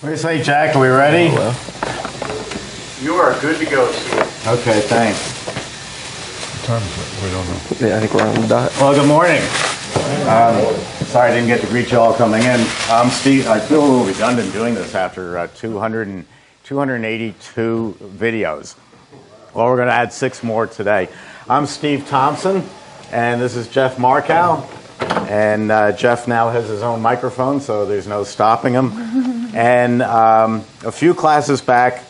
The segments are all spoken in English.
What do you say, Jack? Are we ready? Oh, well. You are good to go, Steve. Okay, thanks. What time is it? We don't know. Yeah, I think we're on the dot. Well, good morning. Sorry I didn't get to greet you all coming in. I'm Steve. I feel a little redundant doing this after 282 videos. Well, we're going to add 6 more today. I'm Steve Thompson, and this is Jeff Markow. And Jeff now has his own microphone, so there's no stopping him. And a few classes back,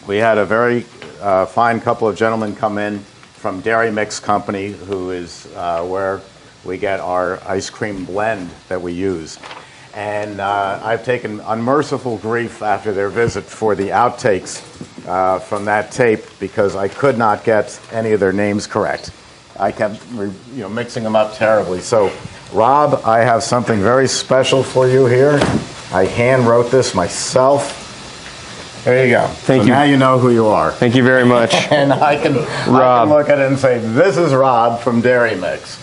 we had a very fine couple of gentlemen come in from Dairy-Mix Company, who is where we get our ice cream blend that we use. And I've taken unmerciful grief after their visit for the outtakes from that tape because I could not get any of their names correct. I kept mixing them up terribly. So, Rob, I have something very special for you here. I hand wrote this myself. There you go. Thank you. Now you know who you are. Thank you very much. And I can look at it and say, this is Rob from Dairy-Mix.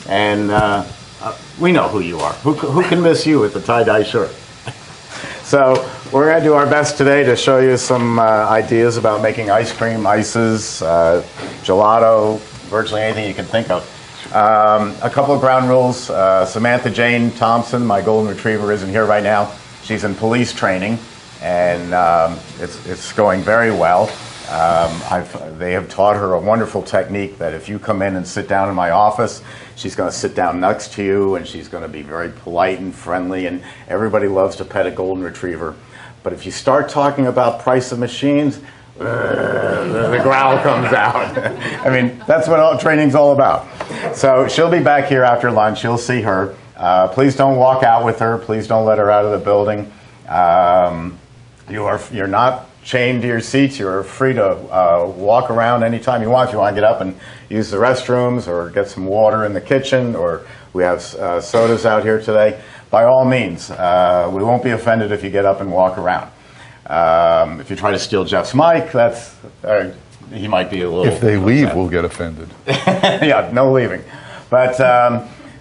And we know who you are. Who can miss you with the tie-dye shirt? So we're going to do our best today to show you some ideas about making ice cream, ices, gelato, virtually anything you can think of. A couple of ground rules. Samantha Jane Thompson, my golden retriever, isn't here right now. She's in police training, and it's going very well. They have taught her a wonderful technique that if you come in and sit down in my office, she's going to sit down next to you, and she's going to be very polite and friendly, and everybody loves to pet a golden retriever. But if you start talking about price of machines, the growl comes out. I mean, that's what all training's all about. So she'll be back here after lunch. You'll see her. Please don't walk out with her. Please don't let her out of the building. You're not chained to your seats. You're free to walk around anytime you want. If you want to get up and use the restrooms or get some water in the kitchen, or we have sodas out here today, by all means. We won't be offended if you get up and walk around. If you try to steal Jeff's mic, he might be a little... If they leave, we'll get offended. Yeah, no leaving. But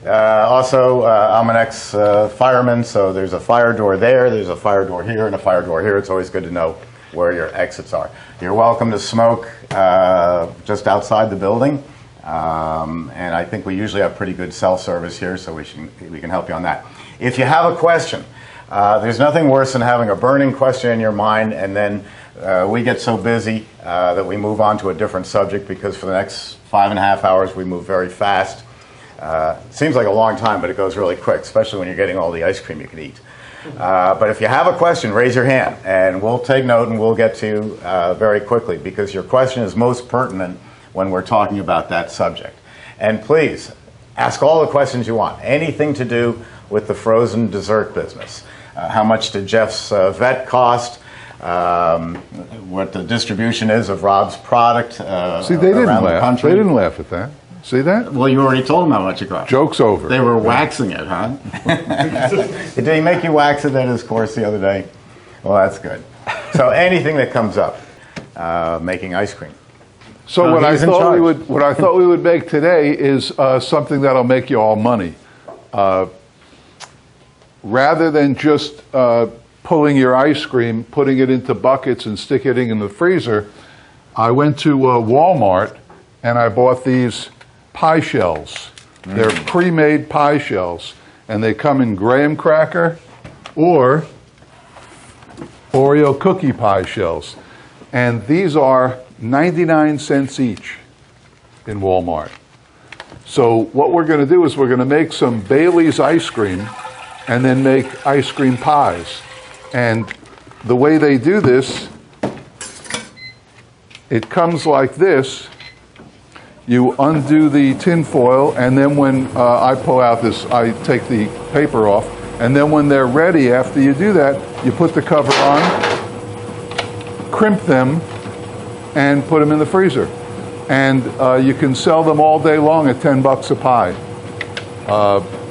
also, I'm an ex-fireman, so there's a fire door there's a fire door here, and a fire door here. It's always good to know where your exits are. You're welcome to smoke just outside the building, and I think we usually have pretty good self-service here, so we can help you on that. If you have a question, there's nothing worse than having a burning question in your mind, and then we get so busy that we move on to a different subject, because for the next 5.5 hours we move very fast. Seems like a long time, but it goes really quick, especially when you're getting all the ice cream you can eat. But if you have a question, raise your hand, and we'll take note and we'll get to you very quickly, because your question is most pertinent when we're talking about that subject. And please, ask all the questions you want, anything to do with the frozen dessert business. How much did Jeff's vet cost? What the distribution is of Rob's product around the country. They didn't laugh at that. See that? Well, you already told them how much it cost. Joke's over. They were waxing it, huh? Did he make you wax it at his course the other day? Well, that's good. So anything that comes up, making ice cream. So what I thought we would make today is something that'll make you all money. Rather than just pulling your ice cream, putting it into buckets and sticking it in the freezer, I went to Walmart and I bought these pie shells. They're pre-made pie shells, and they come in graham cracker or Oreo cookie pie shells. And these are 99 cents each in Walmart. So what we're going to do is we're going to make some Bailey's ice cream and then make ice cream pies. And the way they do this, it comes like this. You undo the tin foil, and then when I pull out this, I take the paper off, and then when they're ready, after you do that, you put the cover on, crimp them, and put them in the freezer. And you can sell them all day long at $10 a pie.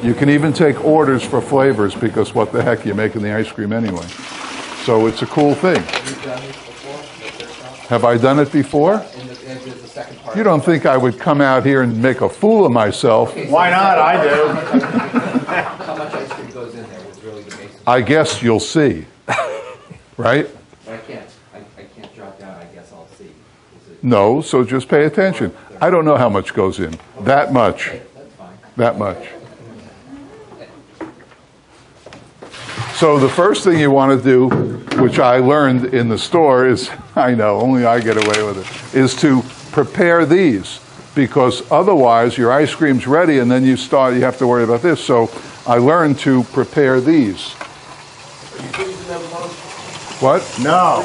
You can even take orders for flavors, because what the heck, you're making the ice cream anyway. So it's a cool thing. Have I done it before? You don't think I would come out here and make a fool of myself? Why not? I do. How much ice cream goes in there was really the basic. I guess you'll see. right? But I can't jot down, I guess I'll see. Is it? No, so just pay attention. I don't know how much goes in. That much. Okay, that's fine. That much. So the first thing you want to do, which I learned in the store is, I know, only I get away with it, is to prepare these. Because otherwise your ice cream's ready and then you have to worry about this. So I learned to prepare these. What? No.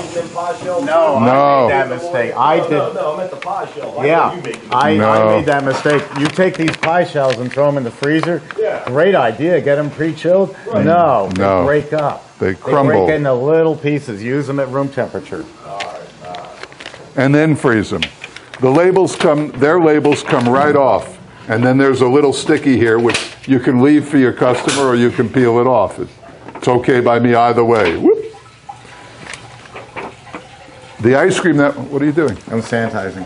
No, I made that mistake. I did. No, I'm at the pie shelf. Yeah, I No. made that mistake. You take these pie shells and throw them in the freezer. Yeah. Great idea. Get them pre-chilled. Right. No, they No. break up. They crumble. break into little pieces. Use them at room temperature. And then freeze them. Their labels come right off. And then there's a little sticky here, which you can leave for your customer or you can peel it off. It's okay by me either way. Whoop. The ice cream what are you doing? I'm sanitizing.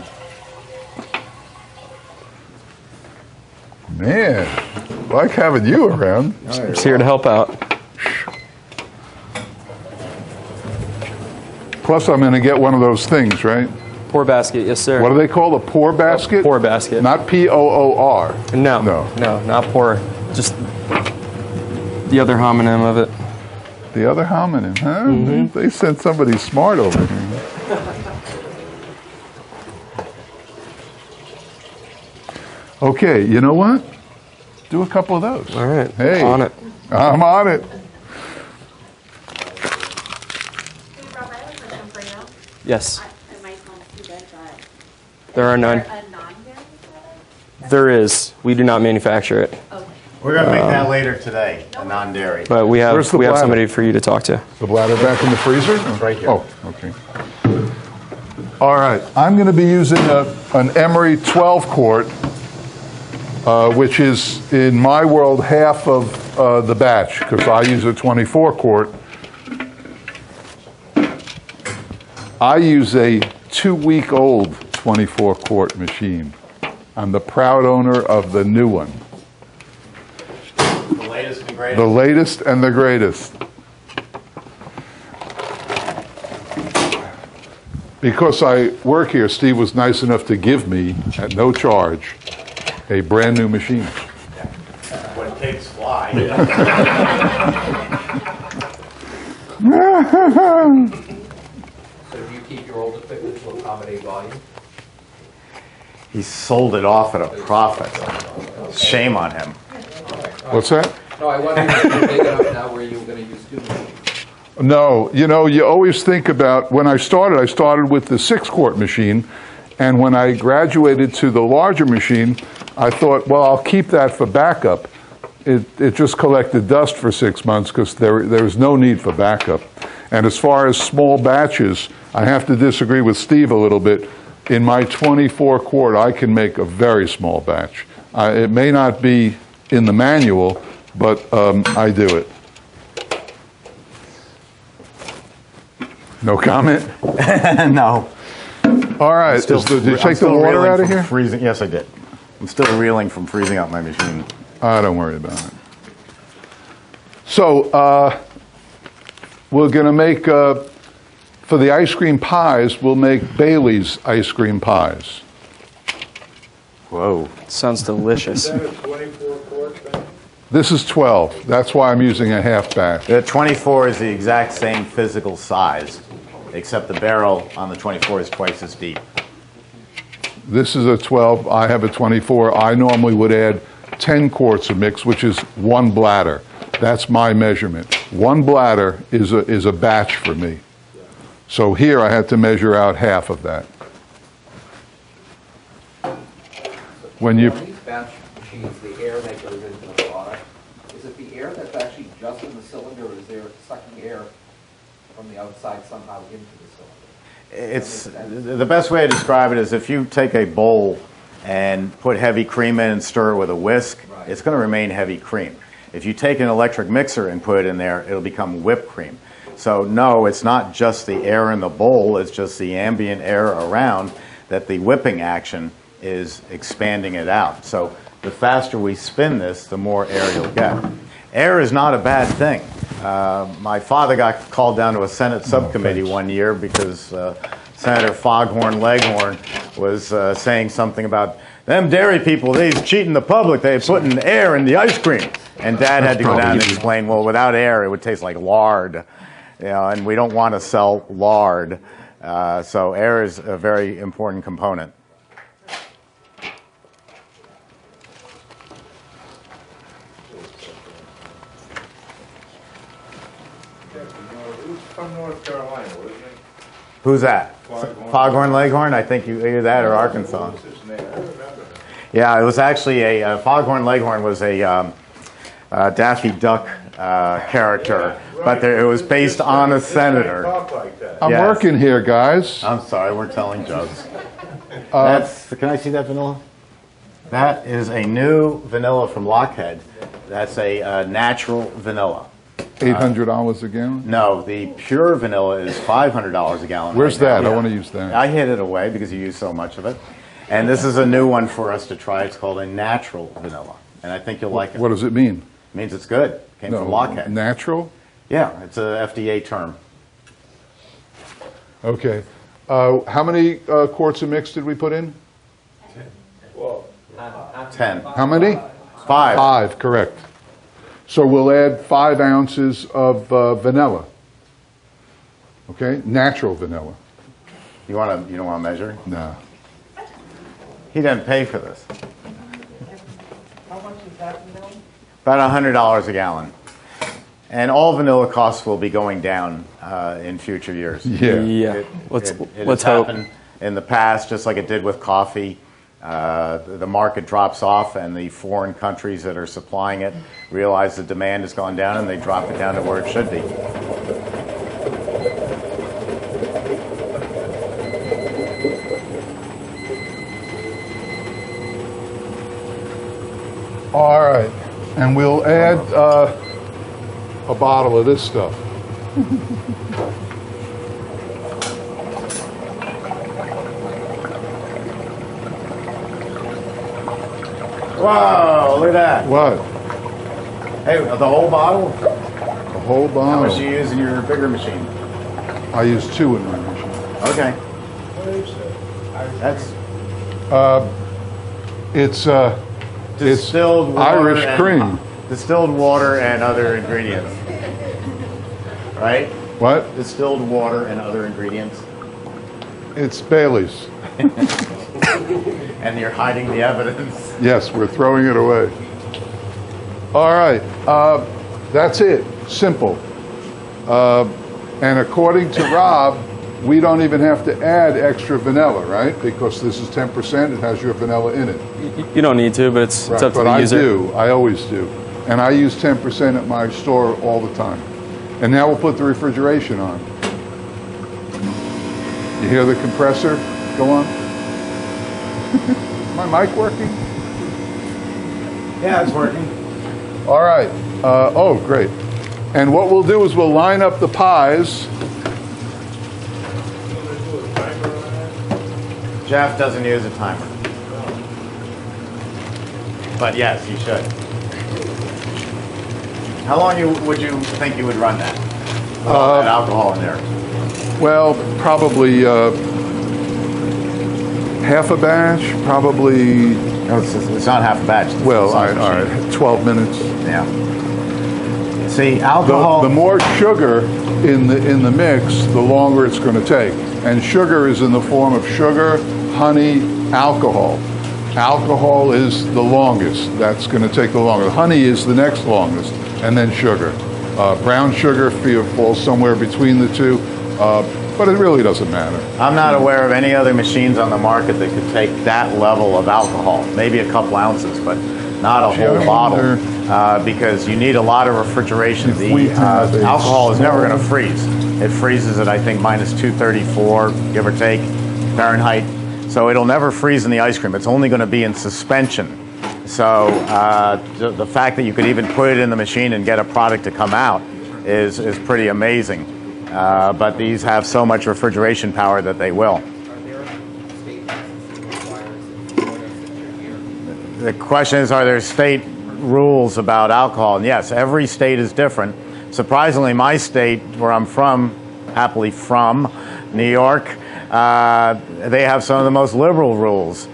Man, like having you around. Just here to help out. Plus, I'm going to get one of those things, right? Pour basket, yes, sir. What do they call a pour basket? Pour basket. Not P-O-O-R. No, No. not pour. Just the other homonym of it. The other homonym, huh? They sent somebody smart over here. Okay, you know what? Do a couple of those. All right, Hey, on it. I'm on it. Hey, Rob, I have a question for you. Yes, It might sound stupid, but there are none. is there a non-dairy product? There is. We do not manufacture it, Okay. We're gonna make that later today. A non-dairy. but we have Where's the we have bladder? somebody for you to talk to. The bladder back in the freezer? right here. Oh, okay. All right, I'm going to be using an Emery 12 quart, which is, in my world, half of the batch, because I use a 24 quart. I use a 2-week-old 24 quart machine. I'm the proud owner of the new one. The latest and greatest. The latest and the greatest. Because I work here, Steve was nice enough to give me, at no charge, a brand new machine. When pigs fly. So do you keep your old equipment to accommodate volume? He sold it off at a profit. Shame on him. What's that? No, I wondered if you're big enough now where you were going to use two machines. No, you always think about, when I started with the 6-quart machine, and when I graduated to the larger machine, I thought, well, I'll keep that for backup. It just collected dust for 6 months because there was no need for backup. And as far as small batches, I have to disagree with Steve a little bit. In my 24 quart, I can make a very small batch. It may not be in the manual, but I do it. No comment? No. All right. Did you take the water out of here? Freezing. Yes, I did. I'm still reeling from freezing out my machine. Don't worry about it. So we're going to make, for the ice cream pies, we'll make Bailey's ice cream pies. Whoa. Sounds delicious. Is that a 24 quart thing? This is 12. That's why I'm using a half batch. The 24 is the exact same physical size, except the barrel on the 24 is twice as deep. This is a 12. I have a 24. I normally would add 10 quarts of mix, which is 1 bladder. That's my measurement. 1 bladder is a batch for me. So here I had to measure out half of that. When you On these batch machines, the air that goes into the product, is it the air that's actually just in the cylinder, or is there sucking air from the outside somehow into the cylinder? It's the best way to describe it is if you take a bowl and put heavy cream in and stir it with a whisk, Right. it's going to remain heavy cream. If you take an electric mixer and put it in there, it'll become whipped cream. So no, it's not just the air in the bowl, it's just the ambient air around that the whipping action is expanding it out. So the faster we spin this, the more air you'll get. Air is not a bad thing. My father got called down to a Senate subcommittee one year because Senator Foghorn Leghorn was saying something about them dairy people, they's cheating the public, they're putting air in the ice cream. And Dad had to go down and explain, well, without air, it would taste like lard. You know, and we don't want to sell lard. So air is a very important component. Who's from North Carolina, wasn't he? Who's that? Foghorn. Foghorn Leghorn? I think either that or Arkansas. What's his name? I remember him. Yeah, it was actually a Foghorn Leghorn was a Daffy Duck character, but it was based on a senator. Talk like that. I'm Yes. working here, guys. I'm sorry, we're telling jokes. Can I see that vanilla? That is a new vanilla from Lockhead. That's a natural vanilla. $800 a gallon? No, the pure vanilla is $500 a gallon. Where's right now. that? I want to use that. I hid it away because you use so much of it. And this is a new one for us to try. It's called a natural vanilla. And I think you'll like it. What does it mean? It means it's good. Came from Lockhead. Natural? Yeah, it's a FDA term. Okay. How many quarts of mix did we put in? 10. How many? 5. 5, correct. So we'll add 5 ounces of vanilla. Okay, natural vanilla. You don't want to measure? No. He didn't pay for this. How much is that vanilla? About $100 a gallon. And all vanilla costs will be going down in future years. Yeah. Yeah. It Let's has hope. happened in the past, just like it did with coffee. The market drops off, and the foreign countries that are supplying it realize the demand has gone down, and they drop it down to where it should be. All right. And we'll add a bottle of this stuff. Whoa, look at that. What? Hey, the whole bottle? A whole How bottle. much do you use in your bigger machine? I use 2 in my machine. Okay. That's It's distilled water Irish and- cream. Distilled water and other ingredients. Right? What? Distilled water and other ingredients. It's Bailey's. And you're hiding the evidence. Yes, we're throwing it away. All right, that's it. Simple. And according to Rob, we don't even have to add extra vanilla, right? Because this is 10%, it has your vanilla in it. You don't need to, but it's Right, up to but the I user. do. I always do. And I use 10% at my store all the time. And now we'll put the refrigeration on. You hear the compressor go on? My mic working? Yeah, it's working. All right. Oh, great. And what we'll do is we'll line up the pies. Jeff doesn't use a timer. But yes, you should. How long would you think you would run that? With all that alcohol in there. Well, probably half a batch, probably, No, it's not half a batch. It's well, a all sausage right, machine. 12 minutes. Yeah. See, alcohol. The more sugar in the mix, the longer it's going to take. And sugar is in the form of sugar, honey, alcohol. Alcohol is the longest. That's going to take the longest. Honey is the next longest, and then sugar. Brown sugar falls somewhere between the two, but it really doesn't matter. I'm not aware of any other machines on the market that could take that level of alcohol. Maybe a couple ounces, but not a Gee, I whole bottle. wonder- Because you need a lot of refrigeration. If The we have a alcohol is never small- going to freeze. It freezes at, I think, minus 234, give or take, Fahrenheit. So it'll never freeze in the ice cream. It's only going to be in suspension. So the fact that you could even put it in the machine and get a product to come out is pretty amazing. But these have so much refrigeration power that they will. Are there state licenses that requires it more than 6 year? The question is, are there state rules about alcohol? And yes, every state is different. surprisingly, my state, where I'm from, happily from New York, they have some of the most liberal rules.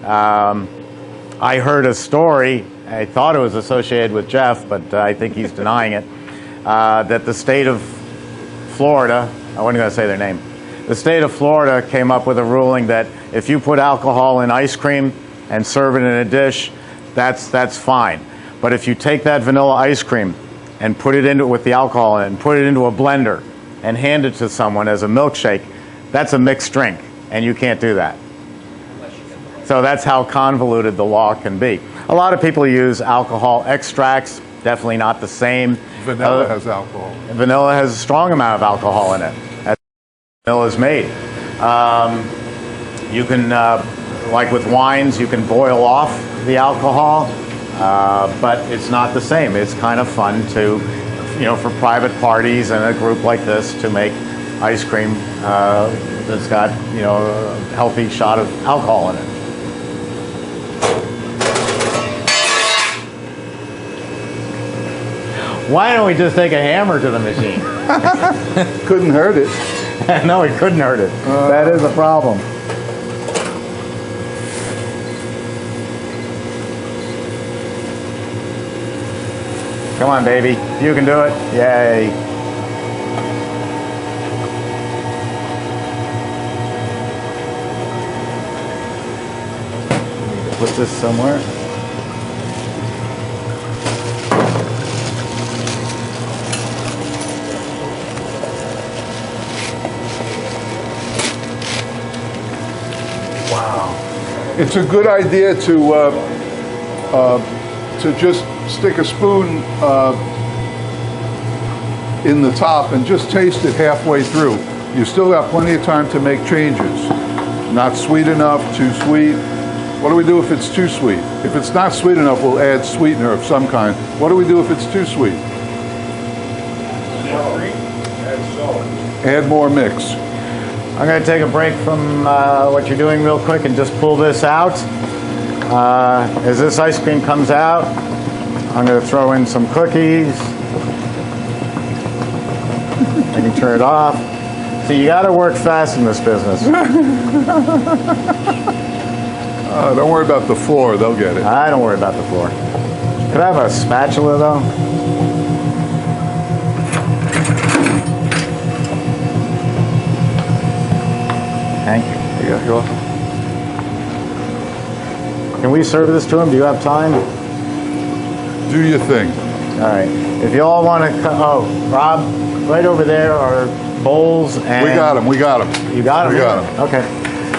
I heard a story, I thought it was associated with Jeff, but I think he's denying it, that the state of Florida, I wasn't going to say their name, the state of Florida came up with a ruling that if you put alcohol in ice cream and serve it in a dish, that's fine. But if you take that vanilla ice cream and put it into with the alcohol in it and put it into a blender and hand it to someone as a milkshake, that's a mixed drink, and you can't do that. So that's how convoluted the law can be. A lot of people use alcohol extracts, definitely not the same. Vanilla has alcohol. Vanilla has a strong amount of alcohol in it. That's how vanilla is made. You can, like with wines, you can boil off the alcohol, but it's not the same. It's kind of fun to, for private parties and a group like this to make ice cream that's got, a healthy shot of alcohol in it. Why don't we just take a hammer to the machine? Couldn't hurt it. No, it couldn't hurt it. That is a problem. Come on, baby. You can do it. Yay. Put this somewhere. It's a good idea to just stick a spoon in the top and just taste it halfway through. You still got plenty of time to make changes. Not sweet enough, too sweet. What do we do if it's too sweet? If it's not sweet enough, we'll add sweetener of some kind. What do we do if it's too sweet? Add more mix. I'm going to take a break from what you're doing real quick and just pull this out. As this ice cream comes out, I'm going to throw in some cookies. I can turn it off. So you got to work fast in this business. Don't worry about the floor, they'll get it. I don't worry about the floor. Could I have a spatula though? Hank? There you go. You're welcome. Can we serve this to him? Do you have time? Do your thing. All right. If you all want to come, Rob, right over there are bowls and... We got them. You got them? We got them. Okay.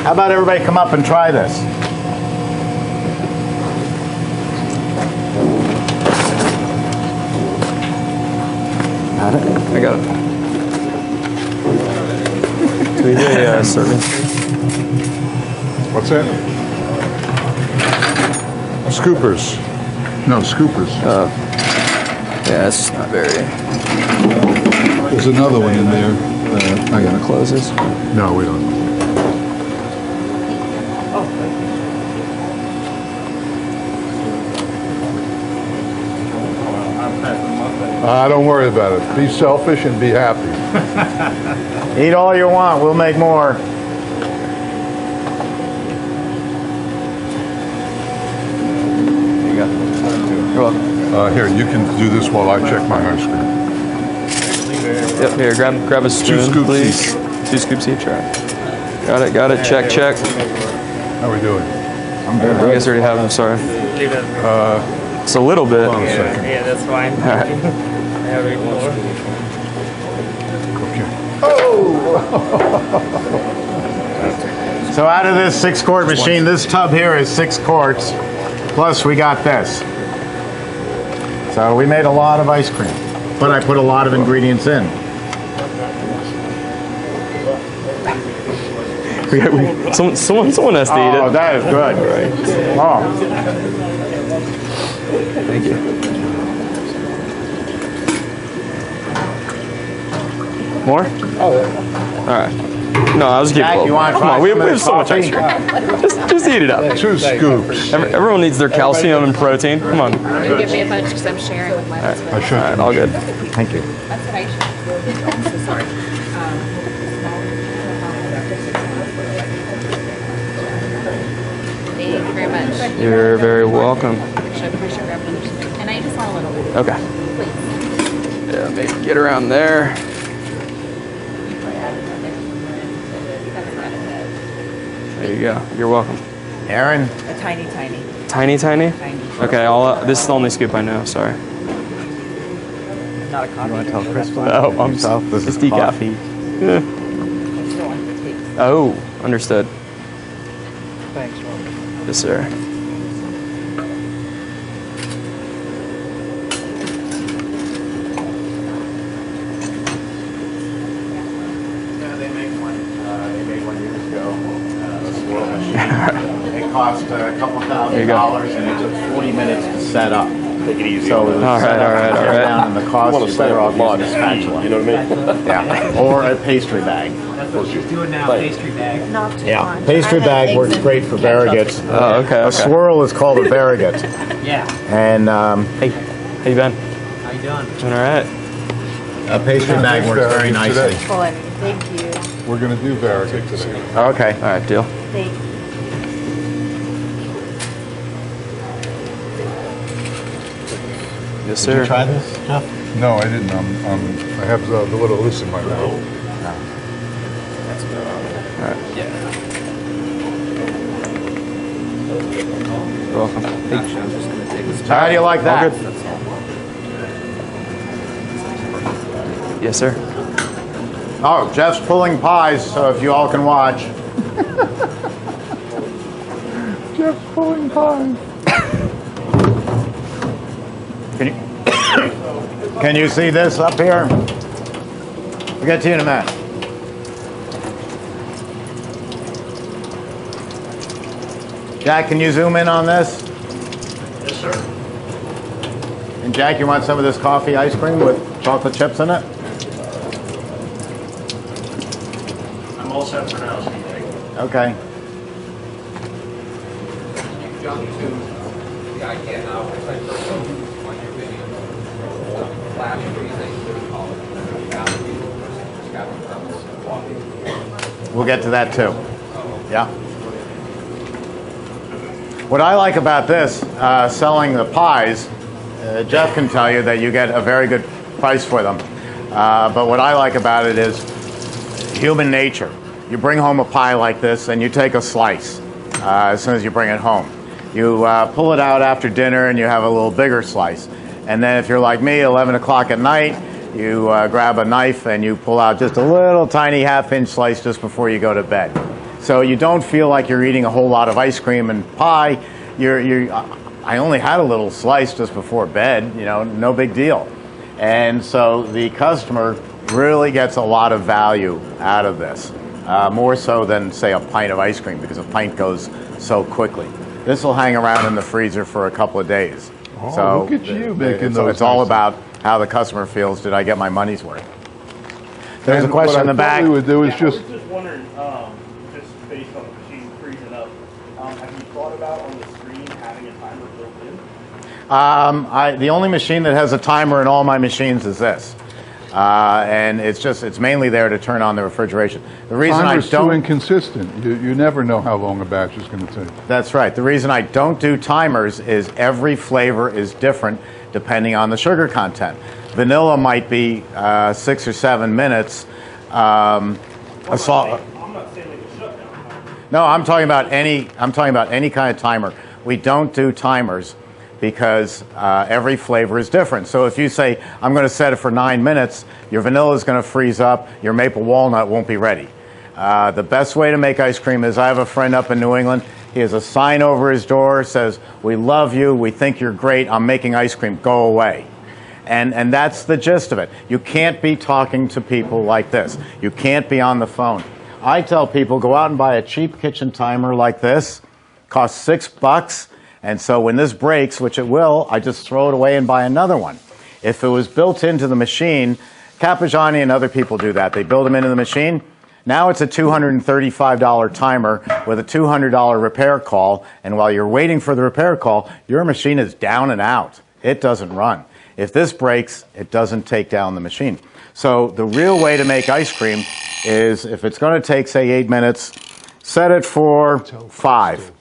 How about everybody come up and try this? Got it? I got it. Do we do a serving? What's that? Scoopers. No, scoopers. Yeah, it's not very. There's another one in there. I gotta close this. No, we don't. Don't worry about it. Be selfish and be happy. Eat all you want. We'll make more. There you go. You're welcome. Here, you can do this while I check my ice cream. Yep, here, grab a spoon, scoops please. 2 scoops each, right? Got it, check. How are we doing? I'm good. You guys already have them, sorry. Leave it. It's a little bit. Hold on a second. Yeah, that's fine. All right. I have it more. Okay. So out of this 6-quart machine, this tub here is 6 quarts, plus we got this. So we made a lot of ice cream, but I put a lot of ingredients in. Someone has to eat Oh, it. that is good. Oh. Thank you. More? Oh, yeah. All right. No, I was kidding. Jack, you want to Come try on, we some of have this so much coffee? extra. Just eat it up. 2 scoops. Everyone needs their calcium and protein. Come on. You give me a bunch because I'm sharing with my husband. I should. All right, all good. Thank you. That's what I should. I'm so sorry. Thank you very much. You're very welcome. And I just want a little bit. Okay. Please. Yeah, maybe get around there. There you go. You're welcome. Aaron? A tiny. Tiny? Tiny. Okay, this is the only scoop I know. Sorry. Not a coffee. You want to tell Chris? Oh, I'm yourself? This It's is decaf. coffee. Yeah. I still want the taste. Oh, understood. Thanks, Rob. Yes, sir. Yeah, they made one years ago. A swirl machine. It cost a couple There you go. $1,000 and it took 40 minutes to set up. Take it easy. So it was All set right, up all right, and all tear right. down, and the cost is better off using a spatula. You know what I mean? Yeah, or a pastry bag. That's what she's doing now, pastry bag. Not too Yeah, much. pastry I had bag eggs works and great for ketchup. variegates. Oh, okay. A Okay. swirl is called a variegates, Yeah. and Hey, how you been? How you doing? Doing all right? a pastry bag works very nicely. Fun. Thank you. We're going to do variegate today. Okay. All right, deal. Thank you. Yes, sir. this, Jeff? No, I didn't. I have the little loose in my mouth. You're welcome. How do you like that? Yes, sir. Oh, Jeff's pulling pies, so if you all can watch. Jeff's pulling pies. Can you see this up here? We'll get to you in a minute. Jack, can you zoom in on this? Yes, sir. And Jack, you want some of this coffee ice cream with chocolate chips in it? I'm all set for now, Steve. Okay. Jump to the idea now, which I first showed you on your video. Flash freezing, we call it. We'll get to that too. Yeah. What I like about this, selling the pies, Jeff can tell you that you get a very good price for them. But what I like about it is human nature. You bring home a pie like this and you take a slice as soon as you bring it home. You pull it out after dinner and you have a little bigger slice. And then if you're like me, 11 o'clock at night, you grab a knife and you pull out just a little tiny half-inch slice just before you go to bed. So you don't feel like you're eating a whole lot of ice cream and pie. I only had a little slice just before bed, you know, no big deal. And so the customer really gets a lot of value out of this, more so than, say, a pint of ice cream, because a pint goes so quickly. This will hang around in the freezer for a couple of days. Oh, so look at you making so those it's all nice- about how the customer feels. Did I get my money's worth? There's a And question in the what I back. thought we would do is I just was just wondering, just based on the machine freezing up, have you thought about on the screen having a timer built in? The only machine that has a timer in all my machines is this. And it's mainly there to turn on the refrigeration. The reason timer's I too don't, inconsistent. You never know how long a batch is going to take. that's right. The reason I don't do timers is every flavor is different depending on the sugar content. Vanilla might be 6 or 7 minutes. I'm not saying like a shutdown. No, I'm talking about any kind of timer. We don't do timers because every flavor is different. So if you say, I'm going to set it for 9 minutes, your vanilla is going to freeze up, your maple walnut won't be ready. The best way to make ice cream is, I have a friend up in New England. He has a sign over his door, says, we love you, we think you're great, I'm making ice cream, go away. And that's the gist of it. You can't be talking to people like this. You can't be on the phone. I tell people, go out and buy a cheap kitchen timer like this, costs $6, and so when this breaks, which it will, I just throw it away and buy another one. If it was built into the machine, Capajani and other people do that. They build them into the machine. Now it's a $235 timer with a $200 repair call, and while you're waiting for the repair call, your machine is down and out. It doesn't run. If this breaks, it doesn't take down the machine. So the real way to make ice cream is, if it's going to take, say, 8 minutes, set it for 5.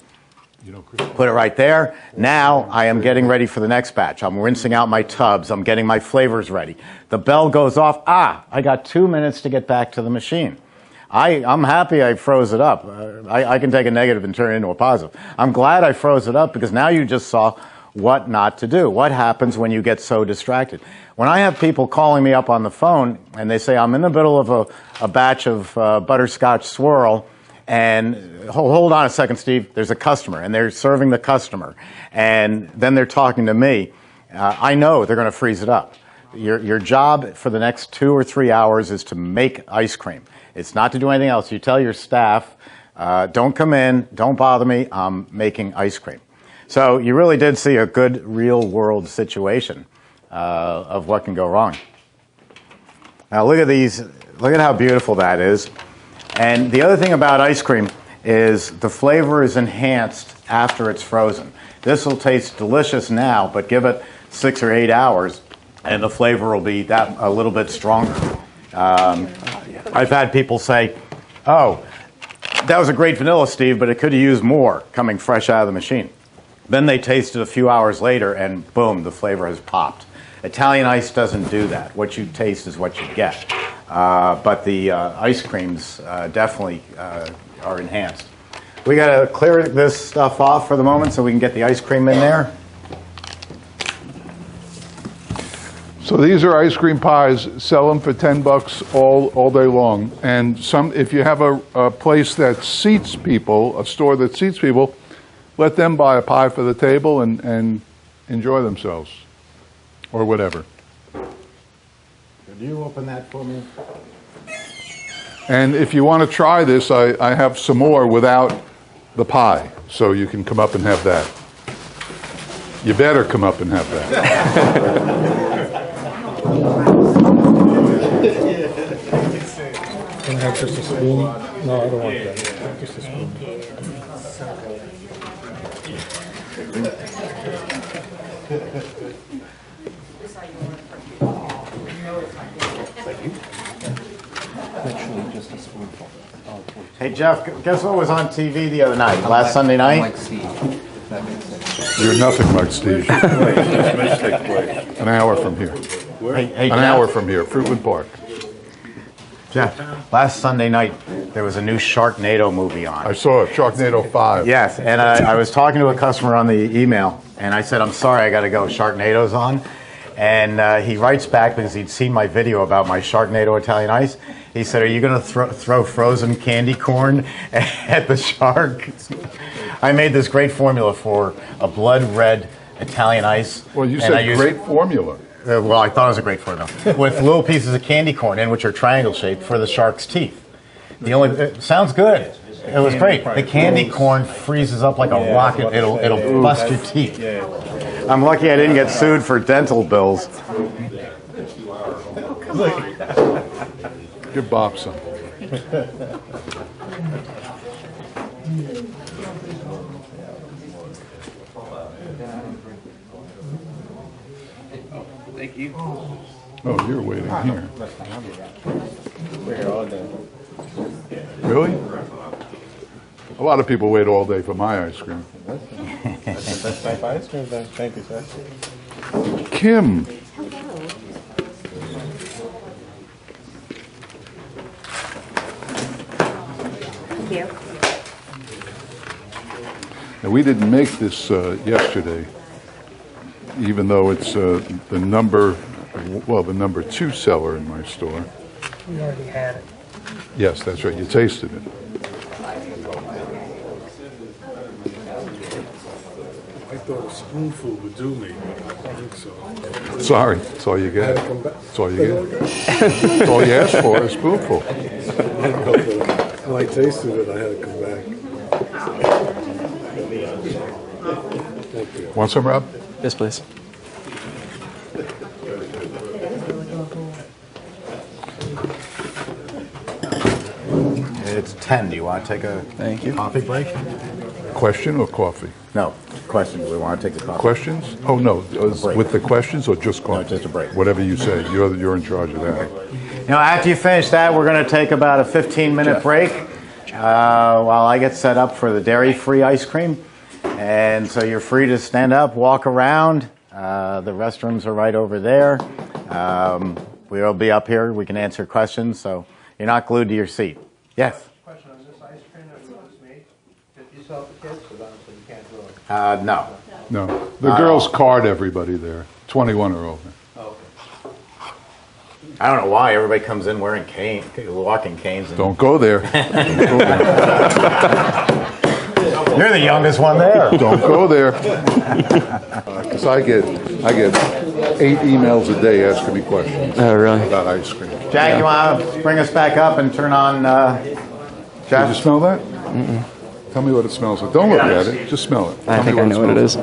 Put it right there. Now I am getting ready for the next batch. I'm rinsing out my tubs. I'm getting my flavors ready. The bell goes off. I got 2 minutes to get back to the machine. I'm happy I froze it up. I can take a negative and turn it into a positive. I'm glad I froze it up, because now you just saw what not to do. What happens when you get so distracted? When I have people calling me up on the phone and they say, I'm in the middle of a batch of butterscotch swirl, and hold on a second, Steve, there's a customer, and they're serving the customer, and then they're talking to me, I know they're going to freeze it up. Your job for the next 2 or 3 hours is to make ice cream. It's not to do anything else. You tell your staff, don't come in, don't bother me, I'm making ice cream. So you really did see a good real-world situation of what can go wrong. Now look at these, look at how beautiful that is. And the other thing about ice cream is the flavor is enhanced after it's frozen. This will taste delicious now, but give it 6 or 8 hours, and the flavor will be that a little bit stronger. I've had people say, oh, that was a great vanilla, Steve, but it could have used more coming fresh out of the machine. Then they taste it a few hours later, and boom, the flavor has popped. Italian ice doesn't do that. What you taste is what you get. But the ice creams definitely are enhanced. We got to clear this stuff off for the moment so we can get the ice cream in there. So these are ice cream pies. Sell them for $10 all day long. And if you have a place that seats people, a store that seats people, let them buy a pie for the table and enjoy themselves, or whatever. Could you open that for me? And if you want to try this, I have some more without the pie, so you can come up and have that. You better come up and have that. Can I have just a spoon? No, I don't want that. Just a spoon. Literally just a spoonful. Hey, Jeff, guess what was on TV the other night, last Sunday night? I'm like Steve, if that makes sense. You're nothing like Steve. An hour from here. Hey, An hour from here, Fruitland Park. Jeff, last Sunday night, there was a new Sharknado movie on. I saw it, Sharknado 5. Yes, and I was talking to a customer on the email, and I said, I'm sorry, I got to go, Sharknado's on. And he writes back, because he'd seen my video about my Sharknado Italian ice. He said, are you going to throw frozen candy corn at the shark? I made this great formula for a blood red Italian ice. Well, you said great formula. Well, I thought it was a great formula. With little pieces of candy corn in, which are triangle shaped, for the shark's teeth. It sounds good. It was great. The candy corn freezes up like a rocket. It'll bust your teeth. I'm lucky I didn't get sued for dental bills. Give Bob some. Thank you. Oh, you're waiting here. We're here all day. Really? A lot of people wait all day for my ice cream. That's the best type of ice cream. Thank you, sir. Kim. Thank you. Now, we didn't make this yesterday, even though it's the number 2 seller in my store. We already had it. Yes, that's right. You tasted it. I thought a spoonful would do me. I think so. Sorry, that's all you get. Come back. That's all you get. That's all you asked for, a spoonful. When I tasted it, I had to come back. Thank you. Want some, Rob? Yes, please. it's 10. Do you want to take a coffee break? Question or coffee? No, question. Do we want to take the coffee? Questions? Oh, no, break. with the questions or just coffee? No, just a break. Whatever you say. You're in charge of that. You know, after you finish that, we're going to take about a 15-minute break while I get set up for the dairy-free ice cream. And so you're free to stand up, walk around. The restrooms are right over there. We'll be up here. We can answer questions, so you're not glued to your seat. Yes? Question on this ice cream that you just made, did you sell it to kids? Because obviously you can't do it. No. No. The girls card everybody there, 21 or over. I don't know why everybody comes in wearing walking canes. And Don't go there. You're the youngest one there. Don't go there. Because I get 8 emails a day asking me questions. Oh, really? About ice cream. Jack, you want to bring us back up and turn on Jack? Did you smell that? Mm-mm. Tell me what it smells like. Don't look at it. Just smell it. I think I know what it is.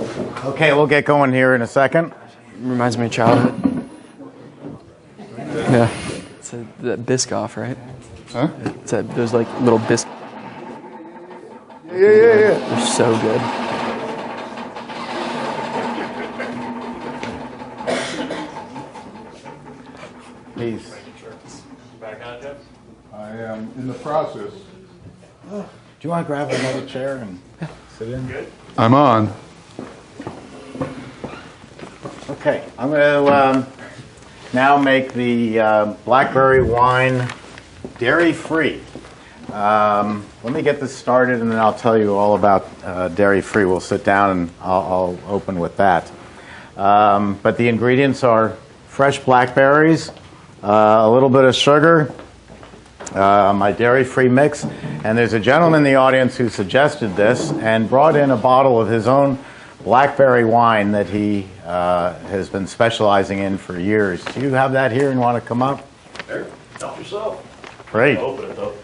Okay, we'll get going here in a second. Reminds me of childhood. Yeah. It's that Biscoff, right? Huh? It's those like little biscuits. Yeah. They're so good. Peace. I am in the process. Do you want to grab another chair and sit in? I'm on. Okay, I'm going to now make the Blackberry Wine dairy-free. Let me get this started, and then I'll tell you all about dairy-free. We'll sit down, and I'll open with that. But the ingredients are fresh blackberries, a little bit of sugar, my dairy-free mix, and there's a gentleman in the audience who suggested this and brought in a bottle of his own Blackberry wine that he has been specializing in for years. Do you have that here and want to come up? There, help yourself. Great. Open it though.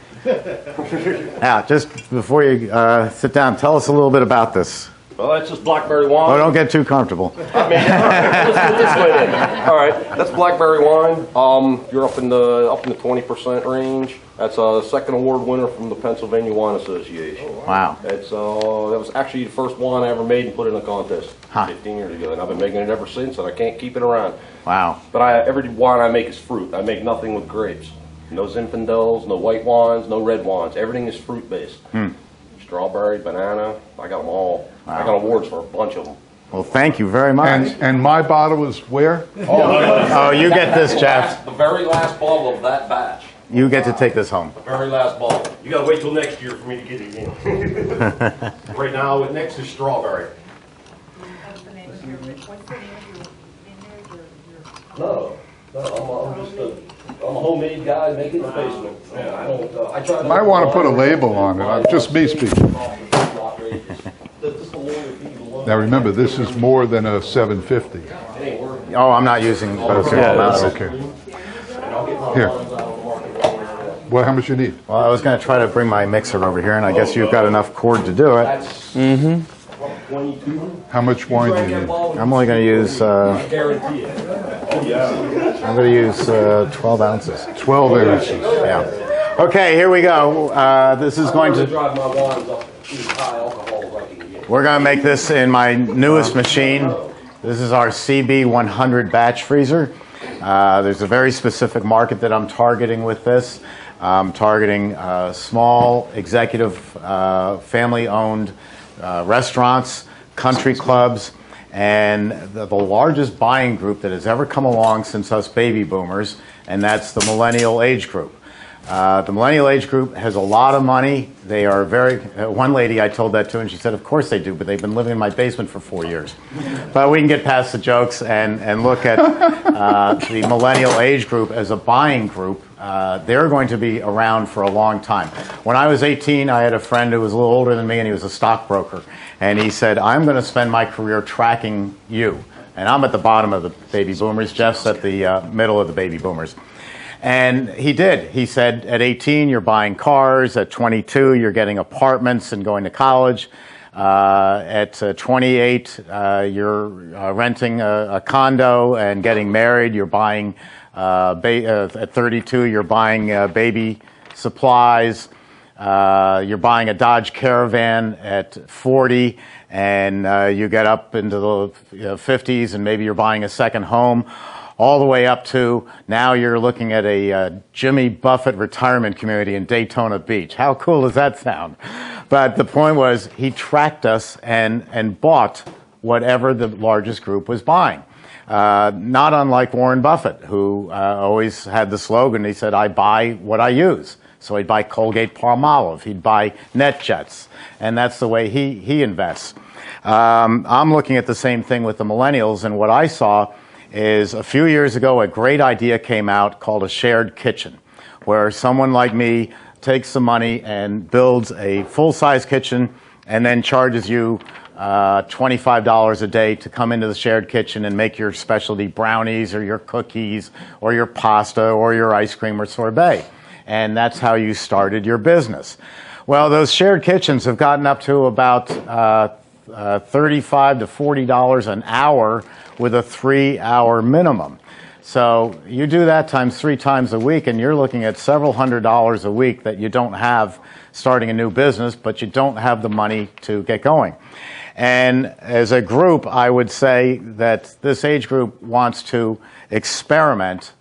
Now, just before you sit down, tell us a little bit about this. Well, that's just blackberry wine. Oh, don't get too comfortable. I mean, all right, let's do it this way then. All right, that's blackberry wine. You're up in the 20% range. That's a second award winner from the Pennsylvania Wine Association. Wow. It's that was actually the first wine I ever made and put in a contest 15 years ago, and I've been making it ever since, and I can't keep it around. Wow. But every wine I make is fruit. I make nothing with grapes. No Zinfandels, no white wines, no red wines. Everything is fruit based. Strawberry, banana, I got them all. Wow. I got awards for a bunch of them. Well, thank you very much. And my bottle is where? Oh, you get this, Jeff. The very last bottle of that batch. You get to take this home. The very last bottle. You gotta wait till next year for me to get it again. Right now, next is strawberry. What's the name of your No, I'm a homemade guy making the basement. Yeah, I don't. I try. Might want to put a label on it. I'm just me speaking. Now remember, this is more than a 750. Oh, I'm not using those. Okay. Here. Well, how much you need? Well, I was going to try to bring my mixer over here, and I guess you've got enough cord to do it. Mm-hmm. How much wine do you need? I'm only going to use. I'm going to use 12 ounces. 12 ounces. Yeah. Okay, here we go. This is going to. We're going to make this in my newest machine. This is our CB-100 batch freezer. There's a very specific market that I'm targeting with this. I'm targeting small, executive, family-owned restaurants, country clubs, and the largest buying group that has ever come along since us baby boomers, and that's the Millennial Age Group. The Millennial Age Group has a lot of money. They are very, one lady I told that to, and she said, of course they do, but they've been living in my basement for 4 years. But we can get past the jokes and look at the Millennial Age Group as a buying group. They're going to be around for a long time. When I was 18, I had a friend who was a little older than me, and he was a stockbroker. And he said, I'm going to spend my career tracking you. And I'm at the bottom of the baby boomers. Jeff's at the middle of the baby boomers. And he did. He said, at 18, you're buying cars. At 22, you're getting apartments and going to college. At 28, you're renting a condo and getting married. You're buying, at 32, you're buying baby supplies. you're buying a Dodge Caravan at 40, and you get up into the 50s, and maybe you're buying a second home, all the way up to now you're looking at a Jimmy Buffett retirement community in Daytona Beach. How cool does that sound? But the point was, he tracked us and bought whatever the largest group was buying. Not unlike Warren Buffett, who always had the slogan, he said, I buy what I use. So he'd buy Colgate-Palmolive, he'd buy NetJets, and that's the way he invests. I'm looking at the same thing with the millennials, and what I saw is a few years ago, a great idea came out called a shared kitchen, where someone like me takes the money and builds a full-size kitchen and then charges you $25 a day to come into the shared kitchen and make your specialty brownies or your cookies or your pasta or your ice cream or sorbet. And that's how you started your business. Well, those shared kitchens have gotten up to about $35 to $40 an hour with a 3-hour minimum. So you do that times 3 times a week, and you're looking at several $100s a week that you don't have starting a new business, but you don't have the money to get going. And as a group, I would say that this age group wants to experiment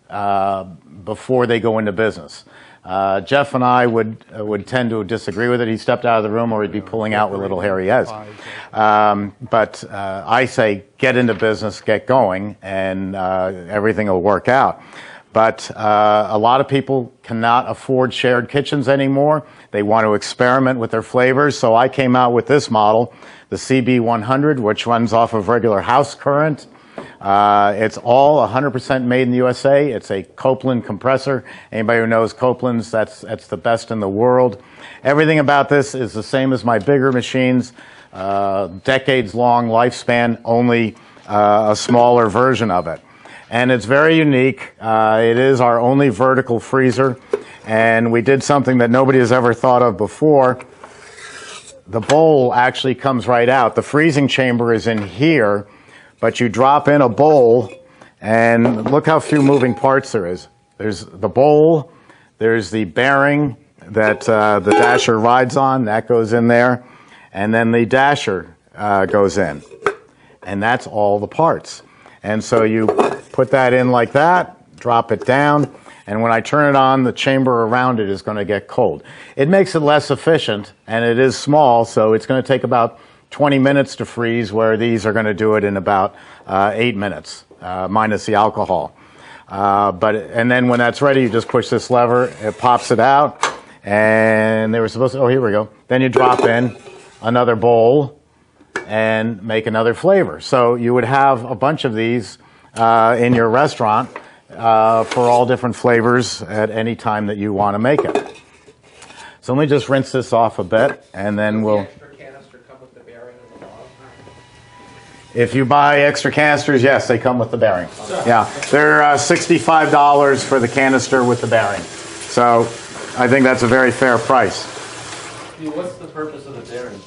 before they go into business. Jeff and I would tend to disagree with it. He stepped out of the room, or he'd be pulling out with little hairy heads. But I say get into business, get going, and everything will work out. But a lot of people cannot afford shared kitchens anymore. They want to experiment with their flavors. So I came out with this model, the CB-100, which runs off of regular house current. It's all 100% made in the USA. It's a Copeland compressor. Anybody who knows Copeland's, that's the best in the world. Everything about this is the same as my bigger machines. Decades-long lifespan, only a smaller version of it. And it's very unique. It is our only vertical freezer. And we did something that nobody has ever thought of before. The bowl actually comes right out. The freezing chamber is in here, but you drop in a bowl, and look how few moving parts there is. There's the bowl, there's the bearing that the dasher rides on, that goes in there, and then the dasher goes in. And that's all the parts. And so you put that in like that, drop it down, and when I turn it on, the chamber around it is going to get cold. It makes it less efficient, and it is small, so it's going to take about 20 minutes to freeze, where these are going to do it in about 8 minutes, minus the alcohol. And then when that's ready, you just push this lever, it pops it out, and they were supposed to, oh, here we go. Then you drop in another bowl and make another flavor. So you would have a bunch of these in your restaurant for all different flavors at any time that you want to make it. So let me just rinse this off a bit, and then we'll... If you buy extra canisters, yes, they come with the bearing. Yeah, they're $65 for the canister with the bearing. So I think that's a very fair price. What's the purpose of the bearing?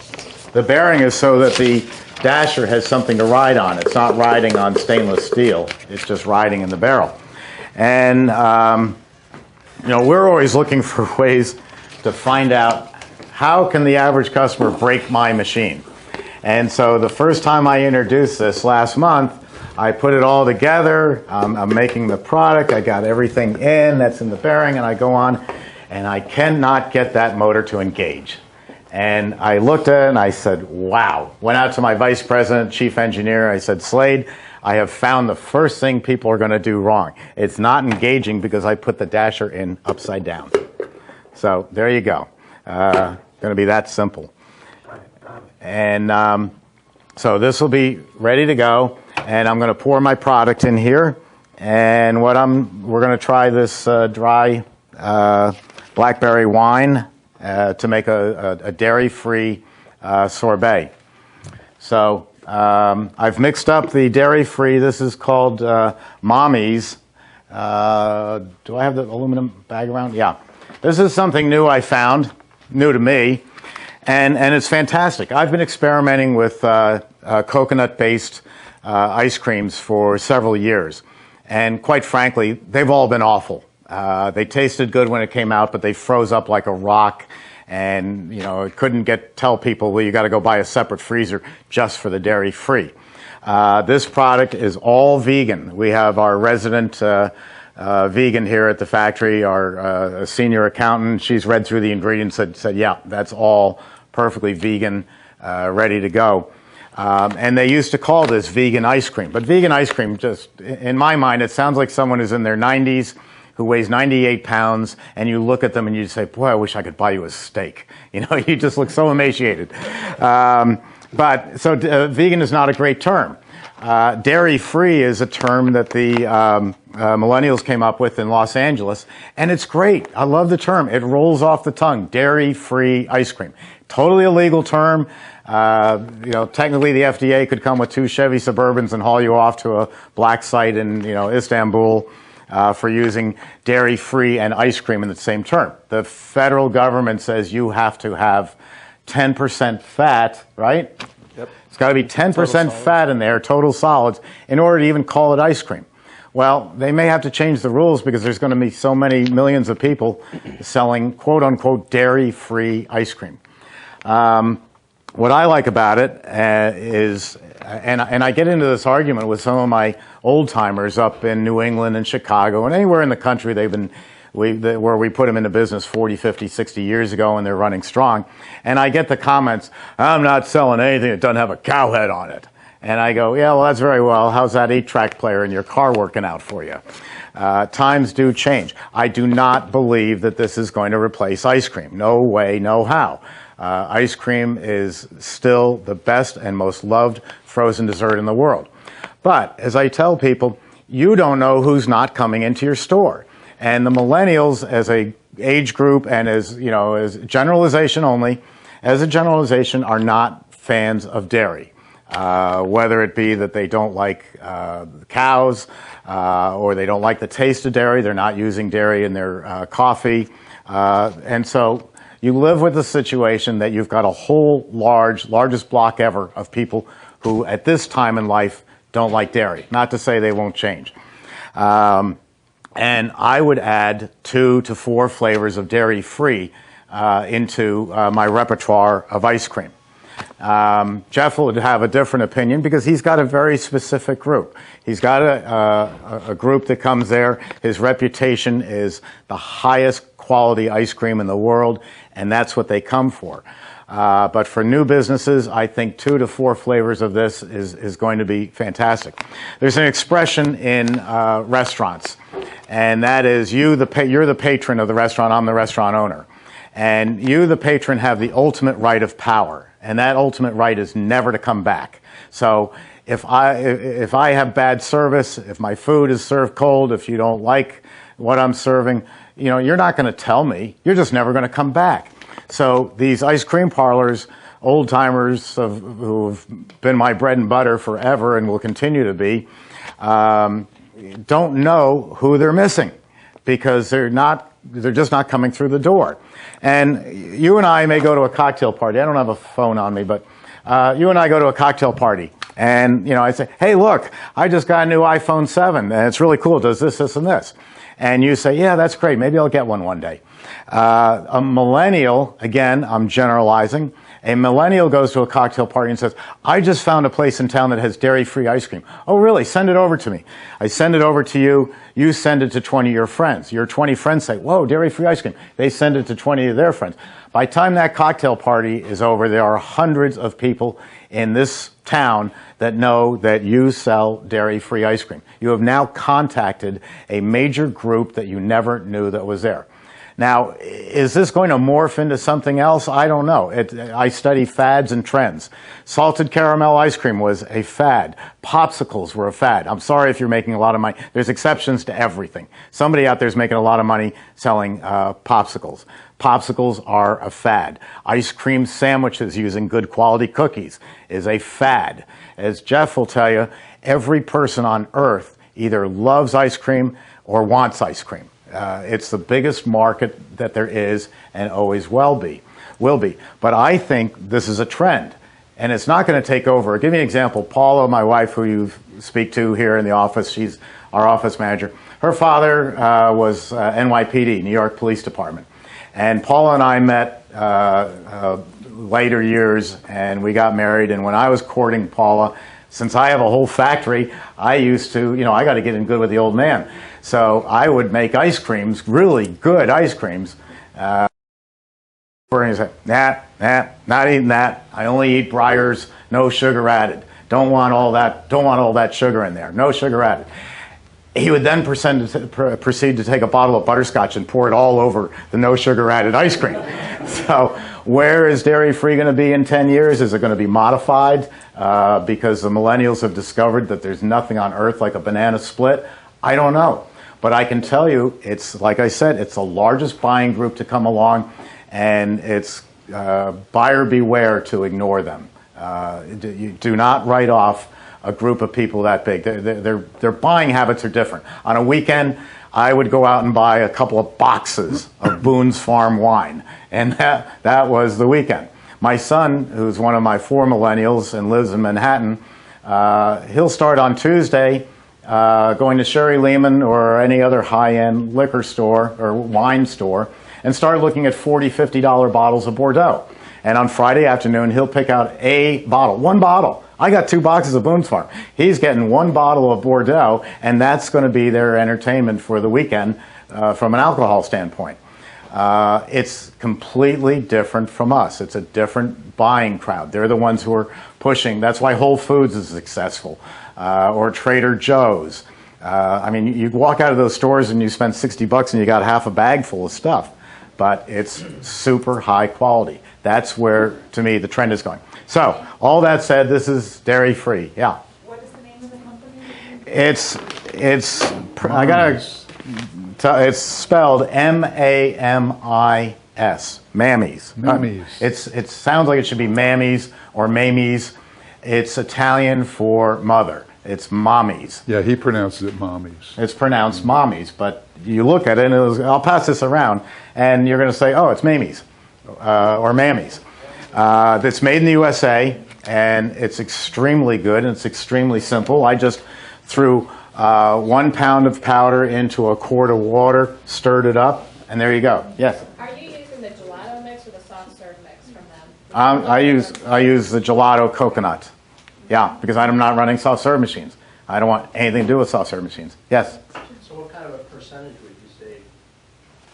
The bearing is so that the dasher has something to ride on. It's not riding on stainless steel. It's just riding in the barrel. And, we're always looking for ways to find out how can the average customer break my machine. And so the first time I introduced this last month, I put it all together. I'm making the product. I got everything in that's in the bearing, and I go on, and I cannot get that motor to engage. And I looked at it, and I said, wow. Went out to my vice president, chief engineer. I said, Slade, I have found the first thing people are going to do wrong. It's not engaging because I put the dasher in upside down. So there you go. Going to be that simple. And so this will be ready to go, and I'm going to pour my product in here. And we're going to try this dry Blackberry Wine to make a dairy-free sorbet. So I've mixed up the dairy-free. This is called Mommy's. Do I have the aluminum bag around? Yeah. This is something new I found, new to me. And it's fantastic. I've been experimenting with coconut-based ice creams for several years. And quite frankly, they've all been awful. They tasted good when it came out, but they froze up like a rock. And, you know, it couldn't tell people, well, you got to go buy a separate freezer just for the dairy-free. This product is all vegan. We have our resident vegan here at the factory, our senior accountant. She's read through the ingredients and said, yeah, that's all perfectly vegan, ready to go. And they used to call this vegan ice cream. But vegan ice cream, just in my mind, it sounds like someone who's in their 90s, who weighs 98 pounds, and you look at them and you say, boy, I wish I could buy you a steak. You know, you just look so emaciated. Vegan is not a great term. Dairy-free is a term that the millennials came up with in Los Angeles, and it's great. I love the term. It rolls off the tongue, dairy-free ice cream. Totally illegal term. You know, technically the FDA could come with 2 Chevy Suburbans and haul you off to a black site in, you know, Istanbul, for using dairy-free and ice cream in the same term. The federal government says you have to have 10% fat, right? Yep. It's got to be 10% fat in there, total solids, in order to even call it ice cream. Well, they may have to change the rules because there's going to be so many millions of people selling quote-unquote dairy-free ice cream. What I like about it is, and I get into this argument with some of my old-timers up in New England and Chicago and anywhere in the country where we put them into business 40, 50, 60 years ago and they're running strong. And I get the comments, I'm not selling anything that doesn't have a cow head on it. And I go, yeah, well, that's very well. How's that 8-track player in your car working out for you? Times do change. I do not believe that this is going to replace ice cream. No way, no how. Ice cream is still the best and most loved frozen dessert in the world. But as I tell people, you don't know who's not coming into your store. And the millennials as a age group and as, you know, as generalization only, as a generalization are not fans of dairy. Whether it be that they don't like cows or they don't like the taste of dairy, they're not using dairy in their coffee. And so you live with the situation that you've got a whole largest block ever of people who at this time in life don't like dairy. Not to say they won't change. And I would add 2 to 4 flavors of dairy-free into my repertoire of ice cream. Jeff would have a different opinion because he's got a very specific group. He's got a group that comes there. His reputation is the highest quality ice cream in the world, and that's what they come for. But for new businesses, I think 2 to 4 flavors of this is going to be fantastic. There's an expression in restaurants, and that is you're the patron of the restaurant, I'm the restaurant owner. And you, the patron, have the ultimate right of power, and that ultimate right is never to come back. So if I have bad service, if my food is served cold, if you don't like what I'm serving, you know, you're not going to tell me. You're just never going to come back. So these ice cream parlors, old-timers who have been my bread and butter forever and will continue to be, don't know who they're missing because they're just not coming through the door. And you and I may go to a cocktail party. I don't have a phone on me, but you and I go to a cocktail party. And, you know, I say, hey, look, I just got a new iPhone 7, and it's really cool. It does this, this, and this. And you say, yeah, that's great. Maybe I'll get one day. A millennial, again, I'm generalizing, a millennial goes to a cocktail party and says, I just found a place in town that has dairy-free ice cream. Oh, really? Send it over to me. I send it over to you. You send it to 20 of your friends. Your 20 friends say, whoa, dairy-free ice cream. They send it to 20 of their friends. By the time that cocktail party is over, there are hundreds of people in this town that know that you sell dairy-free ice cream. You have now contacted a major group that you never knew that was there. Now, is this going to morph into something else? I don't know. I study fads and trends. Salted caramel ice cream was a fad. Popsicles were a fad. I'm sorry if you're making a lot of money. There's exceptions to everything. Somebody out there is making a lot of money selling popsicles. Popsicles are a fad. Ice cream sandwiches using good quality cookies is a fad. As Jeff will tell you, every person on earth either loves ice cream or wants ice cream. It's the biggest market that there is and always will be. But I think this is a trend, and it's not going to take over. I'll give you an example. Paula, my wife, who you speak to here in the office, she's our office manager. Her father was NYPD, New York Police Department. And Paula and I met later years, and we got married. And when I was courting Paula, since I have a whole factory, I used to, I got to get in good with the old man. So I would make ice creams, really good ice creams. And he said, not eating that. I only eat Breyers, no sugar added. Don't want all that sugar in there. No sugar added. He would then proceed to take a bottle of butterscotch and pour it all over the no sugar added ice cream. So where is dairy-free going to be in 10 years? Is it going to be modified because the millennials have discovered that there's nothing on earth like a banana split? I don't know. But I can tell you, it's like I said, it's the largest buying group to come along, and it's buyer beware to ignore them. You do not write off a group of people that big. Their buying habits are different. On a weekend, I would go out and buy a couple of boxes of Boone's Farm wine, and that was the weekend. My son, who's one of my 4 millennials and lives in Manhattan, he'll start on Tuesday going to Sherry Lehman or any other high-end liquor store or wine store and start looking at $40, $50 bottles of Bordeaux. And on Friday afternoon, he'll pick out a bottle, one bottle. I got 2 boxes of Boone's Farm. He's getting 1 bottle of Bordeaux, and that's going to be their entertainment for the weekend from an alcohol standpoint. It's completely different from us. It's a different buying crowd. They're the ones who are pushing. That's why Whole Foods is successful, or Trader Joe's. I mean, you walk out of those stores and you spend $60 and you got half a bag full of stuff, but it's super high quality. That's where, to me, the trend is going. So, all that said, this is dairy-free. Yeah. What is the name of the company? It's spelled M-A-M-I-S. Mammies. Mammies. It sounds like it should be Mammies or Mamies. It's Italian for mother. It's mommies. Yeah, he pronounces it mommies. It's pronounced mommies, but you look at it, and I'll pass this around, and you're going to say, oh, it's Mamies or Mammies. That's made in the USA, and it's extremely good, and it's extremely simple. I just threw 1 pound of powder into a quart of water, stirred it up, and there you go. Yes? Are you using the gelato mix or the soft serve mix from them? I use the gelato coconut. Yeah, because I'm not running soft serve machines. I don't want anything to do with soft serve machines. Yes? So what kind of a percentage would you say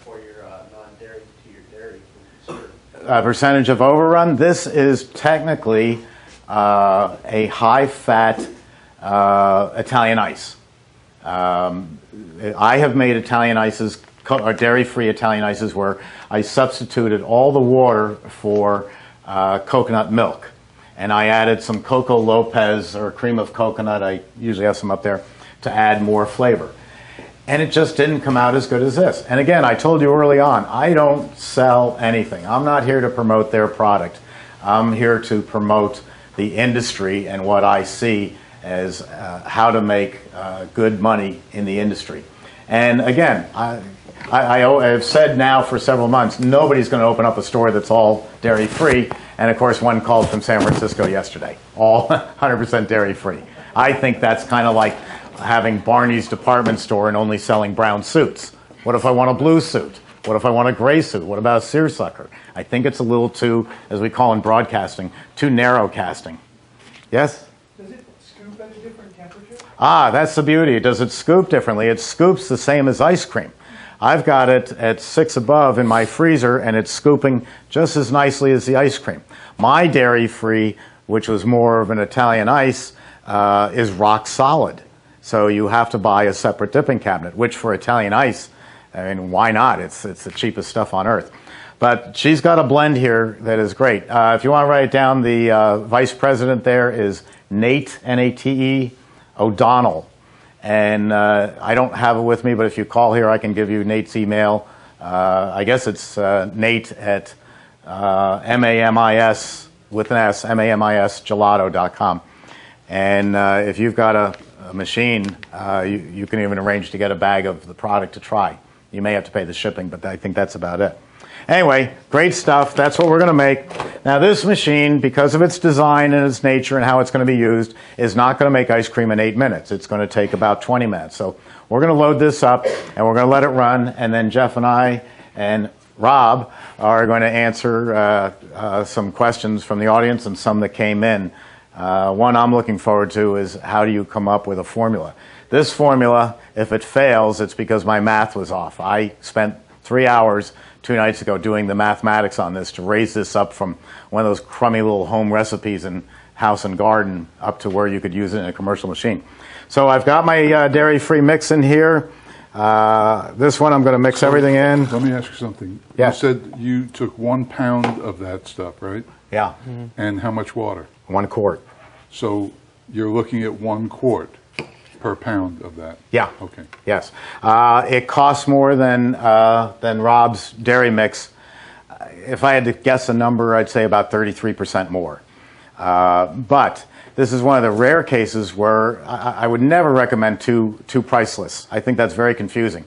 for your non-dairy to your dairy food served? Percentage of Overrun. This is technically a high-fat Italian ice. I have made Italian ices, or dairy-free Italian ices, where I substituted all the water for coconut milk. And I added some Coco Lopez or cream of coconut, I usually have some up there, to add more flavor. And it just didn't come out as good as this. And again, I told you early on, I don't sell anything. I'm not here to promote their product. I'm here to promote the industry and what I see as how to make good money in the industry. And again, I have said now for several months, nobody's going to open up a store that's all dairy-free. And of course, one called from San Francisco yesterday, all 100% dairy-free. I think that's kind of like having Barney's department store and only selling brown suits. What if I want a blue suit? What if I want a gray suit? What about a seersucker? I think it's a little too, as we call in broadcasting, too narrow casting. Yes? Does it scoop at a different temperature? Ah, that's the beauty. Does it scoop differently? It scoops the same as ice cream. I've got it at 6 above in my freezer, and it's scooping just as nicely as the ice cream. My dairy-free, which was more of an Italian ice, is rock solid. So you have to buy a separate dipping cabinet, which for Italian ice, I mean, why not? It's the cheapest stuff on earth. But she's got a blend here that is great. If you want to write it down, the vice president there is Nate, N-A-T-E, O'Donnell. And I don't have it with me, but if you call here, I can give you Nate's email. I guess it's Nate at M-A-M-I-S, with an S, M-A-M-I-S, gelato.com. And if you've got a machine, you can even arrange to get a bag of the product to try. You may have to pay the shipping, but I think that's about it. Anyway, great stuff. That's what we're going to make. Now, this machine, because of its design and its nature and how it's going to be used, is not going to make ice cream in 8 minutes. It's going to take about 20 minutes. So we're going to load this up, and we're going to let it run, and then Jeff and I and Rob are going to answer some questions from the audience and some that came in. One I'm looking forward to is how do you come up with a formula? This formula, if it fails, it's because my math was off. I spent 3 hours 2 nights ago doing the mathematics on this to raise this up from one of those crummy little home recipes in House and Garden up to where you could use it in a commercial machine. So I've got my dairy-free mix in here. This one I'm going to mix everything in. Let me ask you something. Yeah. You said you took 1 pound of that stuff, right? Yeah. And how much water? 1 quart. So you're looking at 1 quart per pound of that? Yeah. Okay. Yes. It costs more than Rob's Dairy-Mix. If I had to guess a number, I'd say about 33% more. But this is one of the rare cases where I would never recommend two price lists. I think that's very confusing.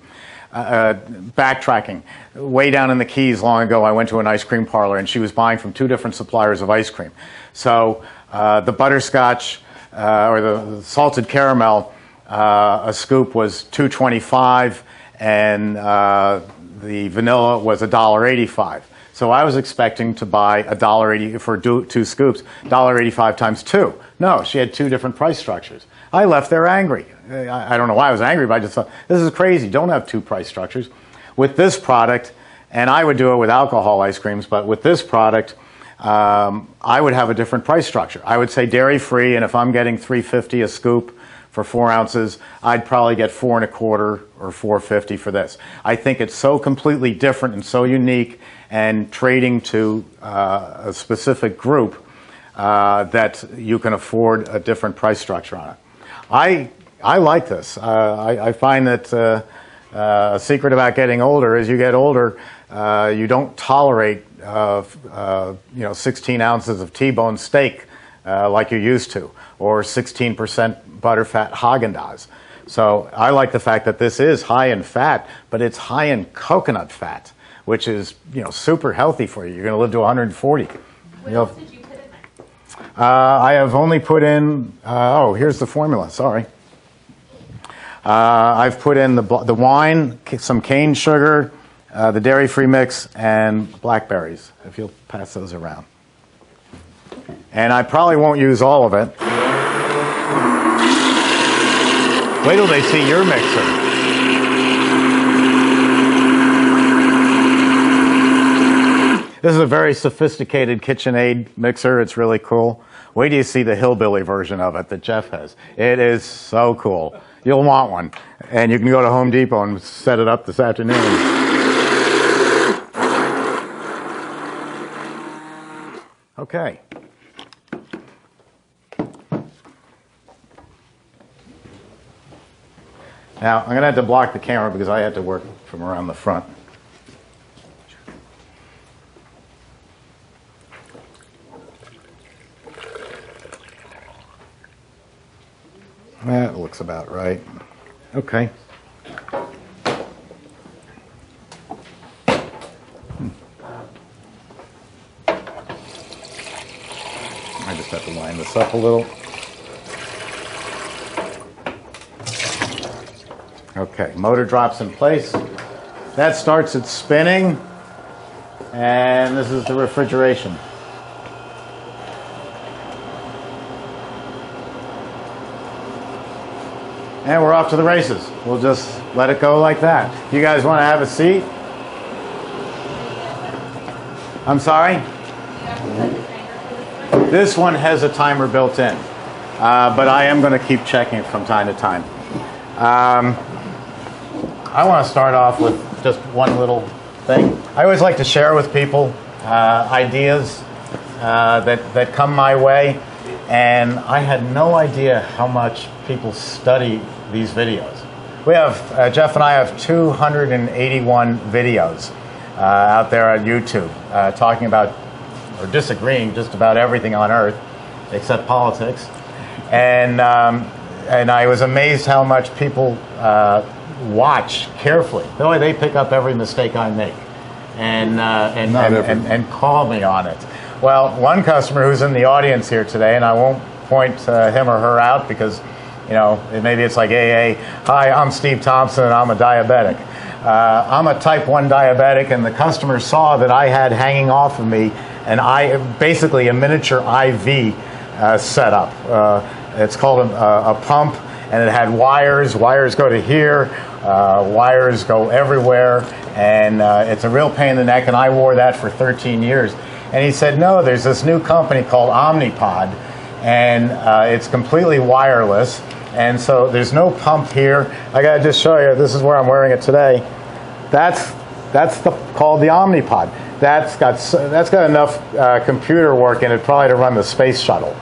Backtracking. Way down in the Keys long ago, I went to an ice cream parlor and she was buying from 2 different suppliers of ice cream. So the butterscotch or the salted caramel, a scoop was $2.25 and the vanilla was $1.85. So I was expecting to buy $1.80 for 2 scoops, $1.85 times 2. No, she had 2 different price structures. I left there angry. I don't know why I was angry, but I just thought, this is crazy. Don't have 2 price structures. With this product, and I would do it with alcohol ice creams, but with this product, I would have a different price structure. I would say dairy-free, and if I'm getting $3.50 a scoop for 4 ounces, I'd probably get $4.25 or $4.50 for this. I think it's so completely different and so unique and trading to a specific group that you can afford a different price structure on it. I like this. I find that a secret about getting older is you get older, you don't tolerate 16 ounces of T-bone steak like you used to, or 16% butterfat Haagen-Dazs. So I like the fact that this is high in fat, but it's high in coconut fat, which is super healthy for you. You're going to live to 140. What else did you put in there? I have only put in, here's the formula, sorry. I've put in the wine, some cane sugar, the dairy-free mix, and blackberries, if you'll pass those around. And I probably won't use all of it. Wait till they see your mixer. This is a very sophisticated KitchenAid mixer. It's really cool. Wait till you see the hillbilly version of it that Jeff has. It is so cool. You'll want one. And you can go to Home Depot and set it up this afternoon. Okay. Now, I'm going to have to block the camera because I had to work from around the front. That looks about right. Okay. I just have to line this up a little. Okay, motor drops in place. That starts it spinning, and this is the refrigeration. And we're off to the races. We'll just let it go like that. You guys want to have a seat? I'm sorry? This one has a timer built in, but I am going to keep checking it from time to time. I want to start off with just one little thing. I always like to share with people ideas that come my way, and I had no idea how much people study these videos. We have, Jeff and I have 281 videos out there on YouTube talking about or disagreeing just about everything on earth except politics. And I was amazed how much people watch carefully. They pick up every mistake I make and call me on it. Well, one customer who's in the audience here today, and I won't point him or her out because maybe it's like AA. Hi, I'm Steve Thompson and I'm a diabetic. I'm a type 1 diabetic, and the customer saw that I had hanging off of me basically a miniature IV setup. It's called a pump, and it had wires. Wires go to here, wires go everywhere, and it's a real pain in the neck, and I wore that for 13 years. And he said, no, there's this new company called Omnipod, and it's completely wireless, and so there's no pump here. I gotta just show you, this is where I'm wearing it today. That's called the Omnipod. That's got enough computer work in it probably to run the space shuttle.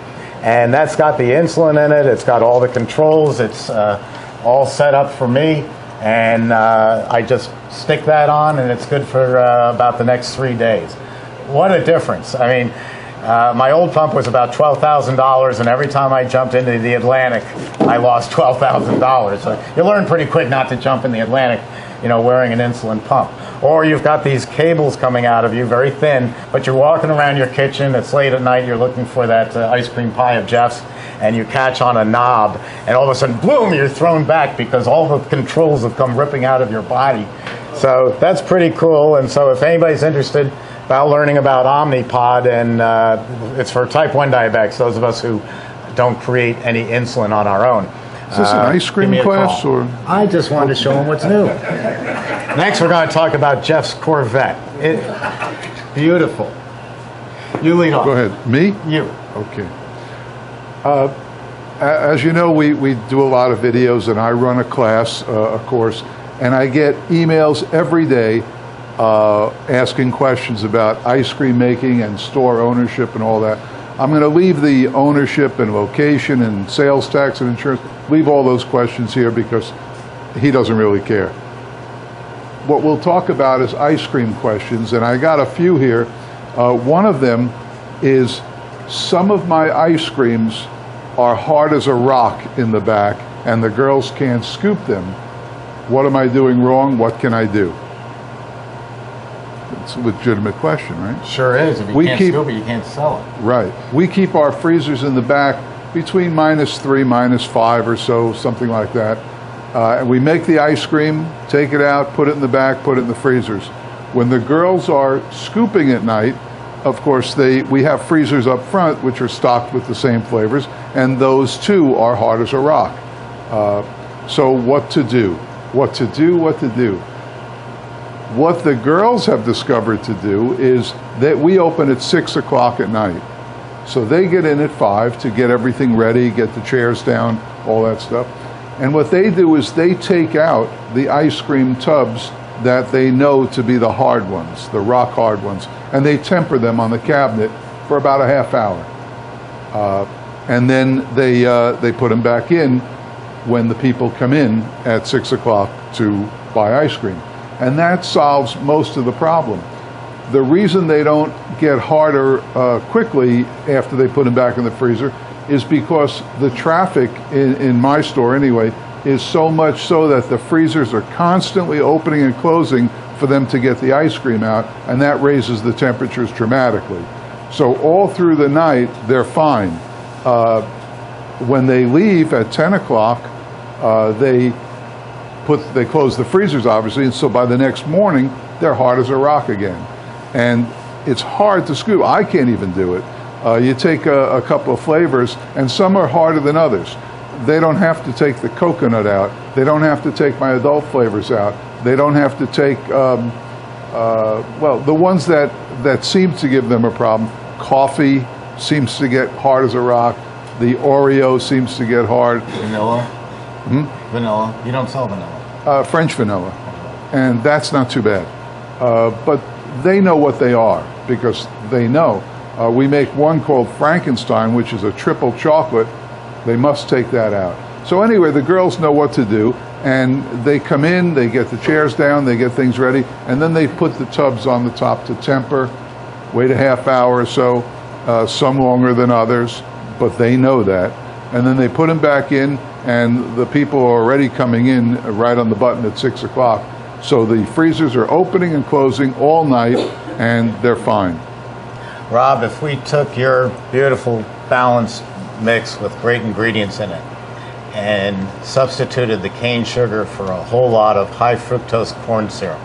And that's got the insulin in it, it's got all the controls, it's all set up for me, and I just stick that on and it's good for about the next 3 days. What a difference. I mean, my old pump was about $12,000, and every time I jumped into the Atlantic, I lost $12,000. So you learn pretty quick not to jump in the Atlantic, wearing an insulin pump. Or you've got these cables coming out of you, very thin, but you're walking around your kitchen, it's late at night, you're looking for that ice cream pie of Jeff's, and you catch on a knob, and all of a sudden, boom, you're thrown back because all the controls have come ripping out of your body. So that's pretty cool, and so if anybody's interested about learning about Omnipod, and it's for type 1 diabetics, those of us who don't create any insulin on our own. Is this an ice cream class, or? I just wanted to show them what's new. Next, we're going to talk about Jeff's Corvette. Beautiful. You lead off. Go ahead. Me? You. Okay. As you know, we do a lot of videos, and I run a class, a course, and I get emails every day asking questions about ice cream making and store ownership and all that. I'm going to leave the ownership and location and sales tax and insurance, leave all those questions here because he doesn't really care. What we'll talk about is ice cream questions, and I got a few here. One of them is some of my ice creams are hard as a rock in the back, and the girls can't scoop them. What am I doing wrong? What can I do? It's a legitimate question, right? Sure is. If you can't scoop it, you can't sell it. Right. We keep our freezers in the back between -3, -5 or so, something like that. And we make the ice cream, take it out, put it in the back, put it in the freezers. When the girls are scooping at night, of course, we have freezers up front which are stocked with the same flavors, and those too are hard as a rock. So what to do? What to do? What to do? What the girls have discovered to do is that we open at 6 o'clock at night. So they get in at 5 to get everything ready, get the chairs down, all that stuff. And what they do is they take out the ice cream tubs that they know to be the hard ones, the rock hard ones, and they temper them on the cabinet for about a half hour. And then they put them back in when the people come in at 6 o'clock to buy ice cream. And that solves most of the problem. The reason they don't get harder quickly after they put them back in the freezer is because the traffic in my store anyway is so much so that the freezers are constantly opening and closing for them to get the ice cream out, and that raises the temperatures dramatically. So all through the night, they're fine. When they leave at 10 o'clock, they close the freezers, obviously, and so by the next morning, they're hard as a rock again. And it's hard to scoop. I can't even do it. You take a couple of flavors, and some are harder than others. They don't have to take the coconut out. They don't have to take my adult flavors out. They don't have to take, well, the ones that seem to give them a problem. Coffee seems to get hard as a rock. The Oreo seems to get hard. Vanilla? Vanilla. You don't sell vanilla. French vanilla. And that's not too bad. But they know what they are because they know. We make one called Frankenstein, which is a triple chocolate. They must take that out. So anyway, the girls know what to do, and they come in, they get the chairs down, they get things ready, and then they put the tubs on the top to temper, wait a half hour or so, some longer than others, but they know that. And then they put them back in, and the people are already coming in right on the button at 6 o'clock. So the freezers are opening and closing all night, and they're fine. Rob, if we took your beautiful balanced mix with great ingredients in it, and substituted the cane sugar for a whole lot of high fructose corn syrup,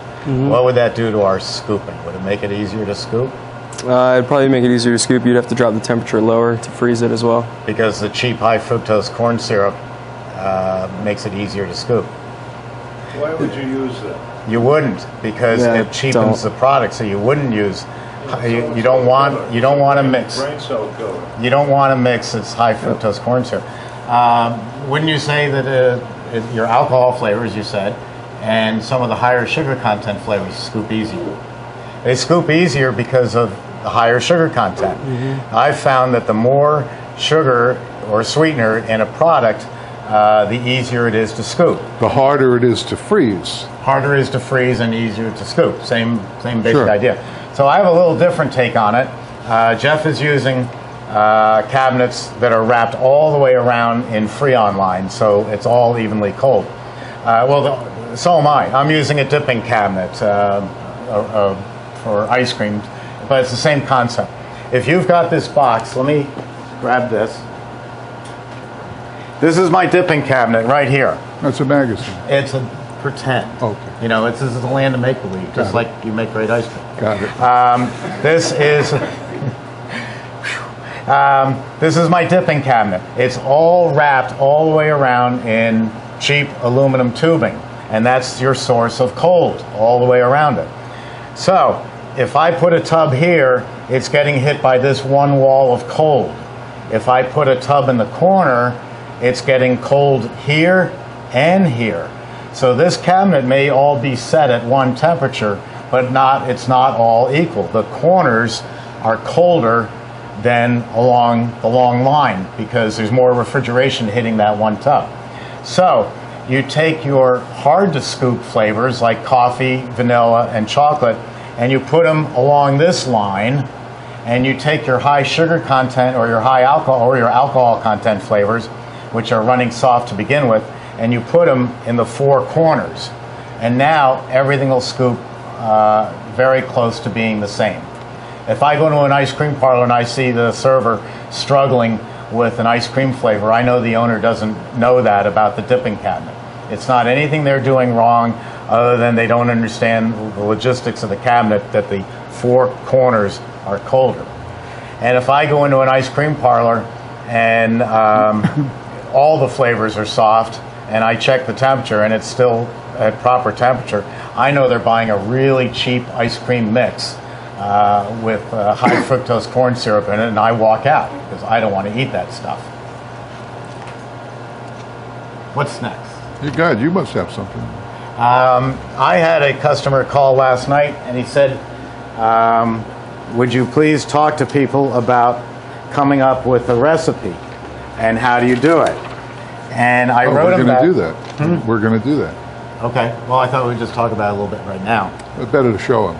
what would that do to our scooping? Would it make it easier to scoop? It'd probably make it easier to scoop. You'd have to drop the temperature lower to freeze it as well. Because the cheap high fructose corn syrup makes it easier to scoop. Why would you use that? You wouldn't, because it cheapens the product. So you wouldn't use. You don't want to mix. Brain cell killer. You don't want to mix this high fructose corn syrup. Wouldn't you say that your alcohol flavors, you said, and some of the higher sugar content flavors scoop easier? They scoop easier because of the higher sugar content. I've found that the more sugar or sweetener in a product, the easier it is to scoop. The harder it is to freeze. Harder is to freeze and easier to scoop. Same basic idea. So I have a little different take on it. Jeff is using cabinets that are wrapped all the way around in Freon line, so it's all evenly cold. So am I. I'm using a dipping cabinet for ice cream, but it's the same concept. If you've got this box, let me grab this. This is my dipping cabinet right here. That's a magazine. It's a pretend. Okay. You know, this is the land of make-believe, just like you make great ice cream. Got it. This is my dipping cabinet. It's all wrapped all the way around in cheap aluminum tubing, and that's your source of cold all the way around it. So if I put a tub here, it's getting hit by this one wall of cold. If I put a tub in the corner, it's getting cold here and here. So this cabinet may all be set at one temperature, but it's not all equal. The corners are colder than along the long line because there's more refrigeration hitting that one tub. So you take your hard to scoop flavors like coffee, vanilla, and chocolate, and you put them along this line, and you take your high sugar content or your high alcohol or your alcohol content flavors, which are running soft to begin with, and you put them in the four corners. And now everything will scoop very close to being the same. If I go to an ice cream parlor and I see the server struggling with an ice cream flavor, I know the owner doesn't know that about the dipping cabinet. It's not anything they're doing wrong other than they don't understand the logistics of the cabinet, that the four corners are colder. And if I go into an ice cream parlor and all the flavors are soft, and I check the temperature and it's still at proper temperature, I know they're buying a really cheap ice cream mix with high fructose corn syrup in it, and I walk out because I don't want to eat that stuff. What's next? You must have something. I had a customer call last night, and he said, would you please talk to people about coming up with a recipe, and how do you do it? And I wrote him back. We're going to do that. We're going to do that. Okay. Well, I thought we'd just talk about it a little bit right now. It's better to show him.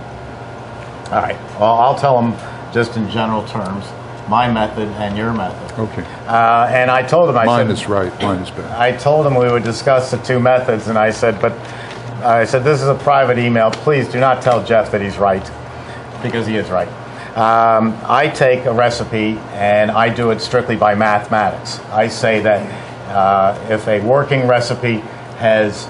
All right. Well, I'll tell him just in general terms, my method and your method. Okay. And I told him, Mine is right, mine is bad. I told him we would discuss the two methods, and I said, this is a private email. Please do not tell Jeff that he's right, because he is right. I take a recipe and I do it strictly by mathematics. I say that if a working recipe has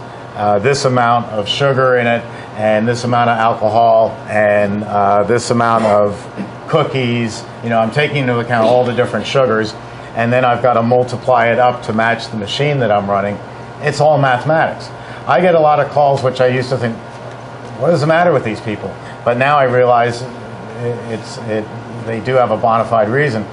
this amount of sugar in it, and this amount of alcohol, and this amount of cookies, I'm taking into account all the different sugars, and then I've got to multiply it up to match the machine that I'm running. It's all mathematics. I get a lot of calls which I used to think, what is the matter with these people? But now I realize they do have a bona fide reason.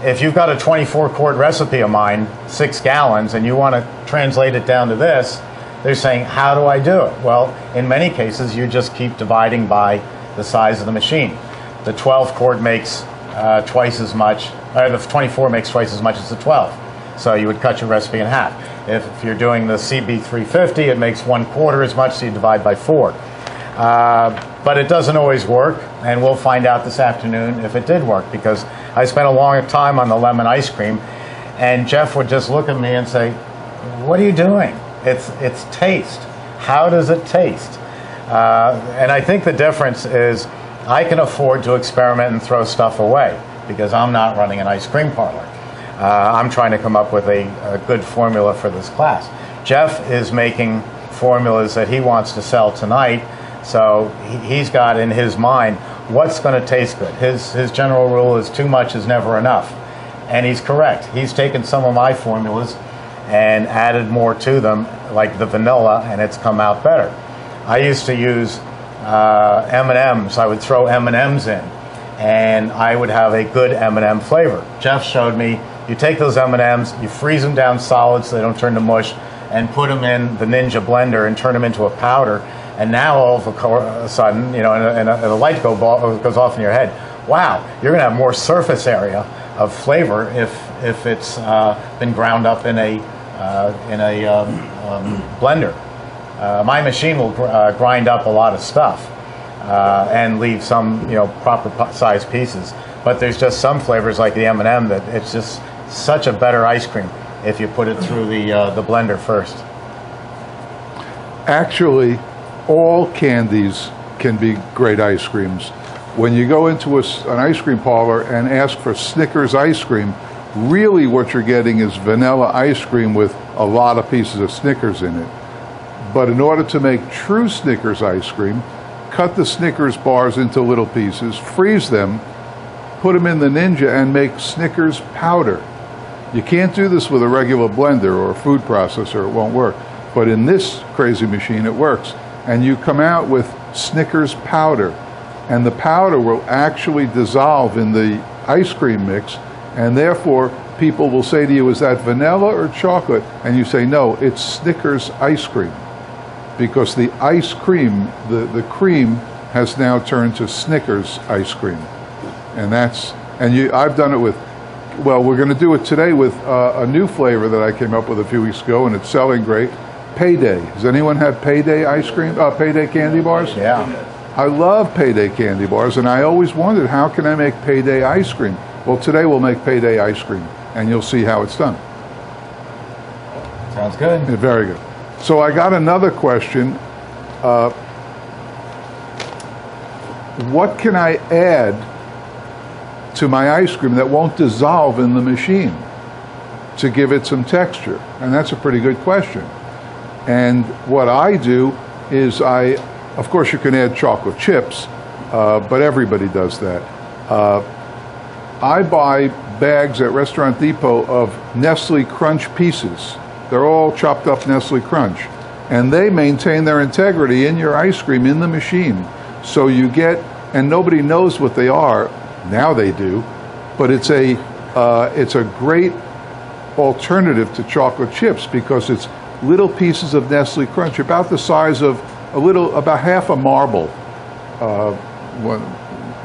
If you've got a 24-quart recipe of mine, 6 gallons, and you want to translate it down to this, they're saying, how do I do it? Well, in many cases, you just keep dividing by the size of the machine. The 12-quart makes twice as much, or the 24 makes twice as much as the 12. So you would cut your recipe in half. If you're doing the CB-350, it makes 1/4 as much, so you divide by 4. But it doesn't always work, and we'll find out this afternoon if it did work, because I spent a long time on the lemon ice cream, and Jeff would just look at me and say, what are you doing? It's taste. How does it taste? And I think the difference is I can afford to experiment and throw stuff away because I'm not running an ice cream parlor. I'm trying to come up with a good formula for this class. Jeff is making formulas that he wants to sell tonight, so he's got in his mind what's going to taste good. His general rule is too much is never enough, and he's correct. He's taken some of my formulas and added more to them, like the vanilla, and it's come out better. I used to use M&Ms. I would throw M&Ms in, and I would have a good M&M flavor. Jeff showed me you take those M&Ms, you freeze them down solid so they don't turn to mush, and put them in the Ninja blender and turn them into a powder. And now all of a sudden, you know, and a light goes off in your head. Wow, you're going to have more surface area of flavor if it's been ground up in a blender. My machine will grind up a lot of stuff and leave some, you know, proper size pieces. But there's just some flavors like the M&M that it's just such a better ice cream if you put it through the blender first. Actually, all candies can be great ice creams. When you go into an ice cream parlor and ask for Snickers ice cream, really what you're getting is vanilla ice cream with a lot of pieces of Snickers in it. But in order to make true Snickers ice cream, cut the Snickers bars into little pieces, freeze them, put them in the Ninja, and make Snickers powder. You can't do this with a regular blender or a food processor, it won't work. But in this crazy machine, it works. And you come out with Snickers powder. And the powder will actually dissolve in the ice cream mix, and therefore people will say to you, is that vanilla or chocolate? And you say, no, it's Snickers ice cream. Because the ice cream, the cream has now turned to Snickers ice cream. And I've done it with, well, we're going to do it today with a new flavor that I came up with a few weeks ago, and it's selling great. Payday. Does anyone have Payday ice cream? Payday candy bars? Yeah. I love Payday candy bars, and I always wondered, how can I make Payday ice cream? Well, today we'll make Payday ice cream, and you'll see how it's done. Sounds good. Yeah, very good. So I got another question. What can I add to my ice cream that won't dissolve in the machine to give it some texture? And that's a pretty good question. And what I do is of course you can add chocolate chips, but everybody does that. I buy bags at Restaurant Depot of Nestle Crunch pieces. They're all chopped up Nestle Crunch. And they maintain their integrity in your ice cream in the machine. So you get, and nobody knows what they are, now they do, but it's a great alternative to chocolate chips because it's little pieces of Nestle Crunch, about the size of about half a marble.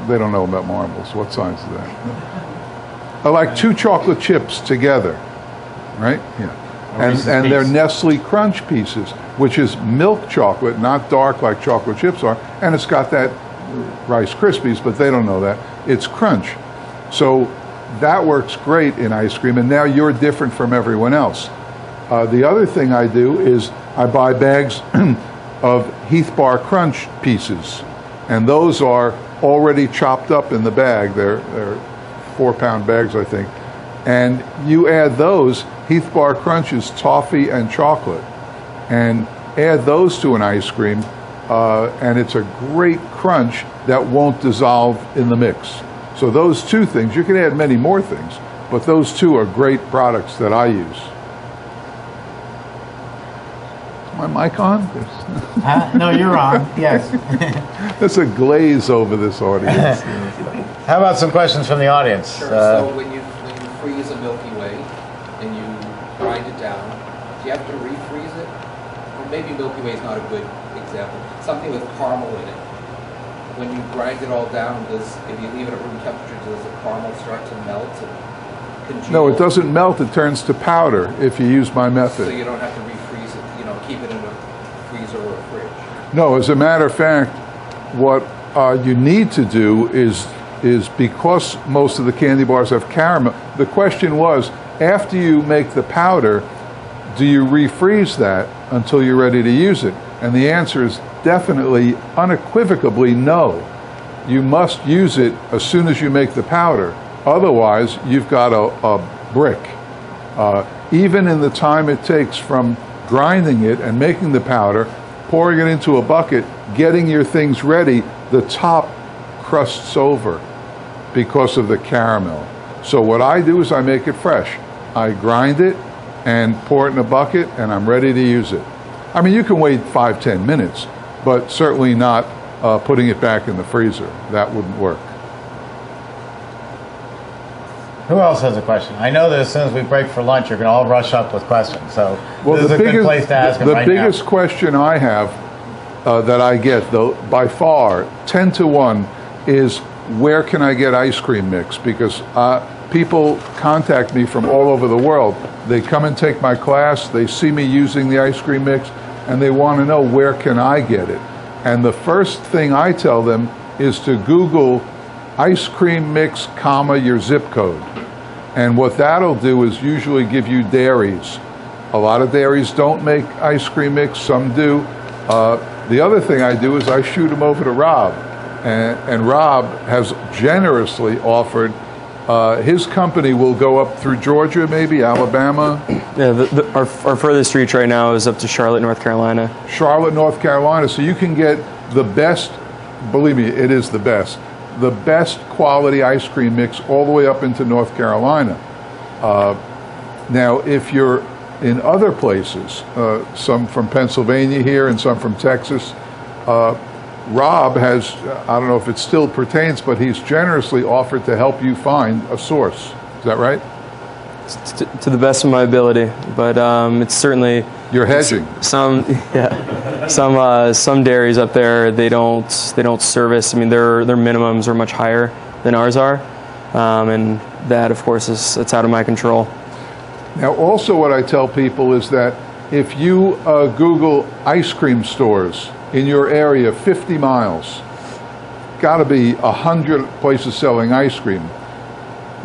They don't know about marbles. What size is that? Like 2 chocolate chips together, right? Yeah. And they're Nestle Crunch pieces, which is milk chocolate, not dark like chocolate chips are, and it's got that Rice Krispies, but they don't know that. It's crunch. So that works great in ice cream, and now you're different from everyone else. The other thing I do is I buy bags of Heath Bar Crunch pieces, and those are already chopped up in the bag. They're 4-pound bags, I think. And you add those, Heath Bar Crunch is toffee and chocolate, and add those to an ice cream, and it's a great crunch that won't dissolve in the mix. So those 2 things, you can add many more things, but those 2 are great products that I use. Is my mic on? No, you're on. Yes. There's a glaze over this audience. How about some questions from the audience? Sure. So when you freeze a Milky Way and you grind it down, do you have to refreeze it? Or maybe Milky Way is not a good example. Something with caramel in it. When you grind it all down, if you leave it at room temperature, does the caramel start to melt and congeal? No, it doesn't melt. It turns to powder if you use my method. So you don't have to refreeze it. Keep it in a freezer or a fridge. No, as a matter of fact, what you need to do is because most of the candy bars have caramel, the question was, after you make the powder, do you refreeze that until you're ready to use it? And the answer is definitely, unequivocally no. You must use it as soon as you make the powder. Otherwise, you've got a brick. Even in the time it takes from grinding it and making the powder, pouring it into a bucket, getting your things ready, the top crusts over because of the caramel. So what I do is I make it fresh. I grind it and pour it in a bucket, and I'm ready to use it. I mean, you can wait 5-10 minutes, but certainly not putting it back in the freezer. That wouldn't work. Who else has a question? I know that as soon as we break for lunch, you're going to all rush up with questions. So Well, this is a good place to ask them the right now. biggest question I have that I get, though, by far, 10 to 1, is where can I get ice cream mix? Because people contact me from all over the world. They come and take my class, they see me using the ice cream mix, and they want to know where can I get it. And the first thing I tell them is to Google ice cream mix, comma, your zip code. And what that'll do is usually give you dairies. A lot of dairies don't make ice cream mix, some do. The other thing I do is I shoot them over to Rob. And Rob has generously offered, his company will go up through Georgia, maybe, Alabama. Yeah, our furthest reach right now is up to Charlotte, North Carolina. Charlotte, North Carolina. So you can get the best, believe me, it is the best quality ice cream mix all the way up into North Carolina. Now, if you're in other places, some from Pennsylvania here and some from Texas, Rob has, I don't know if it still pertains, but he's generously offered to help you find a source. Is that right? To the best of my ability, but it's certainly... You're hedging. Some dairies up there, they don't service. I mean, their minimums are much higher than ours are, and that, of course, it's out of my control. Now, also what I tell people is that if you Google ice cream stores in your area, 50 miles, got to be 100 places selling ice cream.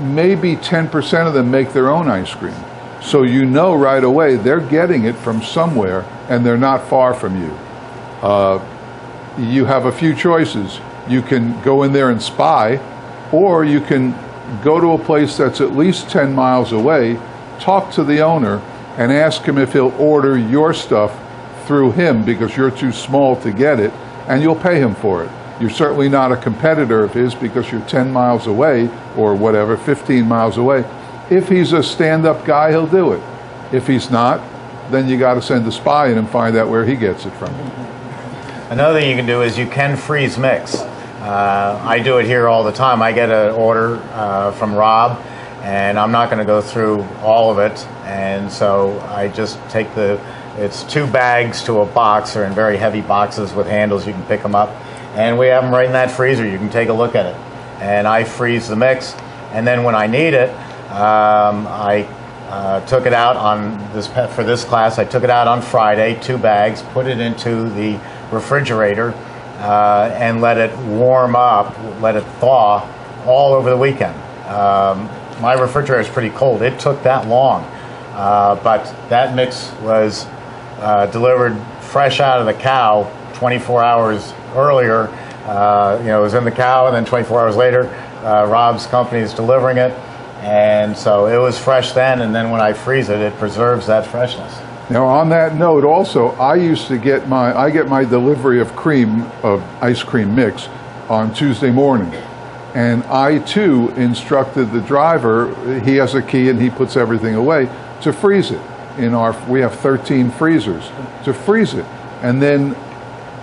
Maybe 10% of them make their own ice cream. So you know right away they're getting it from somewhere and they're not far from you. You have a few choices. You can go in there and spy, or you can go to a place that's at least 10 miles away, talk to the owner, and ask him if he'll order your stuff through him because you're too small to get it, and you'll pay him for it. You're certainly not a competitor of his because you're 10 miles away or whatever, 15 miles away. If he's a stand-up guy, he'll do it. If he's not, then you got to send a spy in and find out where he gets it from. Another thing you can do is you can freeze mix. I do it here all the time. I get an order from Rob, and I'm not going to go through all of it, and so I just take it's 2 bags to a box. They're in very heavy boxes with handles. You can pick them up, and we have them right in that freezer. You can take a look at it, and I freeze the mix, and then when I need it, I took it out for this class. I took it out on Friday, 2 bags, put it into the refrigerator, and let it warm up, let it thaw all over the weekend. My refrigerator is pretty cold. It took that long, but that mix was delivered fresh out of the cow 24 hours earlier. It was in the cow, and then 24 hours later, Rob's company is delivering it. And so it was fresh then, and then when I freeze it, it preserves that freshness. Now, on that note, also, I used to get my delivery of ice cream mix on Tuesday morning. And I, too, instructed the driver, he has a key and he puts everything away, to freeze it. We have 13 freezers, to freeze it. And then,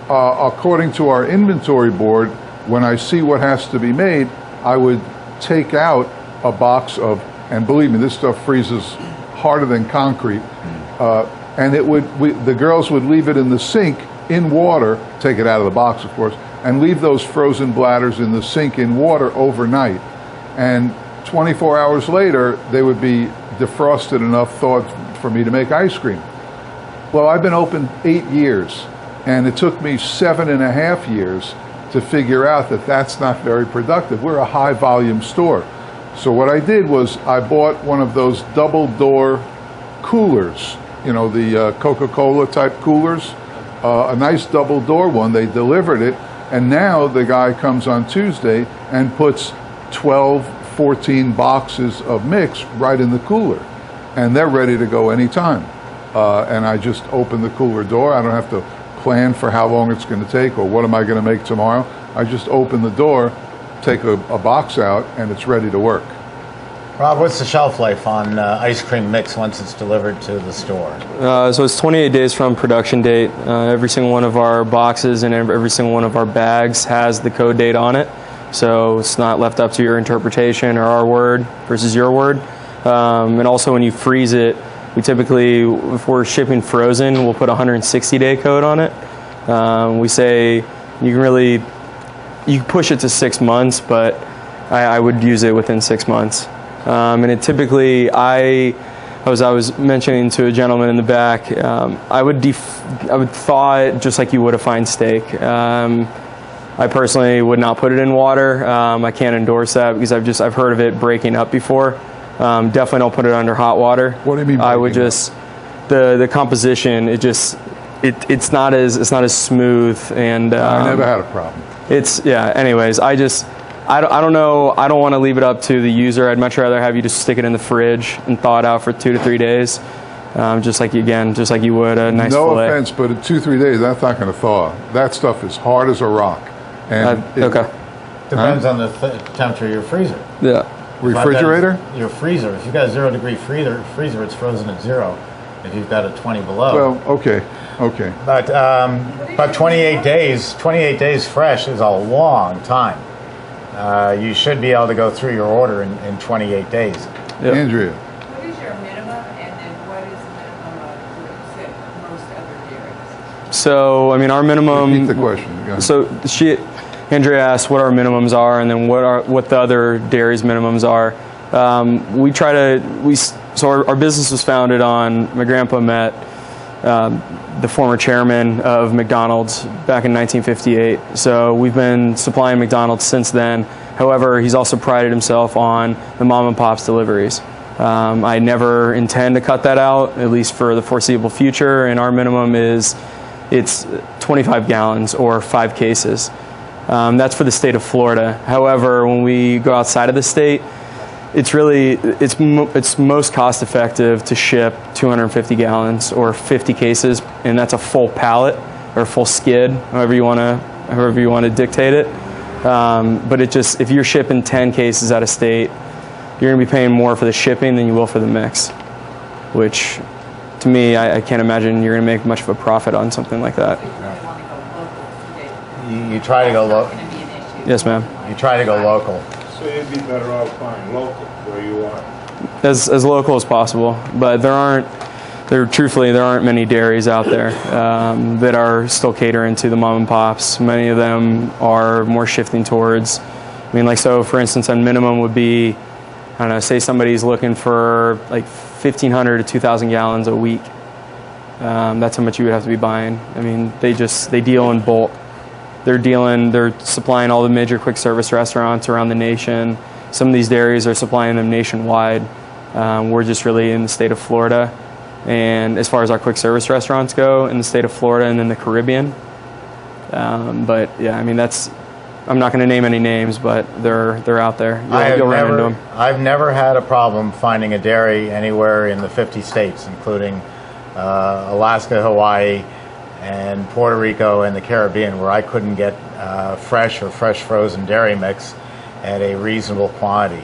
according to our inventory board, when I see what has to be made, I would take out a box of, and believe me, this stuff freezes harder than concrete, and the girls would leave it in the sink in water, take it out of the box, of course, and leave those frozen bladders in the sink in water overnight. And 24 hours later, they would be defrosted enough, thawed for me to make ice cream. Well, I've been open 8 years, and it took me 7.5 years to figure out that that's not very productive. We're a high volume store. So what I did was I bought one of those double door coolers, the Coca-Cola type coolers, a nice double door one. They delivered it, and now the guy comes on Tuesday and puts 12 14 boxes of mix right in the cooler, and they're ready to go anytime. And I just open the cooler door. I don't have to plan for how long it's going to take or what am I going to make tomorrow. I just open the door, take a box out, and it's ready to work. Rob, what's the shelf life on ice cream mix once it's delivered to the store? So it's 28 days from production date. Every single one of our boxes and every single one of our bags has the code date on it. So it's not left up to your interpretation or our word versus your word. And also when you freeze it, we typically, if we're shipping frozen, we'll put a 160-day code on it. We say you can push it to 6 months, but I would use it within 6 months. And it typically, I was mentioning to a gentleman in the back, I would thaw it just like you would a fine steak. I personally would not put it in water. I can't endorse that because I've heard of it breaking up before. Definitely don't put it under hot water. What do you mean? I would just the composition. It's not as smooth and. I never had a problem. Anyways, I don't know. I don't want to leave it up to the user. I'd much rather have you just stick it in the fridge and thaw it out for 2 to 3 days, just like you would a nice No fillet. offense, but in 2-3 days, that's not going to thaw. That stuff is hard as a rock. And Okay. Depends on the temperature of your freezer. Yeah. Refrigerator? Your freezer. If you've got a 0-degree freezer, it's frozen at 0. If you've got a 20 below. Well, okay. But 28 days fresh is a long time. You should be able to go through your order in 28 days. Yep. Andrea. What is your minimum, and then what is the minimum of most other dairies? So, I mean, our minimum. Repeat the question. Go ahead. So Andrea asked what our minimums are, and then what the other dairies' minimums are. So our business was founded on, my grandpa met the former chairman of McDonald's back in 1958. So we've been supplying McDonald's since then. However, he's also prided himself on the mom and pop's deliveries. I never intend to cut that out, at least for the foreseeable future. And our minimum it's 25 gallons or 5 cases. That's for the state of Florida. However, when we go outside of the state, it's most cost effective to ship 250 gallons or 50 cases, and that's a full pallet or full skid, however you want to dictate it. But if you're shipping 10 cases out of state, you're going to be paying more for the shipping than you will for the mix, which to me, I can't imagine you're going to make much of a profit on something like that. You try to go local. Yes, ma'am. You try to go local. So you'd be better off buying local where you are. As local as possible, but there aren't many dairies out there that are still catering to the mom and pops. Many of them are more shifting towards, for instance, on minimum would be, I don't know, say somebody's looking for like 1,500 to 2,000 gallons a week. That's how much you would have to be buying. They deal in bulk. They're supplying all the major quick service restaurants around the nation. Some of these dairies are supplying them nationwide. We're just really in the state of Florida. And as far as our quick service restaurants go, in the state of Florida and then the Caribbean. But yeah, I'm not going to name any names, but they're out there. You'll run into them. I've never had a problem finding a dairy anywhere in the 50 states, including Alaska, Hawaii, and Puerto Rico and the Caribbean, where I couldn't get fresh or fresh frozen dairy mix at a reasonable quantity.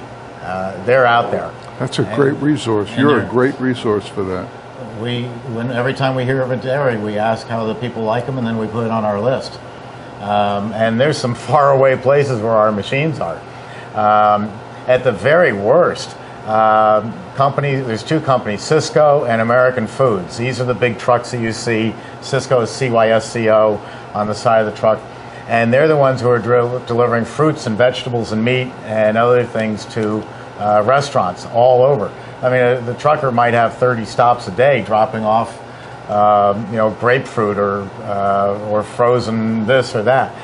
They're out there. That's a great resource. You're a great resource for that. Every time we hear of a dairy, we ask how the people like them, and then we put it on our list. And there's some faraway places where our machines are. At the very worst, there's 2 companies, Cisco and American Foods. These are the big trucks that you see. Cisco is CYSCO on the side of the truck. And they're the ones who are delivering fruits and vegetables and meat and other things to restaurants all over. The trucker might have 30 stops a day dropping off grapefruit or frozen this or that.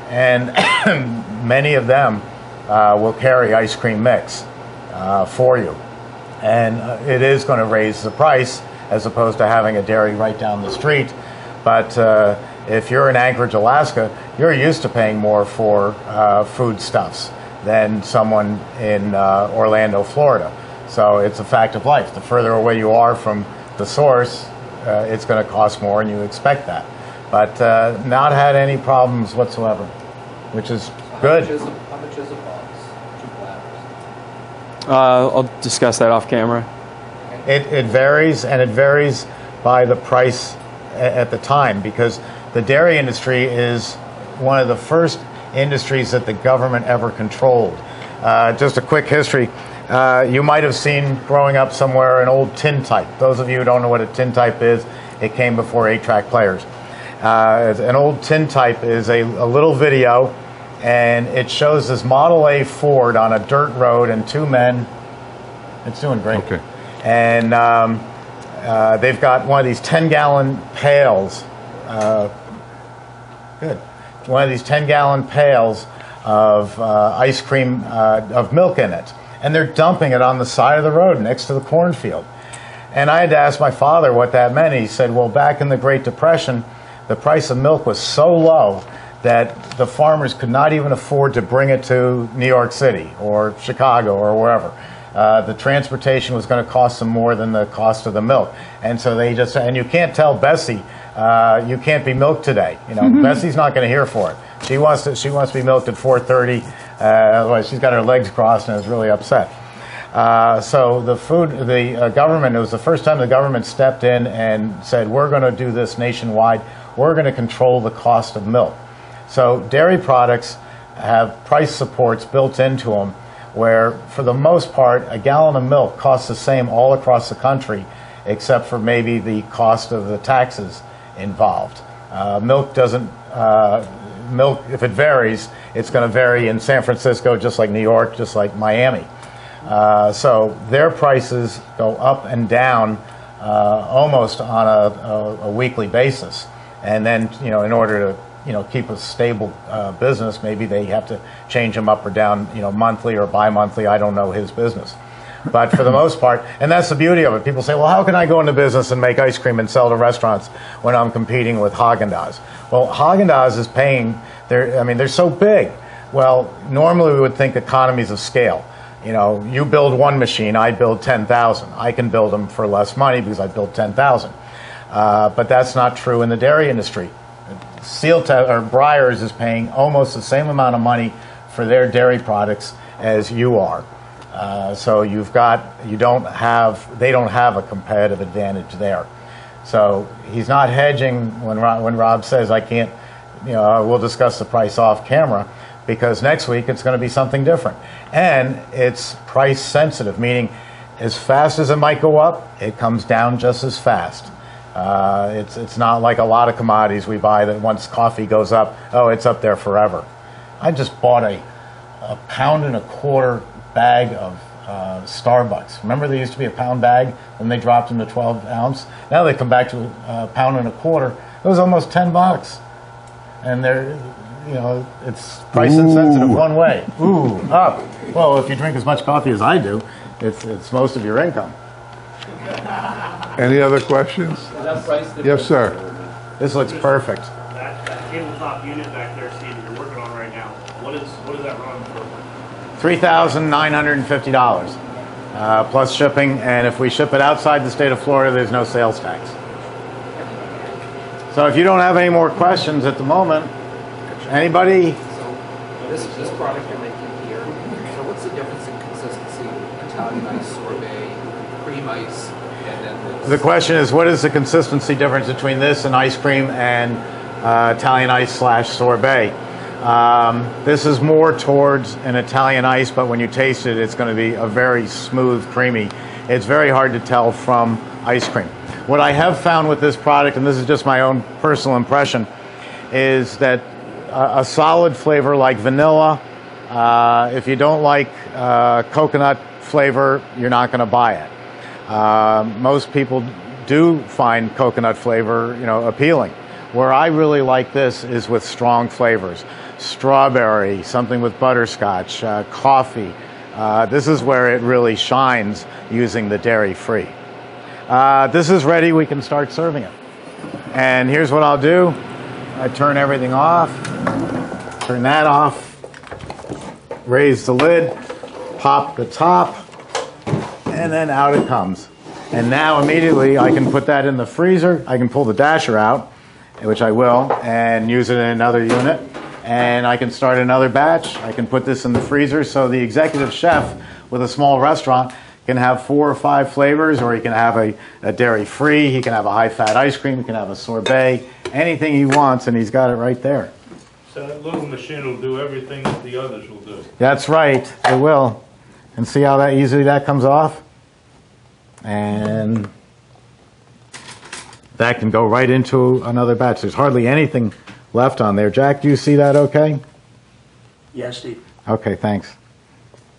And many of them will carry ice cream mix for you. And it is going to raise the price as opposed to having a dairy right down the street. But if you're in Anchorage, Alaska, you're used to paying more for foodstuffs. than someone in Orlando, Florida. So it's a fact of life. The further away you are from the source, it's going to cost more, and you expect that. But not had any problems whatsoever, which is good. How much is a box? 2 platters. I'll discuss that off camera. It varies, and it varies by the price at the time, because the dairy industry is one of the first industries that the government ever controlled. Just a quick history. You might have seen growing up somewhere an old tintype. Those of you who don't know what a tintype is, it came before 8-track players. An old tintype is a little video, and it shows this Model A Ford on a dirt road and 2 men. It's doing great. Okay. And they've got one of these 10-gallon pails. Good. One of these 10-gallon pails of ice cream, of milk in it. And they're dumping it on the side of the road next to the cornfield. And I had to ask my father what that meant. He said, well, back in the Great Depression, the price of milk was so low that the farmers could not even afford to bring it to New York City or Chicago or wherever. The transportation was going to cost them more than the cost of the milk. And so they just, and you can't tell Bessie, you can't be milked today. You know, Bessie's not going to hear for it. She wants to be milked at 4:30. Otherwise, she's got her legs crossed and is really upset. So the government, it was the first time the government stepped in and said, we're going to do this nationwide. We're going to control the cost of milk. So dairy products have price supports built into them, where for the most part, a gallon of milk costs the same all across the country, except for maybe the cost of the taxes involved. Milk doesn't, milk, if it varies, it's going to vary in San Francisco, just like New York, just like Miami. So their prices go up and down almost on a weekly basis. And then, you know, in order to, you know, keep a stable business, maybe they have to change them up or down, you know, monthly or bi-monthly. I don't know his business. But for the most part, and that's the beauty of it. People say, well, how can I go into business and make ice cream and sell to restaurants when I'm competing with Haagen-Dazs? Well, Haagen-Dazs is paying, they're so big. Well, normally we would think economies of scale. You know, you build one machine, I build 10,000. I can build them for less money because I built 10,000. But that's not true in the dairy industry. Breyers is paying almost the same amount of money for their dairy products as you are. So they don't have a competitive advantage there. So he's not hedging when Rob says I can't, you know, we'll discuss the price off camera, because next week it's going to be something different. And it's price sensitive, meaning as fast as it might go up, it comes down just as fast. It's not like a lot of commodities we buy that once coffee goes up, oh, it's up there forever. I just bought a £1.25 bag of Starbucks. Remember they used to be a pound bag, then they dropped them to 12 ounce. Now they come back to £1.25. It was almost $10. And they're, you know, it's price insensitive one way. Ooh, up. Well, if you drink as much coffee as I do, it's most of your income. Any other questions? Is that price difference? Yes, sir. This looks perfect. That tabletop unit back there, Steve, you're working on right now, what does that run for? $3,950 plus shipping, and if we ship it outside the state of Florida, there's no sales tax. So if you don't have any more questions at the moment, anybody? So this product you're making here, so what's the difference in consistency? Italian ice, sorbet, cream ice, and then this? The question is, what is the consistency difference between this and ice cream and Italian ice / sorbet? This is more towards an Italian ice, but when you taste it, it's going to be a very smooth, creamy. It's very hard to tell from ice cream. What I have found with this product, and this is just my own personal impression, is that a solid flavor like vanilla, if you don't like coconut flavor, you're not going to buy it. Most people do find coconut flavor, you know, appealing. Where I really like this is with strong flavors. Strawberry, something with butterscotch, coffee. This is where it really shines using the dairy-free. This is ready, we can start serving it. And here's what I'll do. I turn everything off, turn that off. raise the lid, pop the top, and then out it comes. And now immediately I can put that in the freezer. I can pull the dasher out, which I will, and use it in another unit. And I can start another batch. I can put this in the freezer, so the executive chef with a small restaurant can have 4 or 5 flavors, or he can have a dairy-free, he can have a high-fat ice cream, he can have a sorbet, anything he wants, and he's got it right there. So that little machine will do everything that the others will do. That's right, it will. And see how that easily that comes off? And that can go right into another batch. There's hardly anything left on there. Jack, do you see that okay? Yes, Steve. Okay, thanks.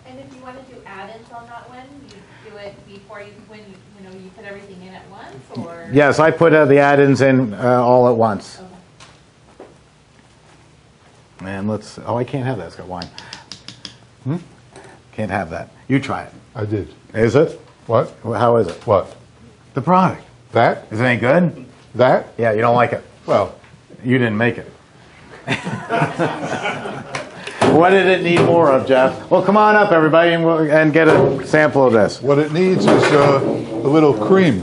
And if you want to do add-ins on that one, you do it before you, when you put everything in at once, or? Yes, I put the add-ins in all at once. Okay. And let's, oh, I can't have that, it's got wine. Can't have that. You try it. I did. Is it? What? How is it? What? The product. That? Is it any good? That? Yeah, you don't like it. Well, You didn't make it. What did it need more of, Jeff? Well, come on up, everybody, and get a sample of this. what it needs is a little cream.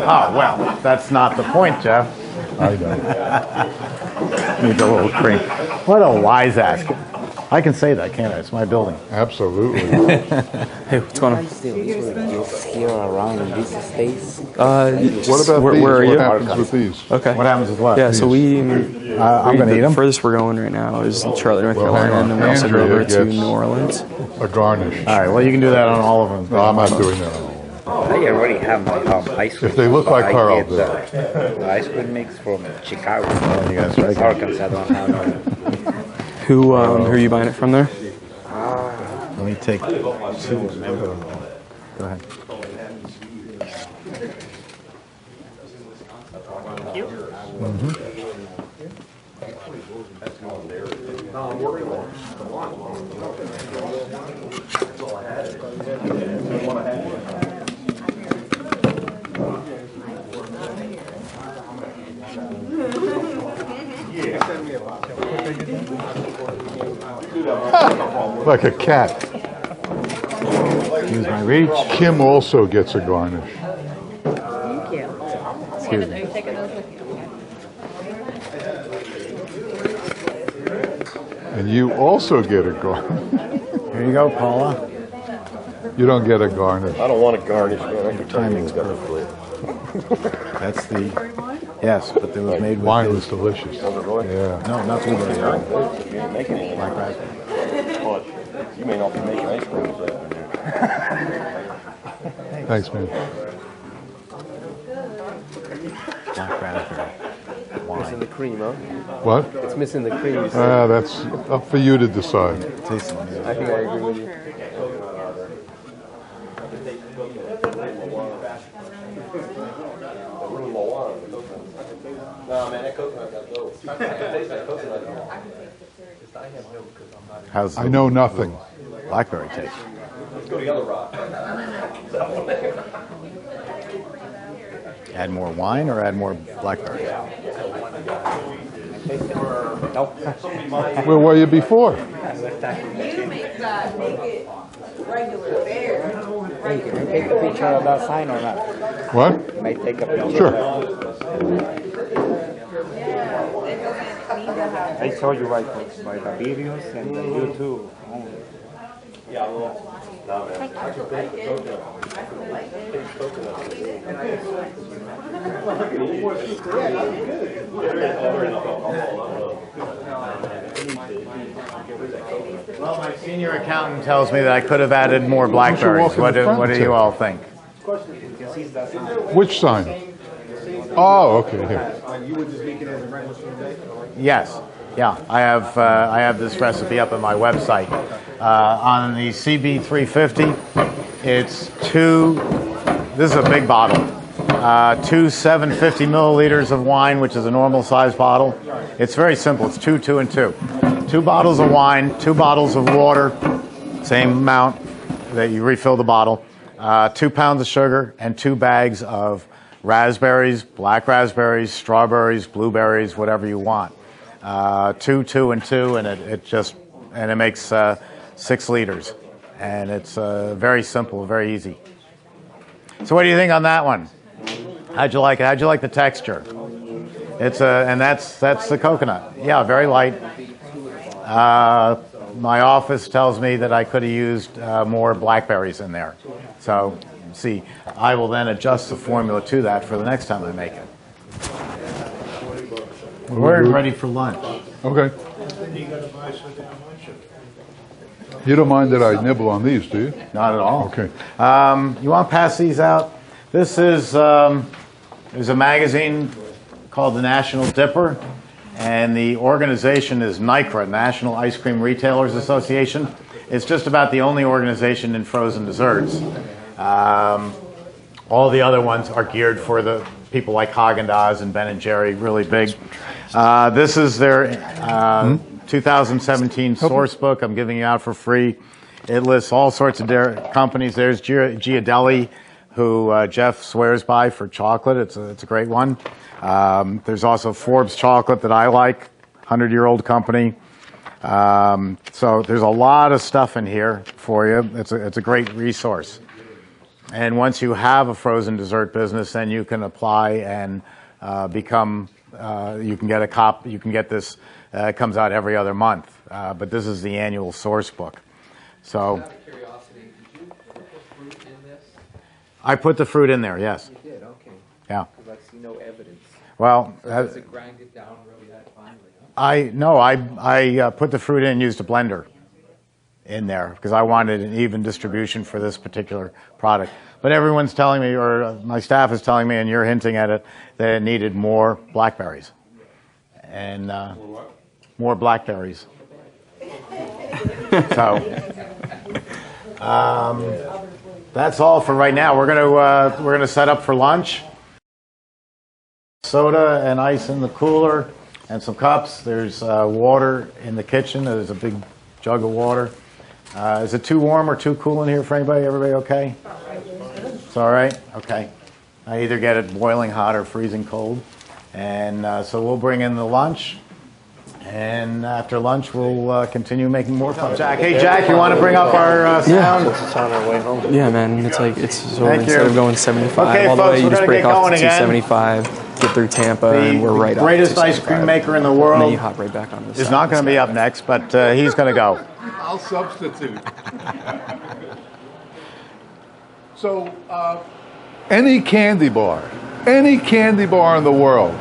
Oh, well, that's not the point, Jeff. I know. Needs a little cream. What a wise ass. I can say that, can't I? It's my building. Absolutely. Hey, what's going on? Just here around in these states. What about where, these? Where are What you? happens with these? Okay. What happens with what? Yeah, so I'm going to eat the them. furthest we're going right now is Charlotte, North Well, hang Carolina, on. and then we also go Andrea over to gets- New Orleans. A garnish. All right, well, you can do that on all of them. No, I'm not doing that. I already have my ice cream. If they look like I her, I'll get do it. the ice cream mix from Chicago. Oh, you guys right. Arkansas, I don't have no. Who are you buying it from there? Let me take 2. Go ahead. Like a cat. Use my reach. Kim also gets a garnish. Excuse me. Are you taking those with you? And you also get a garnish. Here you go, Paula. You don't get a garnish. I don't want a garnish, man. Your timing's got to flip. That's the, yes, but it was made with Wine his- was delicious. Yeah. No, not blueberry. You ain't making any. Black raspberry. But you may not be making ice cream this afternoon. Thanks, man. Black raspberry. Missing the cream, huh? What? It's missing the cream. That's up for you to decide. Tastes amazing. I think I agree with you. No, man, that coconut got low. It tastes like coconut. How's I know nothing. blackberry taste? Let's go to the other rock. Add more wine or add more blackberry? Where were you before? You make it regular bear. Hey, can I take a picture of that sign or not? What? Can I take a picture? Sure. I saw you by the videos and the YouTube. Well, my senior accountant tells me that I could have added more blackberries. walk in What the do, front what do too. you all think? Which sign? Oh, okay. Here. Yes. Yeah, I have this recipe up on my website. On the CB-350, it's this is a big bottle. 2 750 milliliters of wine, which is a normal size bottle. It's very simple. It's 2, 2, and 2. 2 bottles of wine, 2 bottles of water, same amount that you refill the bottle. 2 pounds of sugar and 2 bags of raspberries, black raspberries, strawberries, blueberries, whatever you want. 2, 2, and 2, and it makes 6 liters. And it's very simple, very easy. So what do you think on that one? How'd you like it? How'd you like the texture? It's and that's the coconut. Yeah, very light. My office tells me that I could have used more blackberries in there. So, see, I will then adjust the formula to that for the next time I make it. We're ready for lunch. Okay. You don't mind that I nibble on these, do you? Not at all. Okay. You want to pass these out? This is there's a magazine called the National Dipper, and the organization is NICRA, National Ice Cream Retailers Association. It's just about the only organization in frozen desserts. All the other ones are geared for the people like Haagen-Dazs and Ben & Jerry, really big. This is their 2017 source book. I'm giving you out for free. It lists all sorts of companies. There's Ghirardelli, who Jeff swears by for chocolate. It's a great one. There's also Forbes chocolate that I like, 100-year-old company. So there's a lot of stuff in here for you. It's a great resource. And once you have a frozen dessert business, then you can apply and become. You can get You can get this. It comes out every other month, but this is the annual source book. So. Out of curiosity, did you put the fruit in this? I put the fruit in there. Yes. You did. Okay. Yeah. Because I see no evidence. Well. Does it grind it down really that finely? I put the fruit in and used a blender in there because I wanted an even distribution for this particular product. But everyone's telling me, or my staff is telling me, and you're hinting at it, that it needed more blackberries. And more blackberries. So that's all for right now. We're gonna set up for lunch. Soda and ice in the cooler, and some cups. There's water in the kitchen. There's a big jug of water. Is it too warm or too cool in here for anybody? Everybody okay? It's all right? Okay. I either get it boiling hot or freezing cold. And so we'll bring in the lunch. And after lunch, we'll continue making more fun. Jack, hey Jack, you want to bring up our sound? It's on our way home. Yeah, man. It's like so Thank instead you. of going 75 Okay, all the folks, way, you we're just gonna break get off going to again. 275, get through Tampa, and we're right the up. greatest to ice cream 275. maker in the And world then you hop right back on this. is not going to be up next, but he's going to go. I'll substitute. So, any candy bar in the world,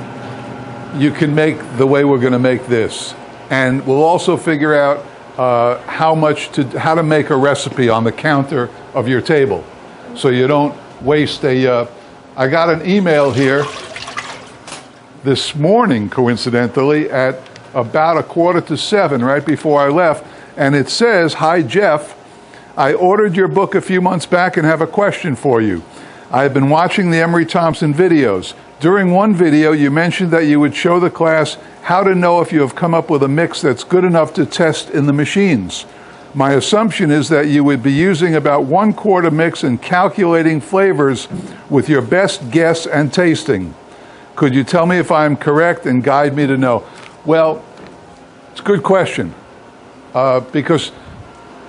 you can make the way we're going to make this. And we'll also figure out how to make a recipe on the counter of your table, so you don't waste a. I got an email here this morning, coincidentally, at about 6:45, right before I left, and it says, "Hi Jeff, I ordered your book a few months back and have a question for you. I have been watching the Emery Thompson videos. During one video, you mentioned that you would show the class how to know if you have come up with a mix that's good enough to test in the machines. My assumption is that you would be using about 1 quart of mix and calculating flavors with your best guess and tasting. Could you tell me if I'm correct and guide me to know?" Well, it's a good question, because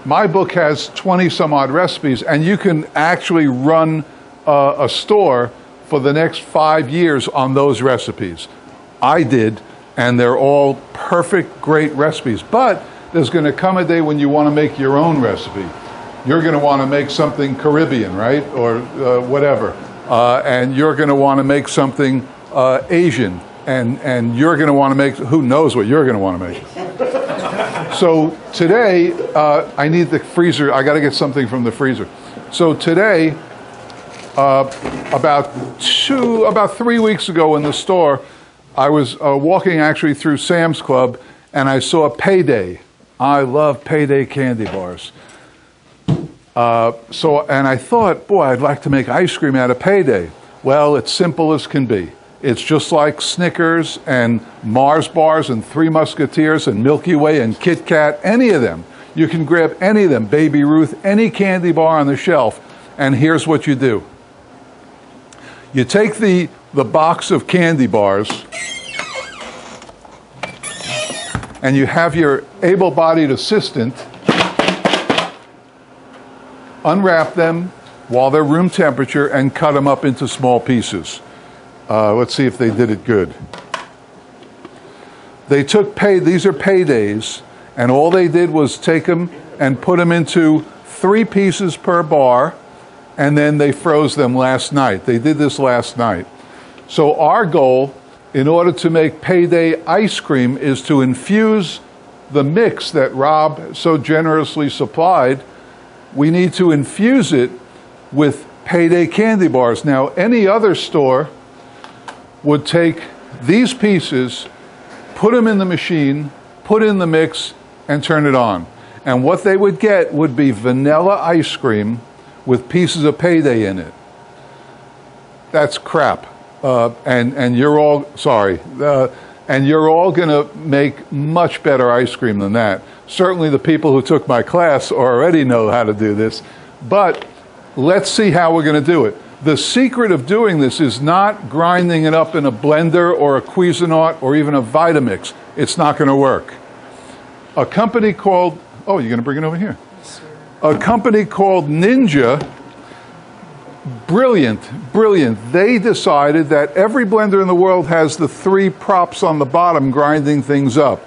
my book has 20 some odd recipes, and you can actually run a store for the next 5 years on those recipes. I did, and they're all perfect, great recipes. But there's going to come a day when you want to make your own recipe. You're going to want to make something Caribbean, right? Or whatever. And you're going to want to make something Asian. And you're going to want to make, who knows what you're going to want to make. So today, I need the freezer. I got to get something from the freezer. So today, about 3 weeks ago in the store, I was walking actually through Sam's Club, and I saw Payday. I love Payday candy bars. And I thought, boy, I'd like to make ice cream out of Payday. Well, it's simple as can be. It's just like Snickers and Mars bars and Three Musketeers and Milky Way and Kit Kat, any of them. You can grab any of them, Baby Ruth, any candy bar on the shelf, and here's what you do. You take the box of candy bars, and you have your able-bodied assistant unwrap them while they're room temperature, and cut them up into small pieces. Let's see if they did it good. They took these are Paydays, and all they did was take them and put them into 3 pieces per bar, and then they froze them last night. They did this last night. So our goal, in order to make Payday ice cream, is to infuse the mix that Rob so generously supplied. We need to infuse it with Payday candy bars. Now, any other store would take these pieces, put them in the machine, put in the mix, and turn it on. And what they would get would be vanilla ice cream with pieces of Payday in it. That's crap. And you're all, sorry, and you're all going to make much better ice cream than that. Certainly the people who took my class already know how to do this, but let's see how we're going to do it. The secret of doing this is not grinding it up in a blender or a Cuisinart or even a Vitamix. It's not going to work. A company called, oh, you're going to bring it over here? A company called Ninja, brilliant. They decided that every blender in the world has the 3 props on the bottom grinding things up.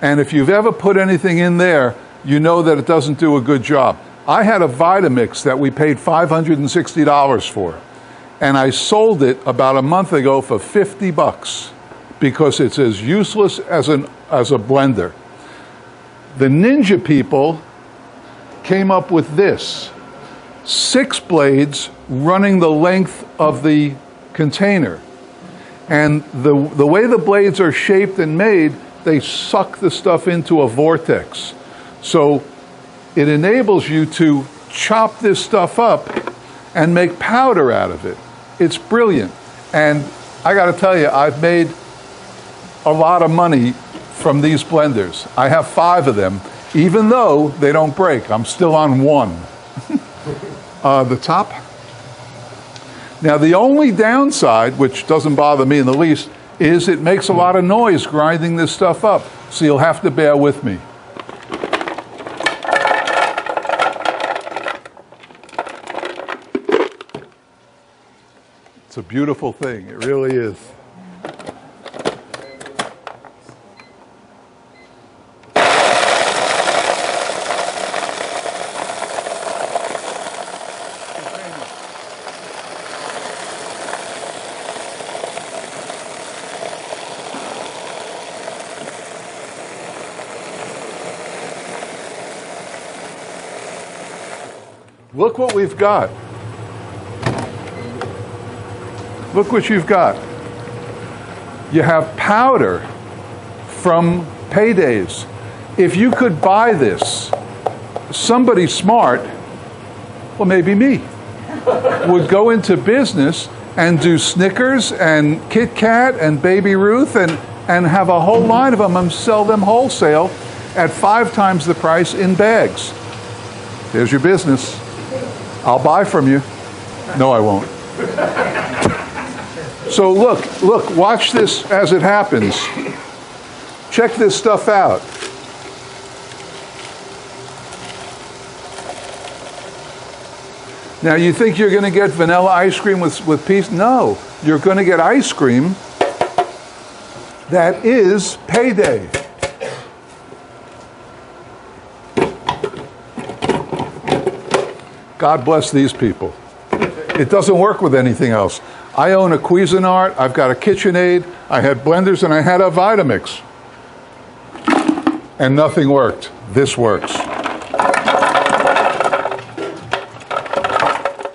And if you've ever put anything in there, you know that it doesn't do a good job. I had a Vitamix that we paid $560 for, and I sold it about a month ago for $50 because it's as useless as a blender. The Ninja people came up with this: 6 blades running the length of the container. And the way the blades are shaped and made, they suck the stuff into a vortex. So it enables you to chop this stuff up and make powder out of it. It's brilliant. And I got to tell you, I've made a lot of money from these blenders. I have 5 of them. Even though they don't break, I'm still on 1. The top. Now, the only downside, which doesn't bother me in the least, is it makes a lot of noise grinding this stuff up. So you'll have to bear with me. It's a beautiful thing. It really is. Look what we've got. Look what you've got. You have powder from Paydays. If you could buy this, somebody smart, well, maybe me, would go into business and do Snickers and Kit Kat and Baby Ruth and have a whole line of them and sell them wholesale at 5 times the price in bags. There's your business. I'll buy from you. No, I won't. So look, watch this as it happens. Check this stuff out. Now, you think you're going to get vanilla ice cream with peas? No, you're going to get ice cream that is Payday. God bless these people. It doesn't work with anything else. I own a Cuisinart, I've got a KitchenAid, I had blenders, and I had a Vitamix. And nothing worked. This works.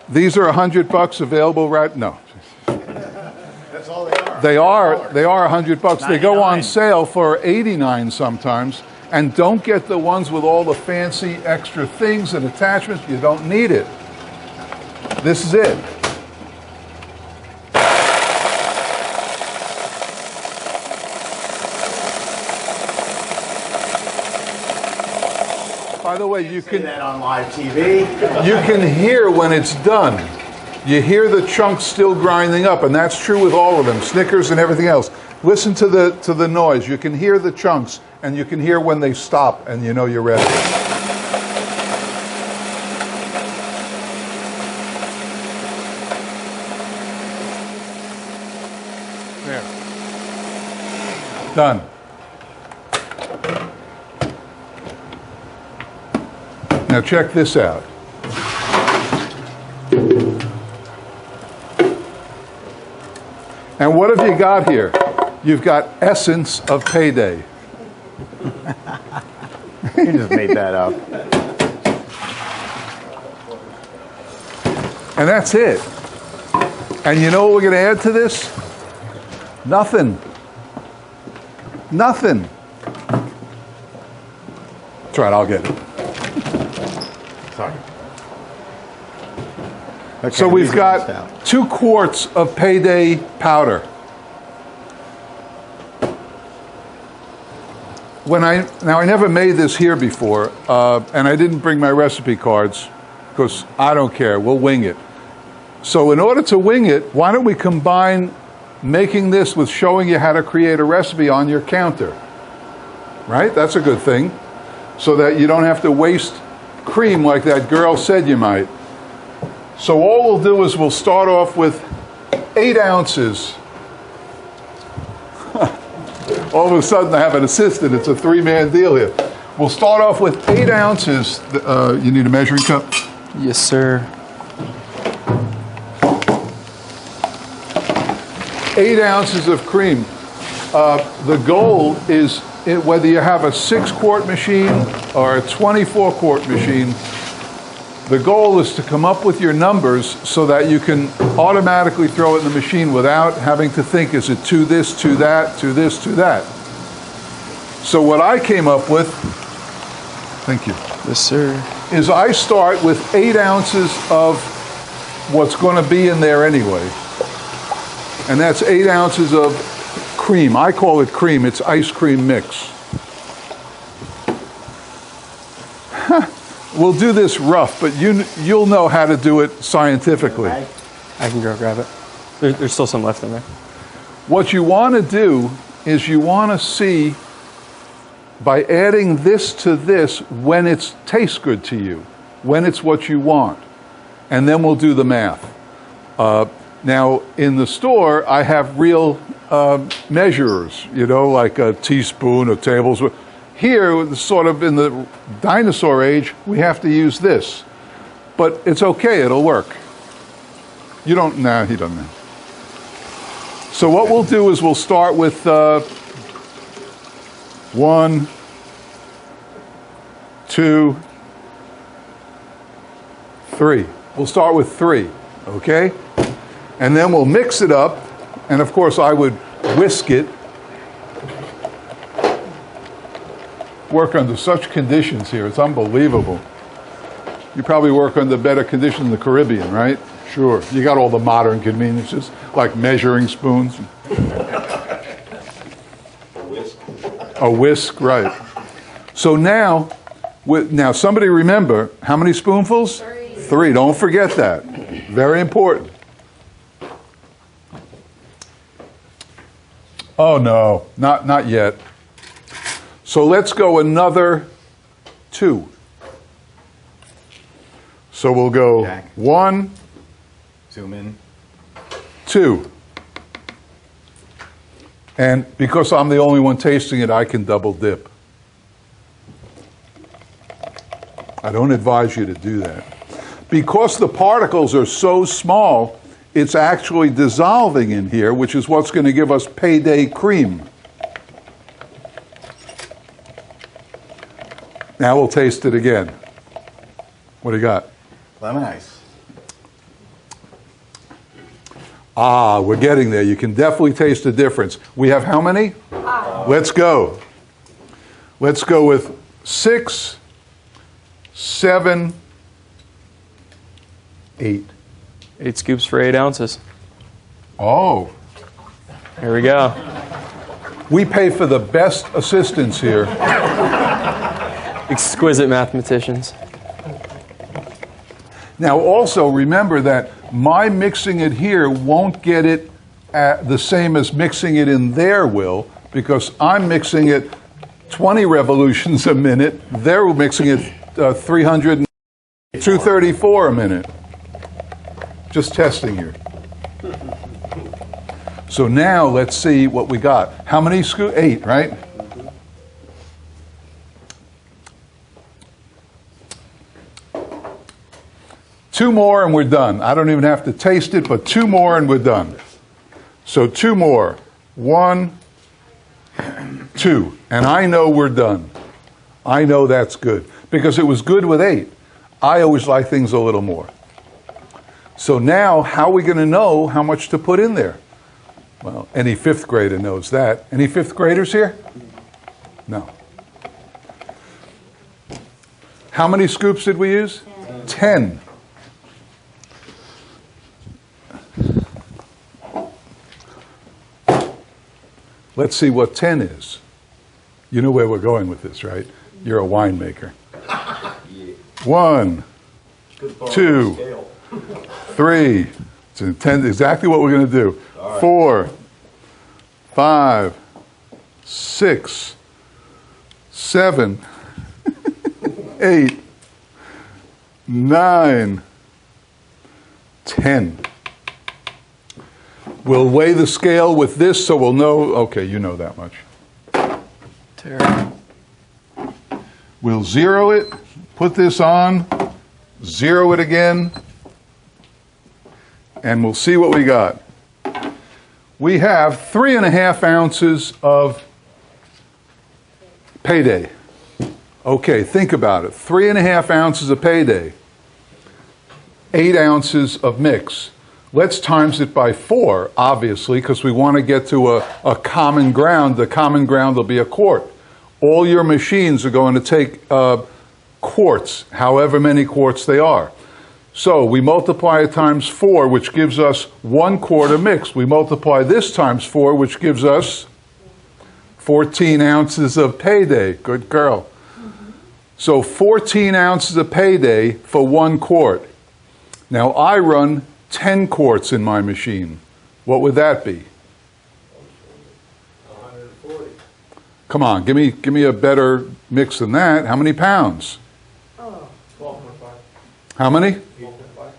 These are $100 available right now. That's all they are. They are $100. They go on sale for $89 sometimes. And don't get the ones with all the fancy extra things and attachments. You don't need it. This is it. By the way, you can see that on live TV. You can hear when it's done. You hear the chunks still grinding up, and that's true with all of them, Snickers and everything else. Listen to the noise. You can hear the chunks, and you can hear when they stop, and you know you're ready. There. Done. Now check this out. And what have you got here? You've got essence of Payday. You just made that up. And that's it. And you know what we're going to add to this? Nothing. Nothing. That's right, I'll get it. Sorry. So we've got 2 quarts of Payday powder. Now I never made this here before, and I didn't bring my recipe cards because I don't care. We'll wing it. So in order to wing it, why don't we combine making this with showing you how to create a recipe on your counter? Right? That's a good thing. So that you don't have to waste cream like that girl said you might. So all we'll do is we'll start off with 8 ounces. All of a sudden I have an assistant. It's a 3-man deal here. We'll start off with 8 ounces. You need a measuring cup? Yes, sir. 8 ounces of cream. The goal is whether you have a 6-quart machine or a 24-quart machine, the goal is to come up with your numbers so that you can automatically throw it in the machine without having to think, is it to this, to that, to this, to that. So what I came up with, thank you. Yes, sir. Is I start with 8 ounces of what's going to be in there anyway. And that's 8 ounces of cream. I call it cream. It's ice cream mix. We'll do this rough, but you'll know how to do it scientifically. I can go grab it. There's still some left in there. What you want to do is you want to see, by adding this to this, when it tastes good to you, when it's what you want. And then we'll do the math. Now, in the store, I have real measurers, like a teaspoon, a tablespoon. Here, sort of in the dinosaur age, we have to use this. But it's okay, it'll work. You don't, nah, he doesn't know. So what we'll do is we'll start with 1, 2, 3. We'll start with 3, okay? And then we'll mix it up, and of course I would whisk it. Work under such conditions here, it's unbelievable. You probably work under better conditions in the Caribbean, right? Sure, you got all the modern conveniences, like measuring spoons. A whisk, right. So now somebody remember, how many spoonfuls? 3. 3, don't forget that. Very important. Oh no, not yet. So let's go another 2. So we'll go Jack. 1, Zoom in. 2. And because I'm the only one tasting it, I can double dip. I don't advise you to do that. Because the particles are so small, it's actually dissolving in here, which is what's going to give us Payday cream. Now we'll taste it again. What do you got? Lemon ice. Ah, we're getting there. You can definitely taste the difference. We have how many? 5. Let's go. Let's go with 6, 7, 8. 8 scoops for 8 ounces. Oh. Here we go. We pay for the best assistants here. Exquisite mathematicians. Now also remember that my mixing it here won't get it the same as mixing it in there will, because I'm mixing it 20 revolutions a minute. They're mixing it 234 a minute. Just testing here. So now let's see what we got. How many scoops? 8, right? Two more and we're done. I don't even have to taste it, but 2 more and we're done. So 2 more. 1, 2. And I know we're done. I know that's good. Because it was good with 8. I always like things a little more. So now, how are we going to know how much to put in there? Well, any 5th grader knows that. Any 5th graders here? No. How many scoops did we use? 10. Let's see what 10 is. You know where we're going with this, right? You're a winemaker. 1, 2, 3. It's 10, exactly what we're going to do. 4, 5, 6, 7, 8, 9, 10. We'll weigh the scale with this so we'll know. Okay, you know that much. Terrible. We'll 0 it, put this on, 0 it again, and we'll see what we got. We have 3.5 ounces of Payday. Okay, think about it. 3.5 ounces of Payday. 8 ounces of mix. Let's times it by 4, obviously, because we want to get to a common ground. The common ground will be a quart. All your machines are going to take quarts, however many quarts they are. So we multiply it times 4, which gives us 1 quart of mix. We multiply this times 4, which gives us 14 ounces of Payday. Good girl. So 14 ounces of Payday for 1 quart. Now I run 10 quarts in my machine. What would that be? 140. Come on, give me a better mix than that. How many pounds? 12.5. How many? 8.5.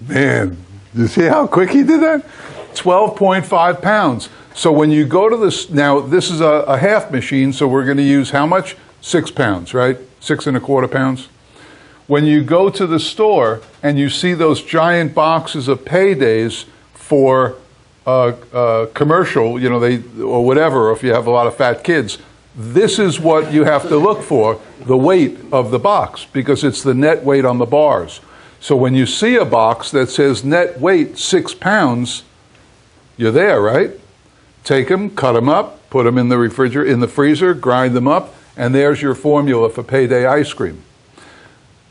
Man, you see how quick he did that? 12.5 pounds. So when you go to this, now this is a half machine, so we're going to use how much? 6 pounds, right? 6.25 pounds. When you go to the store and you see those giant boxes of Paydays for commercial, you know, or whatever, if you have a lot of fat kids, this is what you have to look for, the weight of the box, because it's the net weight on the bars. So when you see a box that says net weight 6 pounds, you're there, right? Take them, cut them up, put them in the freezer, grind them up, and there's your formula for Payday ice cream.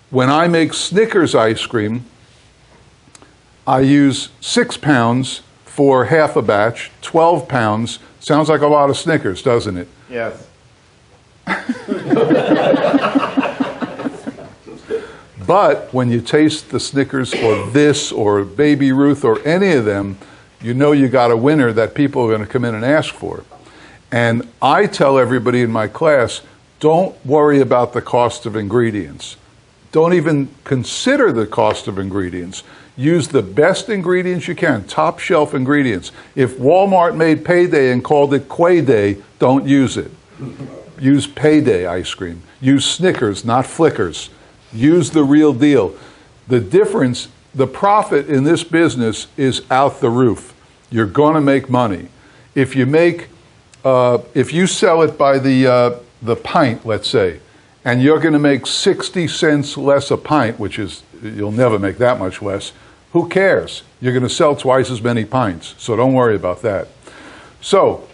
When I make Snickers ice cream, I use 6 pounds for half a batch, 12 pounds. Sounds like a lot of Snickers, doesn't it? Yes. But when you taste the Snickers or this or Baby Ruth or any of them, you know you got a winner that people are going to come in and ask for. And I tell everybody in my class, don't worry about the cost of ingredients. Don't even consider the cost of ingredients. Use the best ingredients you can, top shelf ingredients. If Walmart made Payday and called it Quay-Day, don't use it. Use Payday ice cream. Use Snickers, not Flickers. Use the real deal. The difference, the profit in this business is out the roof. You're going to make money. If you make, if you sell it by the pint, let's say, and you're going to make 60 cents less a pint, which is, you'll never make that much less, who cares? You're going to sell twice as many pints, so don't worry about that. So,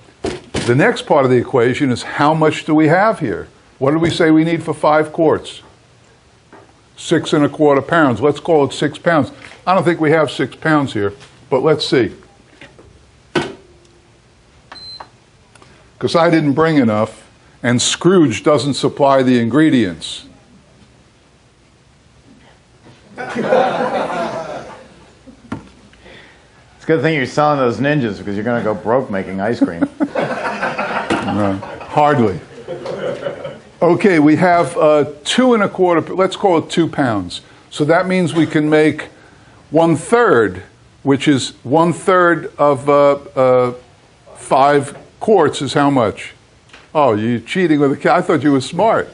the next part of the equation is how much do we have here? What did we say we need for 5 quarts? 6.25 pounds. Let's call it 6 pounds. I don't think we have 6 pounds here, but let's see. Because I didn't bring enough, and Scrooge doesn't supply the ingredients. It's a good thing you're selling those ninjas because you're going to go broke making ice cream. Hardly. Okay, we have 2.25, let's call it 2 pounds. So that means we can make 1/3, which is 1/3 of 5 quarts is how much? Oh, you're cheating with a I thought you were smart.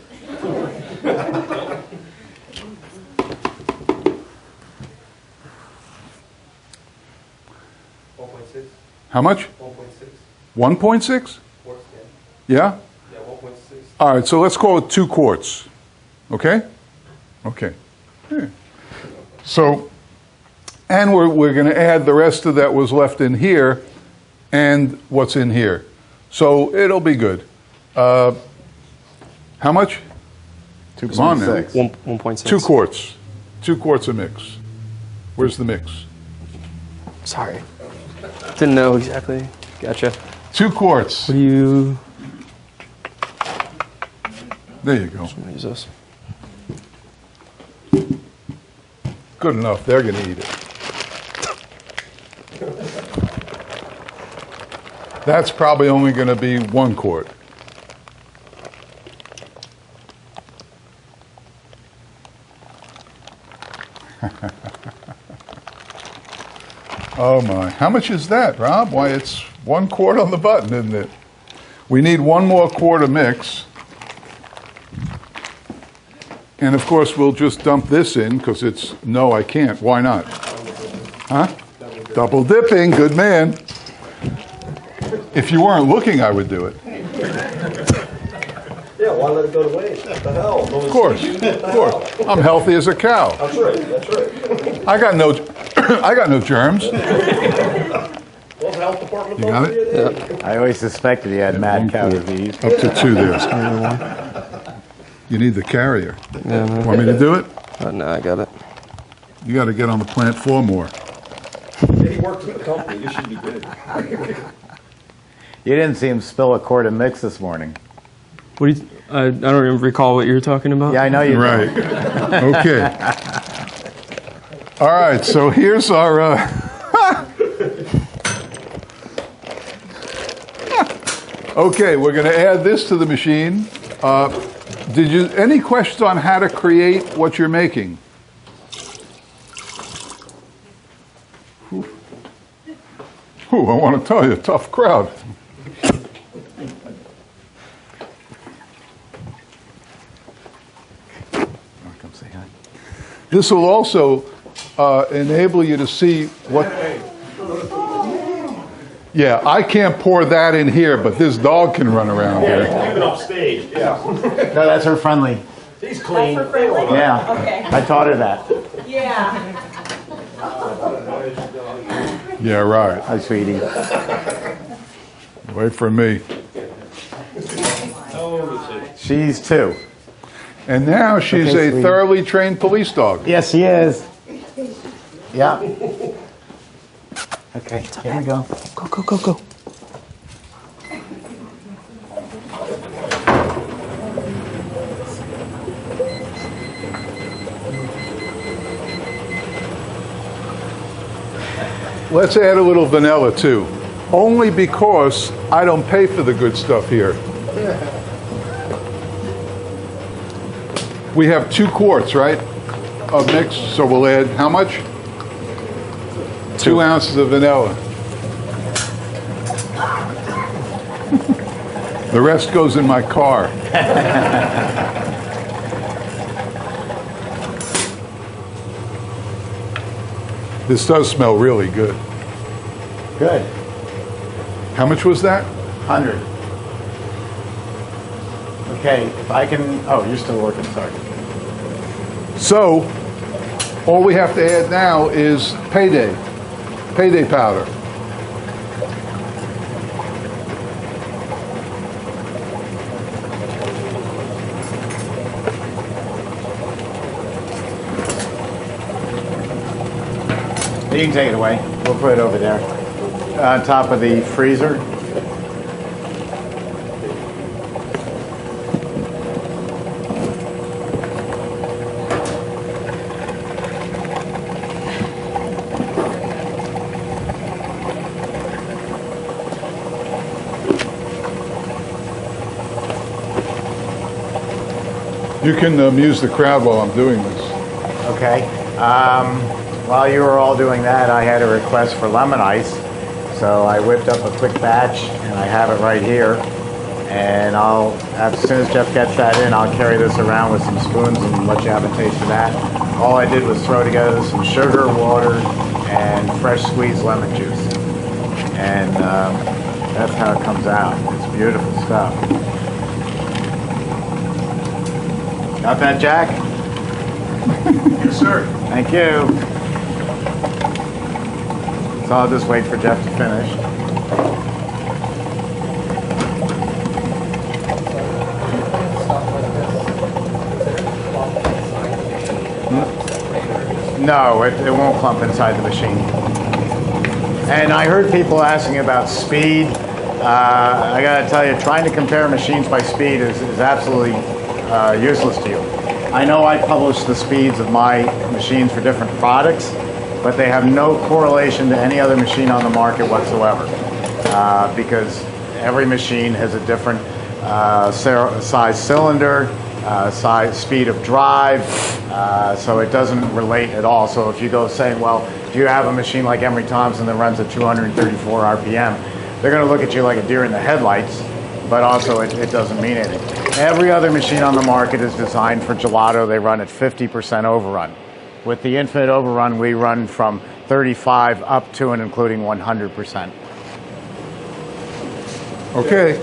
How much? 1.6? Yeah? Yeah, 1.6. All right, so let's call it 2 quarts. Okay? Okay. Yeah. So, and we're going to add the rest of that was left in here and what's in here. So it'll be good. How much? 2.6. 1.6. 2 quarts. 2 quarts of mix. Where's the mix? Sorry. Didn't know exactly. Gotcha. 2 quarts. What do you... There you go. I'm gonna use this. Good enough. They're going to eat it. That's probably only going to be 1 quart. Oh my. How much is that, Rob? Why, it's 1 quart on the button, isn't it? We need 1 more quart of mix. And of course, we'll just dump this in because it's, no, I can't. Why not? Huh? Double dipping. Good man. If you weren't looking, I would do it. Yeah, why let it go to waste? What the hell? Of course. Of course. I'm healthy as a cow. That's right. That's right. I got no, I got no germs. Well, the health department. You got it? Yeah. I always suspected he had mad cow disease. Up to 2 there. You need the carrier. Yeah, no. Want me to do it? No, I got it. You got to get on the plant floor more. Yeah, he works with the company. You should be good. You didn't see him spill a quart of mix this morning. What do you... I don't even recall what you were talking about. Yeah, I know you Right. don't. Okay. All right, so here's our... Okay, we're going to add this to the machine. Did you any questions on how to create what you're making? Ooh, I want to tell you, tough crowd. Come say hi. This will also enable you to see what... Yeah, I can't pour that in here, but this dog can run around here. Leave it off stage, yeah. No, that's her friendly. He's clean. That's for friendly? Yeah. Okay. I taught her that. Yeah. Yeah, right. Hi, sweetie. Wait for me. She's 2. And now she's Okay, a sweetie. thoroughly trained police dog. Yes, she is. Yeah. Okay, here we go. Go, go, go, go. Let's add a little vanilla too. Only because I don't pay for the good stuff here. We have 2 quarts, right, of mix, so we'll add how much? 2 ounces of vanilla. The rest goes in my car. This does smell really good. Good. How much was that? 100. Okay, if I can... Oh, you're still working, sorry. So, all we have to add now is Payday powder. You can take it away. We'll put it over there. On top of the freezer. You can amuse the crowd while I'm doing this. Okay. While you were all doing that, I had a request for lemon ice. So So I whipped up a quick batch, and I have it right here. And as soon as Jeff gets that in, I'll carry this around with some spoons and let you have a taste of that. All I did was throw together some sugar, water, and fresh squeezed lemon juice. And that's how it comes out. It's beautiful stuff. Got that, Jack? Yes, sir. Thank you. So I'll just wait for Jeff to finish. No, it won't clump inside the machine. And I heard people asking about speed. I gotta tell you, trying to compare machines by speed is absolutely useless to you. I know I publish the speeds of my machines for different products, but they have no correlation to any other machine on the market whatsoever, because every machine has a different size cylinder, size, speed of drive, so it doesn't relate at all. So if you go saying, well, do you have a machine like Emery Thompson that runs at 234 RPM, they're going to look at you like a deer in the headlights, but also it doesn't mean anything. Every other machine on the market is designed for gelato. They run at 50% overrun. With the Infinite Overrun, we run from 35 up to and including 100%. Okay. In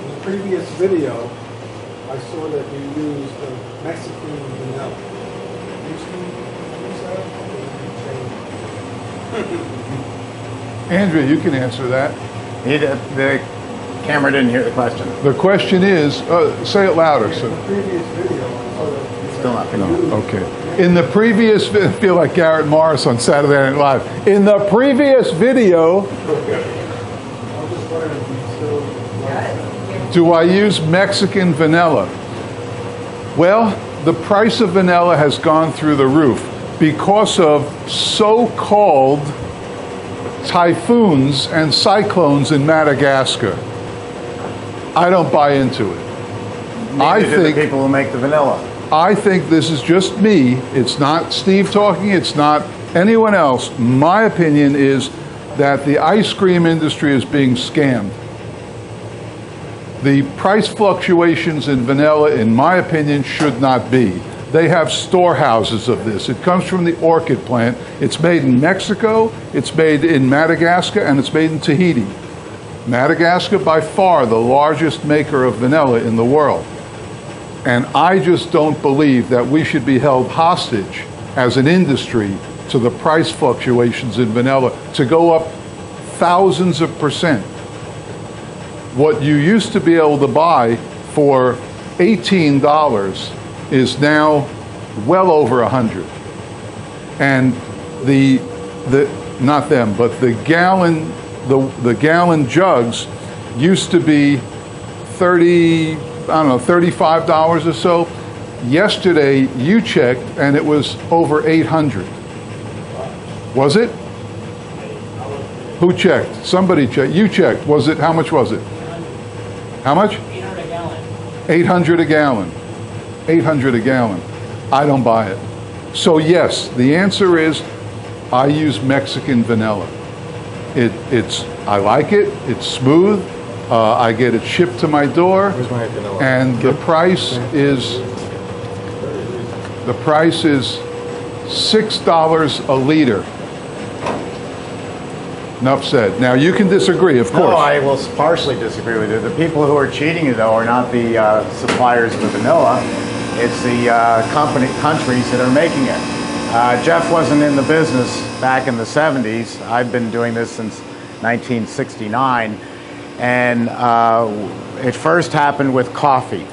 the previous video, I saw that you used Mexican vanilla. Andrea, you can answer that. The camera didn't hear the question. The question is, say it louder. So. In the previous video, I saw that Still not picking up. Okay. In the previous, I feel like Garrett Morris on Saturday Night Live. In the previous video, do I use Mexican vanilla? Well, the price of vanilla has gone through the roof because of so-called typhoons and cyclones in Madagascar. I don't buy into it. I think the people who make the vanilla. I think this is just me. It's not Steve talking. It's not anyone else. My opinion is that the ice cream industry is being scammed. The price fluctuations in vanilla, in my opinion, should not be. They have storehouses of this. It comes from the orchid plant. It's made in Mexico, it's made in Madagascar, and it's made in Tahiti. Madagascar, by far, the largest maker of vanilla in the world. And I just don't believe that we should be held hostage as an industry to the price fluctuations in vanilla to go up thousands of %. What you used to be able to buy for $18 is now well over $100. And not them, but the gallon jugs used to be $35 or so. Yesterday you checked and it was over 800. Was it? Who checked? Somebody checked. You checked. Was it? How much was it? How much? 800 a gallon. 800 a gallon. 800 a gallon. I don't buy it. So yes, the answer is I use Mexican vanilla. I like it. It's smooth. I get it shipped to my door, and the price is $6 a liter. Enough said. Now you can disagree, of course. No, I will partially disagree with you. The people who are cheating you, though, are not the suppliers of the vanilla. It's the countries that are making it. Jeff wasn't in the business back in the 70s. I've been doing this since 1969. And it first happened with coffee.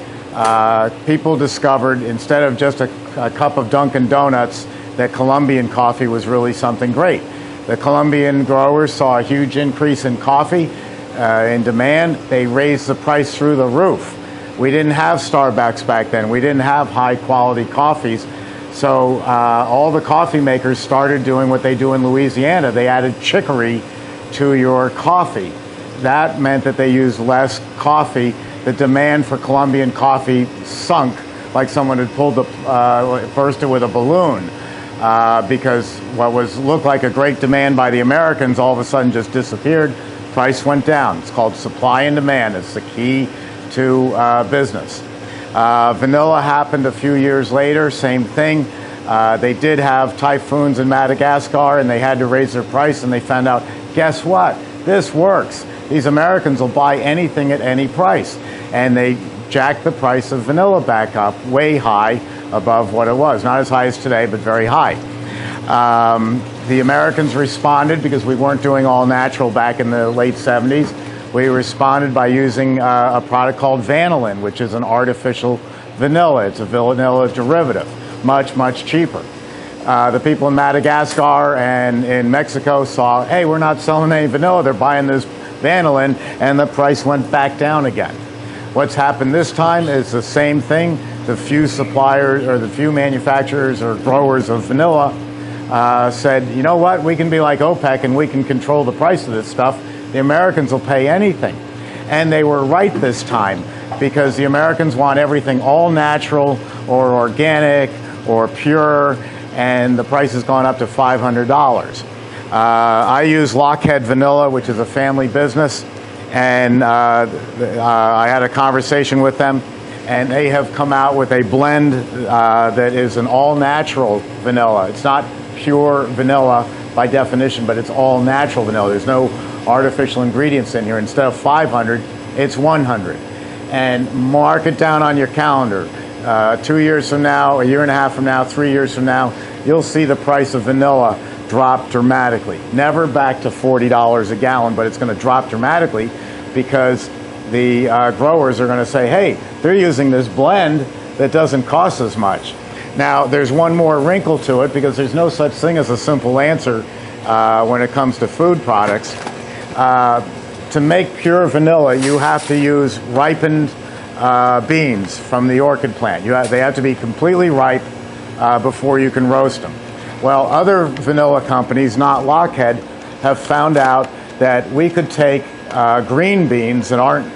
People discovered, instead of just a cup of Dunkin' Donuts, that Colombian coffee was really something great. The Colombian growers saw a huge increase in coffee, in demand. They raised the price through the roof. We didn't have Starbucks back then. We didn't have high quality coffees. So all the coffee makers started doing what they do in Louisiana. They added chicory to your coffee. That meant that they used less coffee. The demand for Colombian coffee sunk like someone had burst it with a balloon. because what looked like a great demand by the Americans all of a sudden just disappeared. Price went down. It's called supply and demand. It's the key to business. Vanilla happened a few years later, same thing. They did have typhoons in Madagascar and they had to raise their price, and they found out, guess what? This works. These Americans will buy anything at any price. And they jacked the price of vanilla back up way high above what it was. Not as high as today, but very high. The Americans responded because we weren't doing all natural back in the late 70s. We responded by using a product called vanillin, which is an artificial vanilla. It's a vanilla derivative, much, much cheaper. The people in Madagascar and in Mexico saw, hey, we're not selling any vanilla, they're buying this vanillin, and the price went back down again. What's happened this time is the same thing. The few suppliers or the few manufacturers or growers of vanilla said, you know what, we can be like OPEC and we can control the price of this stuff. The Americans will pay anything. And they were right this time, because the Americans want everything all natural or organic or pure, and the price has gone up to $500. I use Lockheed Vanilla, which is a family business, and I had a conversation with them, and they have come out with a blend that is an all-natural vanilla. It's not pure vanilla by definition, but it's all-natural vanilla. There's no artificial ingredients in here. Instead of 500, it's 100. And mark it down on your calendar. 2 years from now, a year and a half from now, 3 years from now, you'll see the price of vanilla drop dramatically. Never back to $40 a gallon, but it's going to drop dramatically because the growers are going to say, hey, they're using this blend that doesn't cost as much. Now, there's one more wrinkle to it, because there's no such thing as a simple answer when it comes to food products. To make pure vanilla, you have to use ripened beans from the orchid plant. They have to be completely ripe before you can roast them. Well, other vanilla companies, not Lockheed, have found out that we could take green beans that aren't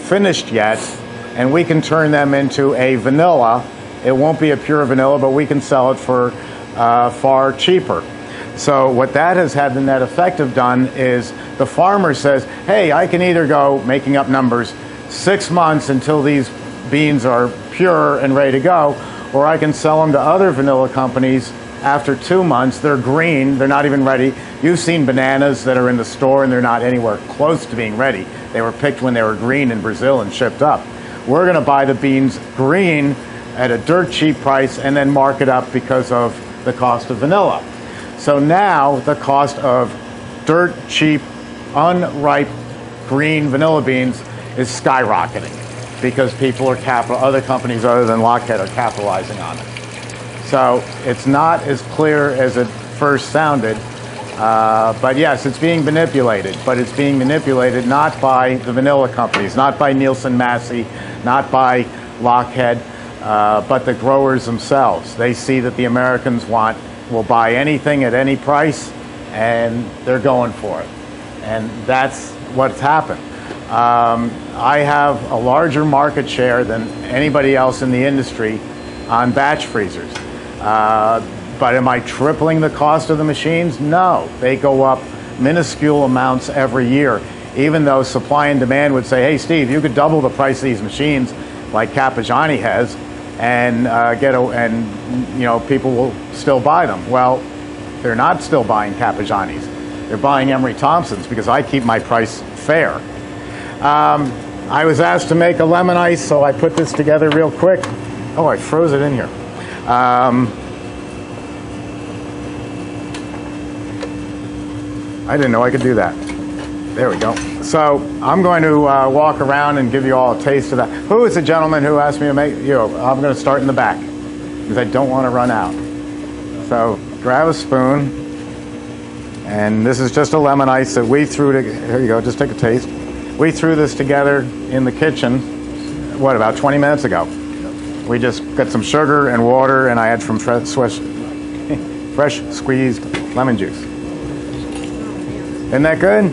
finished yet, and we can turn them into a vanilla. It won't be a pure vanilla, but we can sell it for far cheaper. So what that has had the net effect of done is the farmer says, hey, I can either go, making up numbers, 6 months until these beans are pure and ready to go, or I can sell them to other vanilla companies after 2 months. They're green, they're not even ready. You've seen bananas that are in the store and they're not anywhere close to being ready. They were picked when they were green in Brazil and shipped up. We're going to buy the beans green at a dirt cheap price and then mark it up because of the cost of vanilla. So now the cost of dirt cheap, unripe green vanilla beans is skyrocketing because people are other companies other than Lockheed are capitalizing on it. So it's not as clear as it first sounded, but yes, it's being manipulated. But it's being manipulated not by the vanilla companies, not by Nielsen Massey, not by Lockheed, but the growers themselves. They see that the Americans will buy anything at any price, and they're going for it. And that's what's happened. I have a larger market share than anybody else in the industry on batch freezers. But am I tripling the cost of the machines? No. They go up minuscule amounts every year, even though supply and demand would say, hey, Steve, you could double the price of these machines like Capojani has, and people will still buy them. Well, they're not still buying Capojanis. They're buying Emery Thompsons because I keep my price fair. I was asked to make a lemon ice, so I put this together real quick. Oh, I froze it in here. I didn't know I could do that. There we go. So I'm going to walk around and give you all a taste of that. Who is the gentleman who asked me to make, I'm going to start in the back because I don't want to run out. So grab a spoon, and this is just a lemon ice that we threw together. Here you go, just take a taste. We threw this together in the kitchen, about 20 minutes ago. We just got some sugar and water, and I had some fresh squeezed lemon juice. Isn't that good?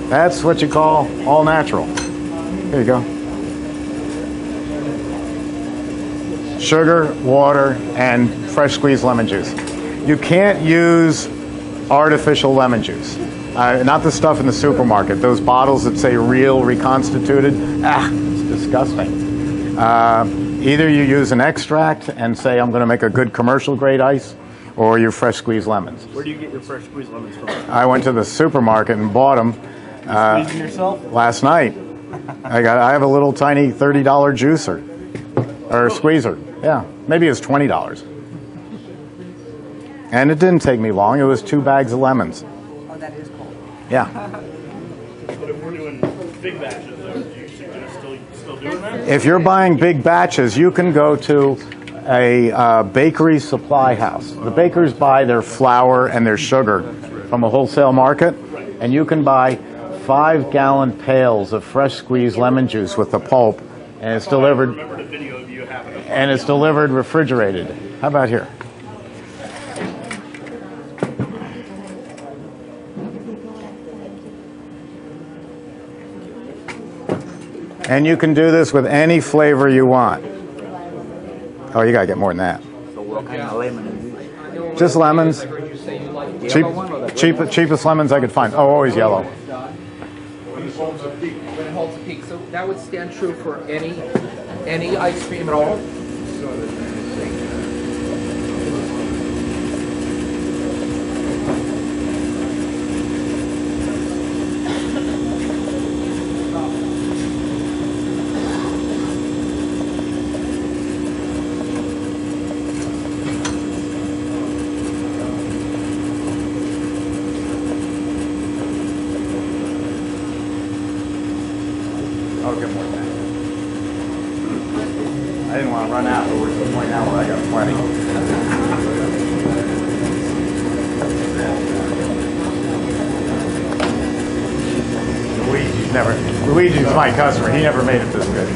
That's what you call all natural. Here you go. Sugar, water, and fresh squeezed lemon juice. You can't use artificial lemon juice. Not the stuff in the supermarket. Those bottles that say real reconstituted, it's disgusting. Either you use an extract and say, I'm going to make a good commercial grade ice, or you fresh squeeze lemons. Where do you get your fresh squeezed lemons from? I went to the supermarket and bought them Squeezing yourself? last night. I have a little tiny $30 juicer, or squeezer. Yeah, maybe it's $20. And it didn't take me long. It was 2 bags of lemons. Oh, that is cold. Yeah. But if we're doing big batches, though, do you suggest still doing that? If you're buying big batches, you can go to a bakery supply house. The bakers buy their flour and their sugar from a wholesale market, and you can buy 5-gallon pails of fresh squeezed lemon juice with the pulp, and it's delivered. I remember the video of you having it. And it's delivered refrigerated. How about here? And you can do this with any flavor you want. Oh, you gotta get more than that. So what kind of lemon is this? Just lemons. I heard you say you like Cheapest lemons I could find. Oh, always yellow. when it holds a peak. So that would stand true for any ice cream at all? I'll get more than that. I didn't want to run out, but we're to the point now where I got plenty. Luigi's my customer. He never made it this good.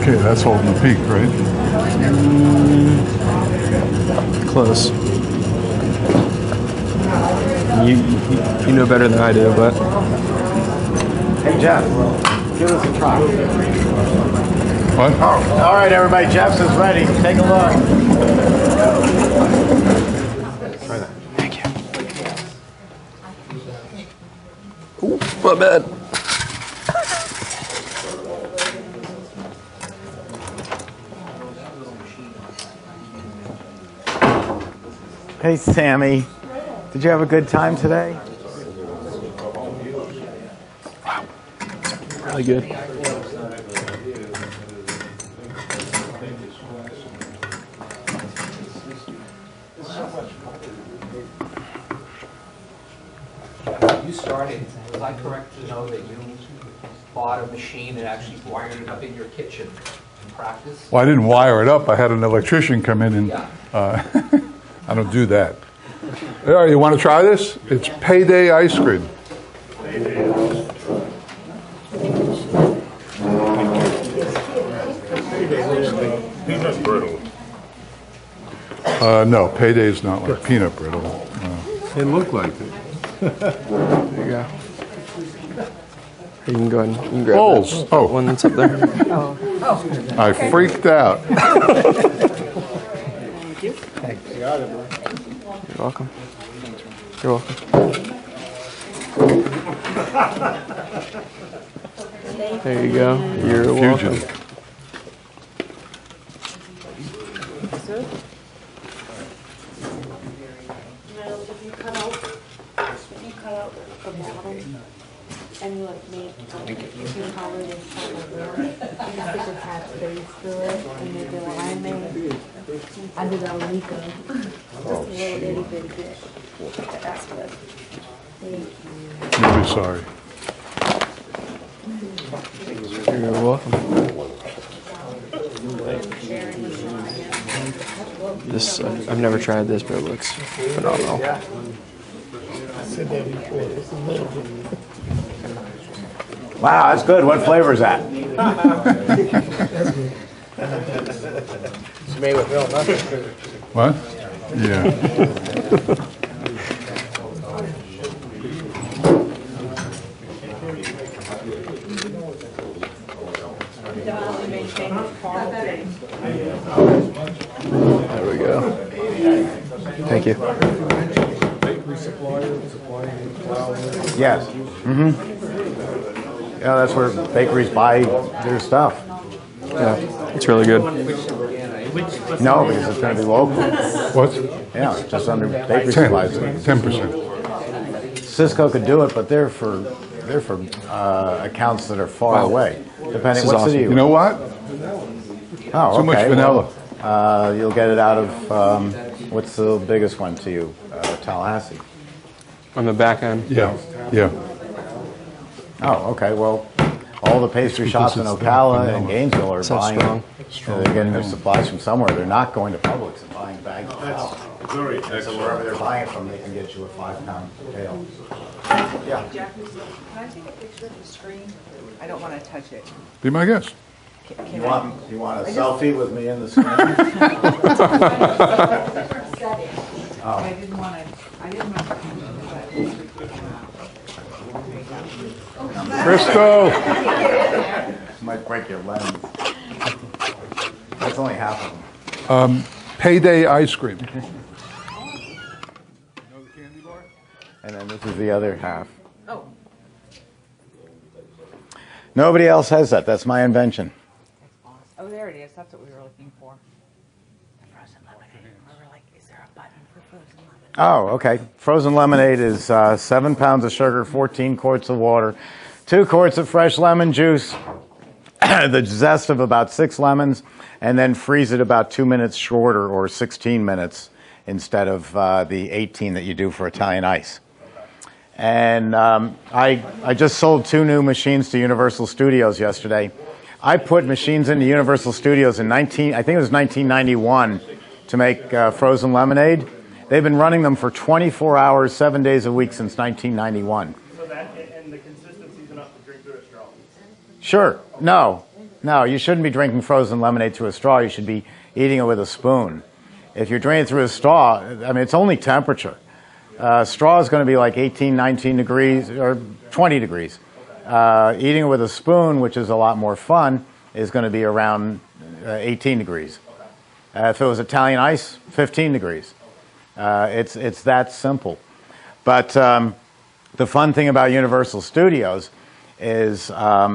Okay, that's holding the peak, right? Close. You know better than I do, but Hey, Jeff, give us a try. What? All right, everybody, Jeff's is ready. Take a look. Try that. thank you. Ooh, my bad. Hey, Sammy. Did you have a good time today? Really good. You started, was I correct to know that you bought a machine and actually wired it up in your kitchen in practice? Well, I didn't wire it up. I had an electrician come in and Yeah. I don't do that. All right, you want to try this? It's Payday Ice Cream. Peanut brittle. No, Payday is not like peanut brittle. It looked like it. There you go. You can go ahead and grab Bowls. that Oh. one that's up there. I freaked out. You're welcome. You're welcome. There you go. You're welcome. Fugitive. If you cut out the bottom and you like make you color this kind of warm, you just stick a tap space through it and make a line there. I did that with Nico. Just a little itty bitty bit. That's good. Thank you. You'll be sorry. You're welcome. This I've never tried this, but it looks phenomenal. I said that before. It's a little bit. Wow, that's good. What flavor is that? That's good. It's made with real nothing. What? Yeah. Thank you. Bakery supplier, supplying flour. Yes. Yeah, that's where bakeries buy their stuff. Yeah, it's really good. No, because it's going to be local. What's Yeah, just under bakery supplies. 10%? Cisco could do it, but they're for accounts that are far away. Depending what city You know what? Oh, Too much okay, vanilla. well, you'll get it out of what's the biggest one to you? Tallahassee. On the back end. Yeah, yeah. Oh, okay. Well, all the pastry shops in Ocala and Gainesville are So buying. strong. They're getting their supplies from somewhere. They're not going to Publix and buying bags of flour. Very So wherever they're buying it from, they can get you a 5-pound pail. Yeah. Can I take a picture of the screen? I don't want to touch it. Be my guest. You want a selfie with me in the screen? I didn't want to, Frisco. Might break your lens. That's only half of them. Payday Ice Cream. And then this is the other half. Oh. Nobody else has that. That's my invention. Oh, there it is. That's what we were looking for. The frozen lemonade. We were like, is there a button for frozen lemonade? Oh, okay. Frozen lemonade is 7 pounds of sugar, 14 quarts of water, 2 quarts of fresh lemon juice, the zest of about 6 lemons, and then freeze it about 2 minutes shorter, or 16 minutes, instead of the 18 that you do for Italian ice. And I just sold 2 new machines to Universal Studios yesterday. I put machines into Universal Studios in I think it was 1991, to make frozen lemonade. They've been running them for 24 hours, 7 days a week since 1991. So that, and the consistency's enough to drink through a straw? Sure. No, you shouldn't be drinking frozen lemonade through a straw. You should be eating it with a spoon. If you're drinking it through a straw, I mean, it's only temperature. Straw is going to be like 18, 19 degrees, or 20 degrees. Eating it with a spoon, which is a lot more fun, is going to be around 18 degrees. If it was Italian ice, 15 degrees. It's that simple. But the fun thing about Universal Studios is part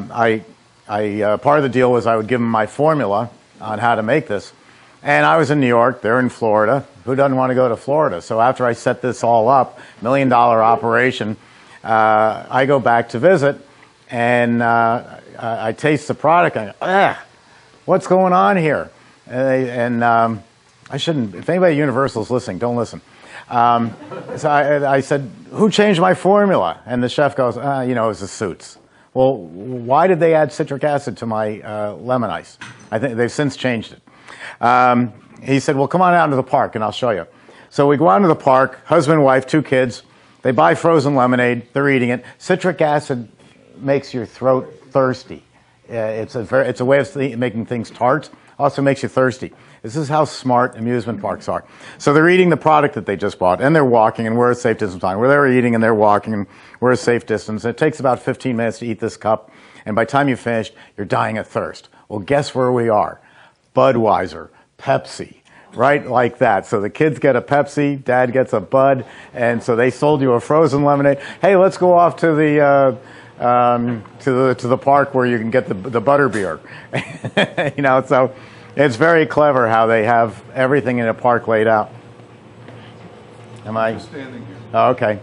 of the deal was I would give them my formula on how to make this. And I was in New York, they're in Florida. Who doesn't want to go to Florida? So after I set this all up, $1 million operation, I go back to visit, and I taste the product. I go, what's going on here? I shouldn't, if anybody at Universal is listening, don't listen. So I said, who changed my formula? And the chef goes, it was the suits. Well, why did they add citric acid to my lemon ice? I think they've since changed it. He said, well, come on out into the park and I'll show you. So we go out into the park, husband, wife, 2 kids. They buy frozen lemonade. They're eating it. Citric acid makes your throat thirsty. It's a way of making things tart. Also makes you thirsty. This is how smart amusement parks are. So they're eating the product that they just bought, and they're walking, and we're a safe distance behind. Where they're eating and they're walking, and we're a safe distance. It takes about 15 minutes to eat this cup, and by the time you've finished, you're dying of thirst. Well, guess where we are? Budweiser, Pepsi, right like that. So the kids get a Pepsi, Dad gets a Bud, and so they sold you a frozen lemonade. Hey, let's go off to the to the park where you can get the butter beer. So it's very clever how they have everything in a park laid out. Am I? I'm standing here. Oh, okay.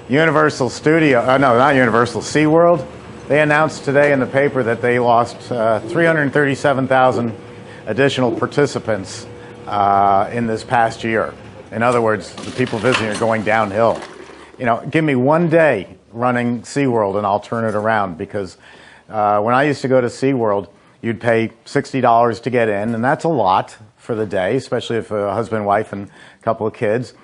Universal Studio, no, not Universal, SeaWorld. They announced today in the paper that they lost 337,000 additional participants in this past year. In other words, the people visiting are going downhill. Give me one day running SeaWorld and I'll turn it around, because when I used to go to SeaWorld, you'd pay $60 to get in, and that's a lot for the day, especially if a husband, wife, and a couple of kids.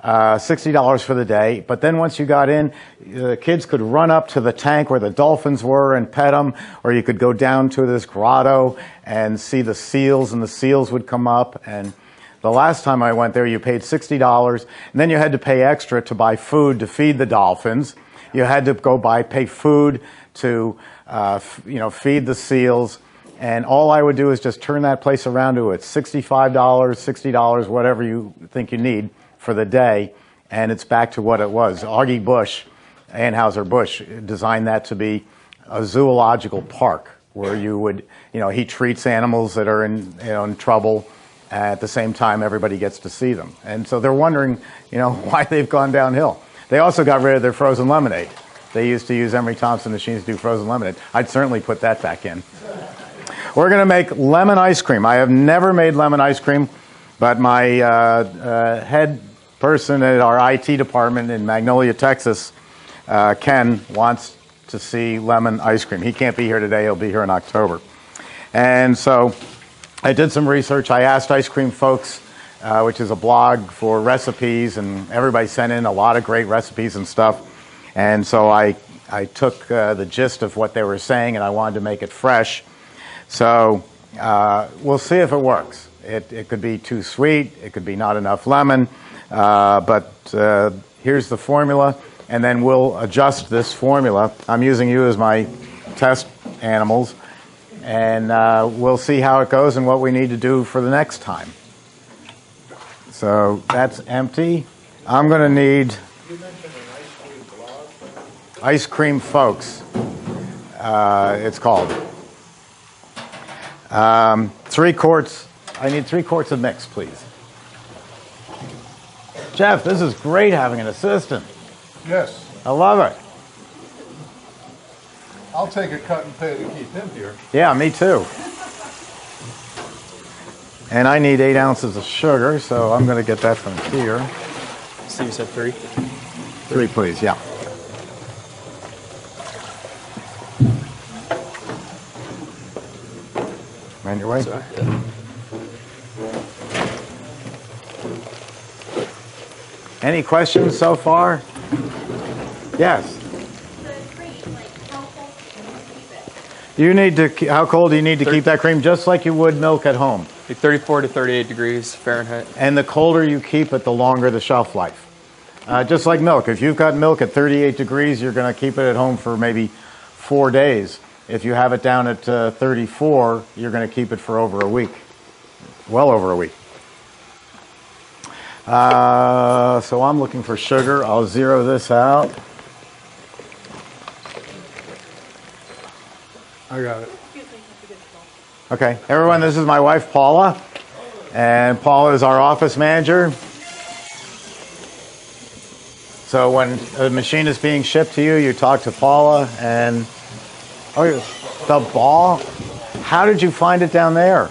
$60 for the day, but then once you got in, the kids could run up to the tank where the dolphins were and pet them, or you could go down to this grotto and see the seals, and the seals would come up. And the last time I went there, you paid $60, and then you had to pay extra to buy food to feed the dolphins. You had to pay food to feed the seals. And all I would do is just turn that place around to it. $65, $60, whatever you think you need for the day, and it's back to what it was. Augie Bush, Anheuser-Busch, designed that to be a zoological park where you would, he treats animals that are in trouble. At the same time, everybody gets to see them. And so they're wondering, why they've gone downhill. They also got rid of their frozen lemonade. They used to use Emery Thompson machines to do frozen lemonade. I'd certainly put that back in. We're going to make lemon ice cream. I have never made lemon ice cream, but my head person at our IT department in Magnolia, Texas, Ken, wants to see lemon ice cream. He can't be here today. He'll be here in October. And so I did some research. I asked Ice Cream Folks, which is a blog for recipes, and everybody sent in a lot of great recipes and stuff. And so I took the gist of what they were saying, and I wanted to make it fresh. So we'll see if it works. It could be too sweet. It could be not enough lemon. But here's the formula, and then we'll adjust this formula. I'm using you as my test animals. And we'll see how it goes and what we need to do for the next time. So that's empty. I'm going to need Ice Cream Folks, it's called. 3 quarts. I need 3 quarts of mix, please. Jeff, this is great having an assistant. Yes. I love it. I'll take a cut and pay to keep him here. Yeah, me too. And I need 8 ounces of sugar, so I'm going to get that from here. Steve said 3. 3, please, yeah. On your way? Sorry. Any questions so far? Yes. You need to. How cold do you need to keep that cream? Just like you would milk at home. Like 34 to 38 degrees Fahrenheit. And the colder you keep it, the longer the shelf life. Just like milk. If you've got milk at 38 degrees, you're going to keep it at home for maybe 4 days. If you have it down at 34, you're going to keep it for over a week. Well over a week. So I'm looking for sugar. I'll zero this out. I got it. Okay, everyone, this is my wife, Paula. And Paula is our office manager. So when a machine is being shipped to you, you talk to Paula and... Oh, the ball? How did you find it down there?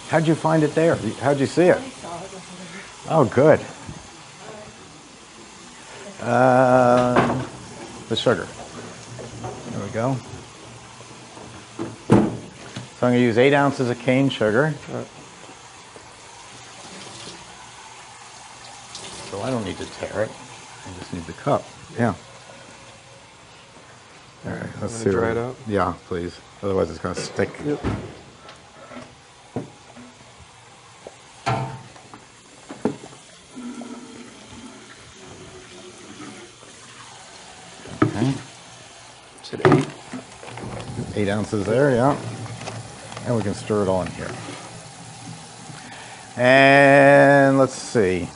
How'd you find it there? How'd you see it? Oh, good. The sugar. There we go. So I'm going to use 8 ounces of cane sugar. So I don't need to tear it. I just need the cup. Yeah. All right, let's see. Dry it out? Yeah, please. Otherwise it's going to stick. Yep. Okay. Said 8. 8 ounces there, yeah. And we can stir it all in here. And let's see.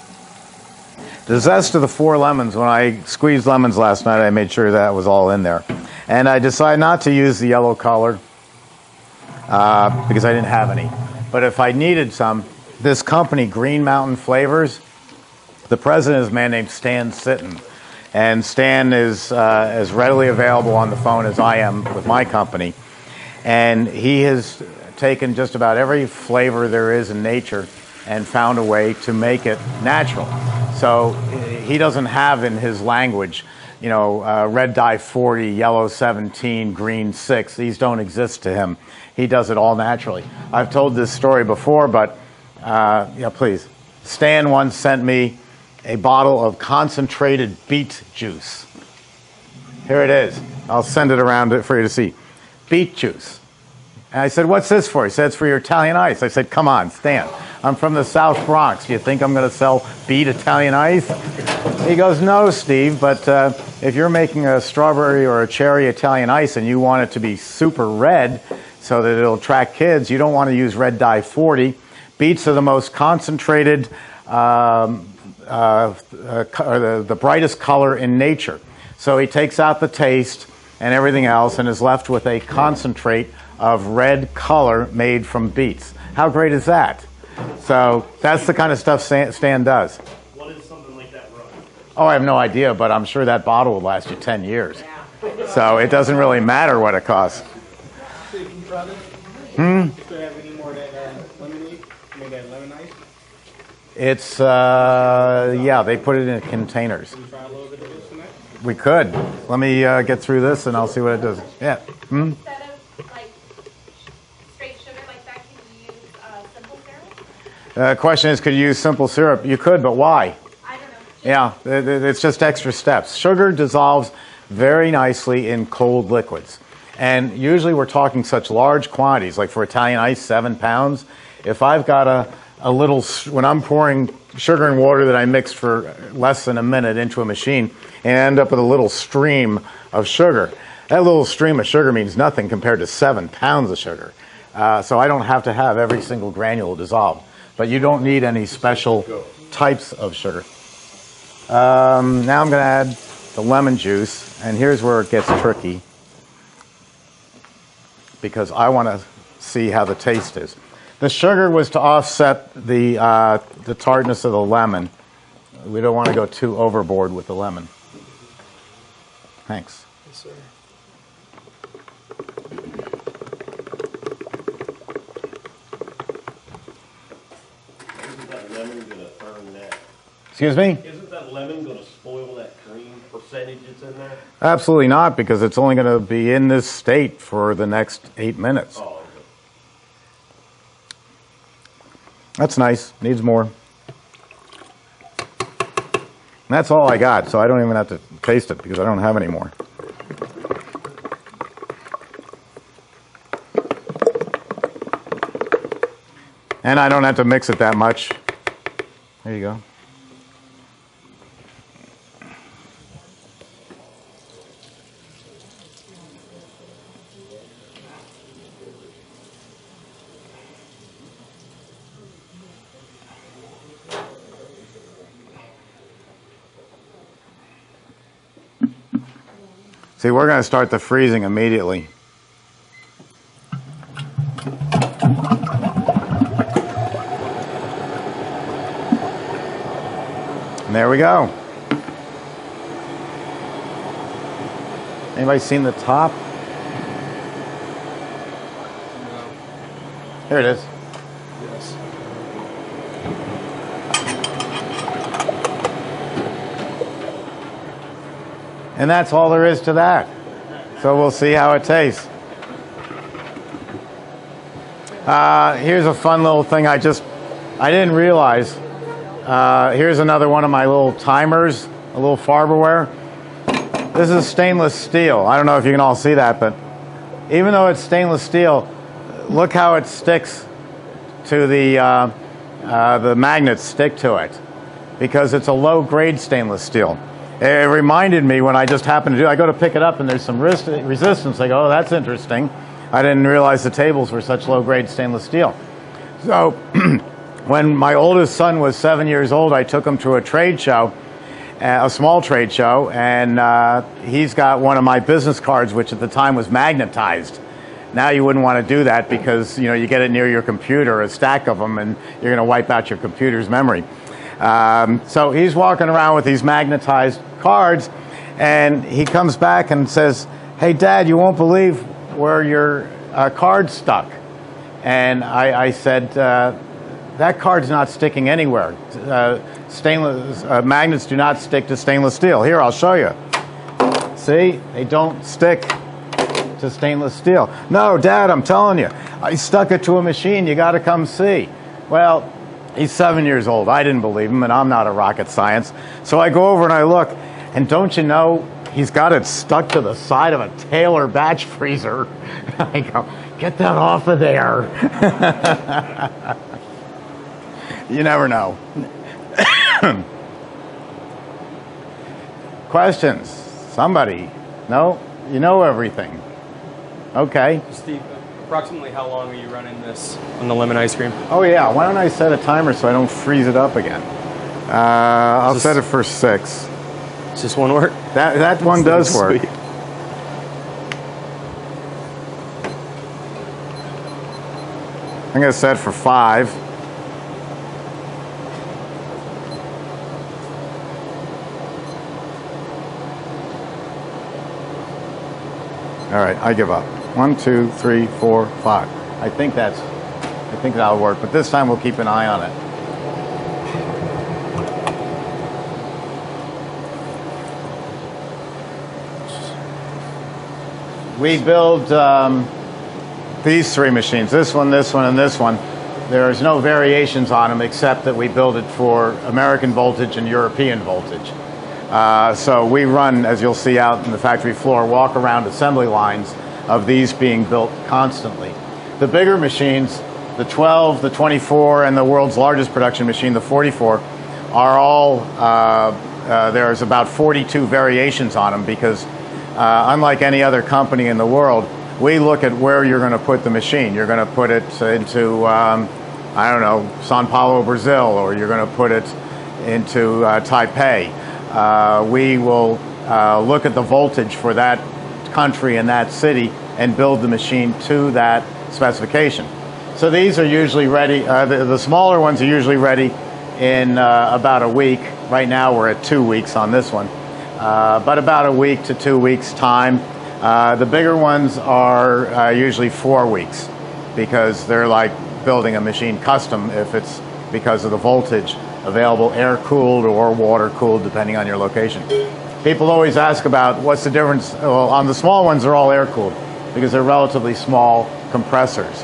The zest of the 4 lemons, when I squeezed lemons last night, I made sure that was all in there. And I decided not to use the yellow color because I didn't have any. But if I needed some, this company, Green Mountain Flavors, the president is a man named Stan Sitton. And Stan is as readily available on the phone as I am with my company. And he has taken just about every flavor there is in nature and found a way to make it natural. So he doesn't have in his language, you know, red dye 40, yellow 17, green 6. These don't exist to him. He does it all naturally. I've told this story before, but yeah, please. Stan once sent me a bottle of concentrated beet juice. Here it is. I'll send it around for you to see. Beet juice. And I said, what's this for? He said, it's for your Italian ice. I said, come on, Stan. I'm from the South Bronx. Do you think I'm going to sell beet Italian ice? He goes, no, Steve, but if you're making a strawberry or a cherry Italian ice and you want it to be super red so that it'll attract kids, you don't want to use red dye 40. Beets are the most concentrated, the brightest color in nature. So he takes out the taste and everything else and is left with a concentrate of red color made from beets. How great is that? So that's the kind of stuff Stan does. What is something like that run? Oh, I have no idea, but I'm sure that bottle will last you 10 years. So it doesn't really matter what it costs. Hmm? Do you have any more of that lemonade? Made that lemon ice? It's, yeah, they put it in containers. Can you try a little bit of this tonight? We could. Let me get through this and I'll see what it does. Yeah. Hmm? Instead of like straight sugar like that, can you use simple syrup? Question is, could you use simple syrup? You could, but why? I don't know. Yeah, it's just extra steps. Sugar dissolves very nicely in cold liquids. And usually we're talking such large quantities, like for Italian ice, 7 pounds. If I've got a little, when I'm pouring sugar and water that I mixed for less than a minute into a machine and end up with a little stream of sugar, that little stream of sugar means nothing compared to 7 pounds of sugar. So I don't have to have every single granule dissolved. But you don't need any special types of sugar. Now I'm going to add the lemon juice, and here's where it gets tricky, because I want to see how the taste is. The sugar was to offset the tartness of the lemon. We don't want to go too overboard with the lemon. Thanks. Yes, sir. Isn't that lemon going to turn that? Excuse me? Isn't that lemon going to spoil that cream percentage that's in there? Absolutely not, because it's only going to be in this state for the next 8 minutes. Oh, okay. That's nice. Needs more. And that's all I got, so I don't even have to taste it because I don't have any more. And I don't have to mix it that much. There you go. See, we're going to start the freezing immediately. And there we go. Anybody seen the top? Here it is. Yes. And that's all there is to that. So we'll see how it tastes. Here's a fun little thing I didn't realize. Here's another one of my little timers, a little Farberware. This is stainless steel. I don't know if you can all see that, but even though it's stainless steel, look how it sticks to the magnets stick to it, because it's a low-grade stainless steel. It reminded me when I just happened to do, I go to pick it up and there's some resistance. I go, oh, that's interesting. I didn't realize the tables were such low-grade stainless steel. So when my oldest son was 7 years old, I took him to a trade show, a small trade show, and he's got one of my business cards, which at the time was magnetized. Now you wouldn't want to do that because you get it near your computer, a stack of them, and you're going to wipe out your computer's memory. So he's walking around with these magnetized cards, and he comes back and says, "Hey, Dad, you won't believe where your card's stuck." And I said, "That card's not sticking anywhere. Stainless magnets do not stick to stainless steel. Here, I'll show you. See, they don't stick to stainless steel." "No, Dad, I'm telling you, I stuck it to a machine. You got to come see." Well, he's 7 years old. I didn't believe him, and I'm not a rocket science. So I go over and I look, and don't you know, he's got it stuck to the side of a Taylor batch freezer. I go, "Get that off of there." You never know. Questions? Somebody? No? You know everything. Okay. Steve, approximately how long are you running this on the lemon ice cream? Oh yeah, why don't I set a timer so I don't freeze it up again? I'll set it for 6. Does this one work? That one does work. Sweet. I'm going to set for 5. All right, I give up. 1, 2, 3, 4, 5. I think that'll work, but this time we'll keep an eye on it. We build these 3 machines, this one, and this one. There's no variations on them except that we build it for American voltage and European voltage. So we run, as you'll see out in the factory floor, walk around assembly lines of these being built constantly. The bigger machines, the 12, the 24, and the world's largest production machine, the 44, are all, there's about 42 variations on them because unlike any other company in the world, we look at where you're going to put the machine. You're going to put it into, I don't know, Sao Paulo, Brazil, or you're going to put it into Taipei. We will look at the voltage for that country and that city and build the machine to that specification. So these are usually ready, the smaller ones are usually ready in about a week. Right now we're at 2 weeks on this one, but about a week to 2 weeks time. The bigger ones are usually 4 weeks because they're like building a machine custom if it's because of the voltage available, air-cooled or water-cooled, depending on your location. People always ask about what's the difference. Well, on the small ones, they're all air-cooled because they're relatively small compressors.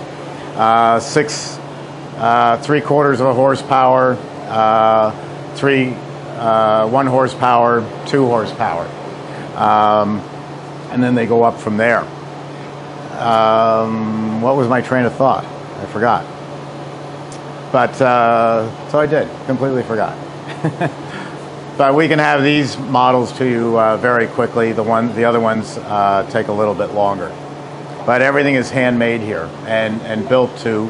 6 3/4 of a horsepower, 1 horsepower, 2 horsepower. And then they go up from there. What was my train of thought? I forgot. But, so I did, completely forgot. But we can have these models to you very quickly. The other ones take a little bit longer. But everything is handmade here and built to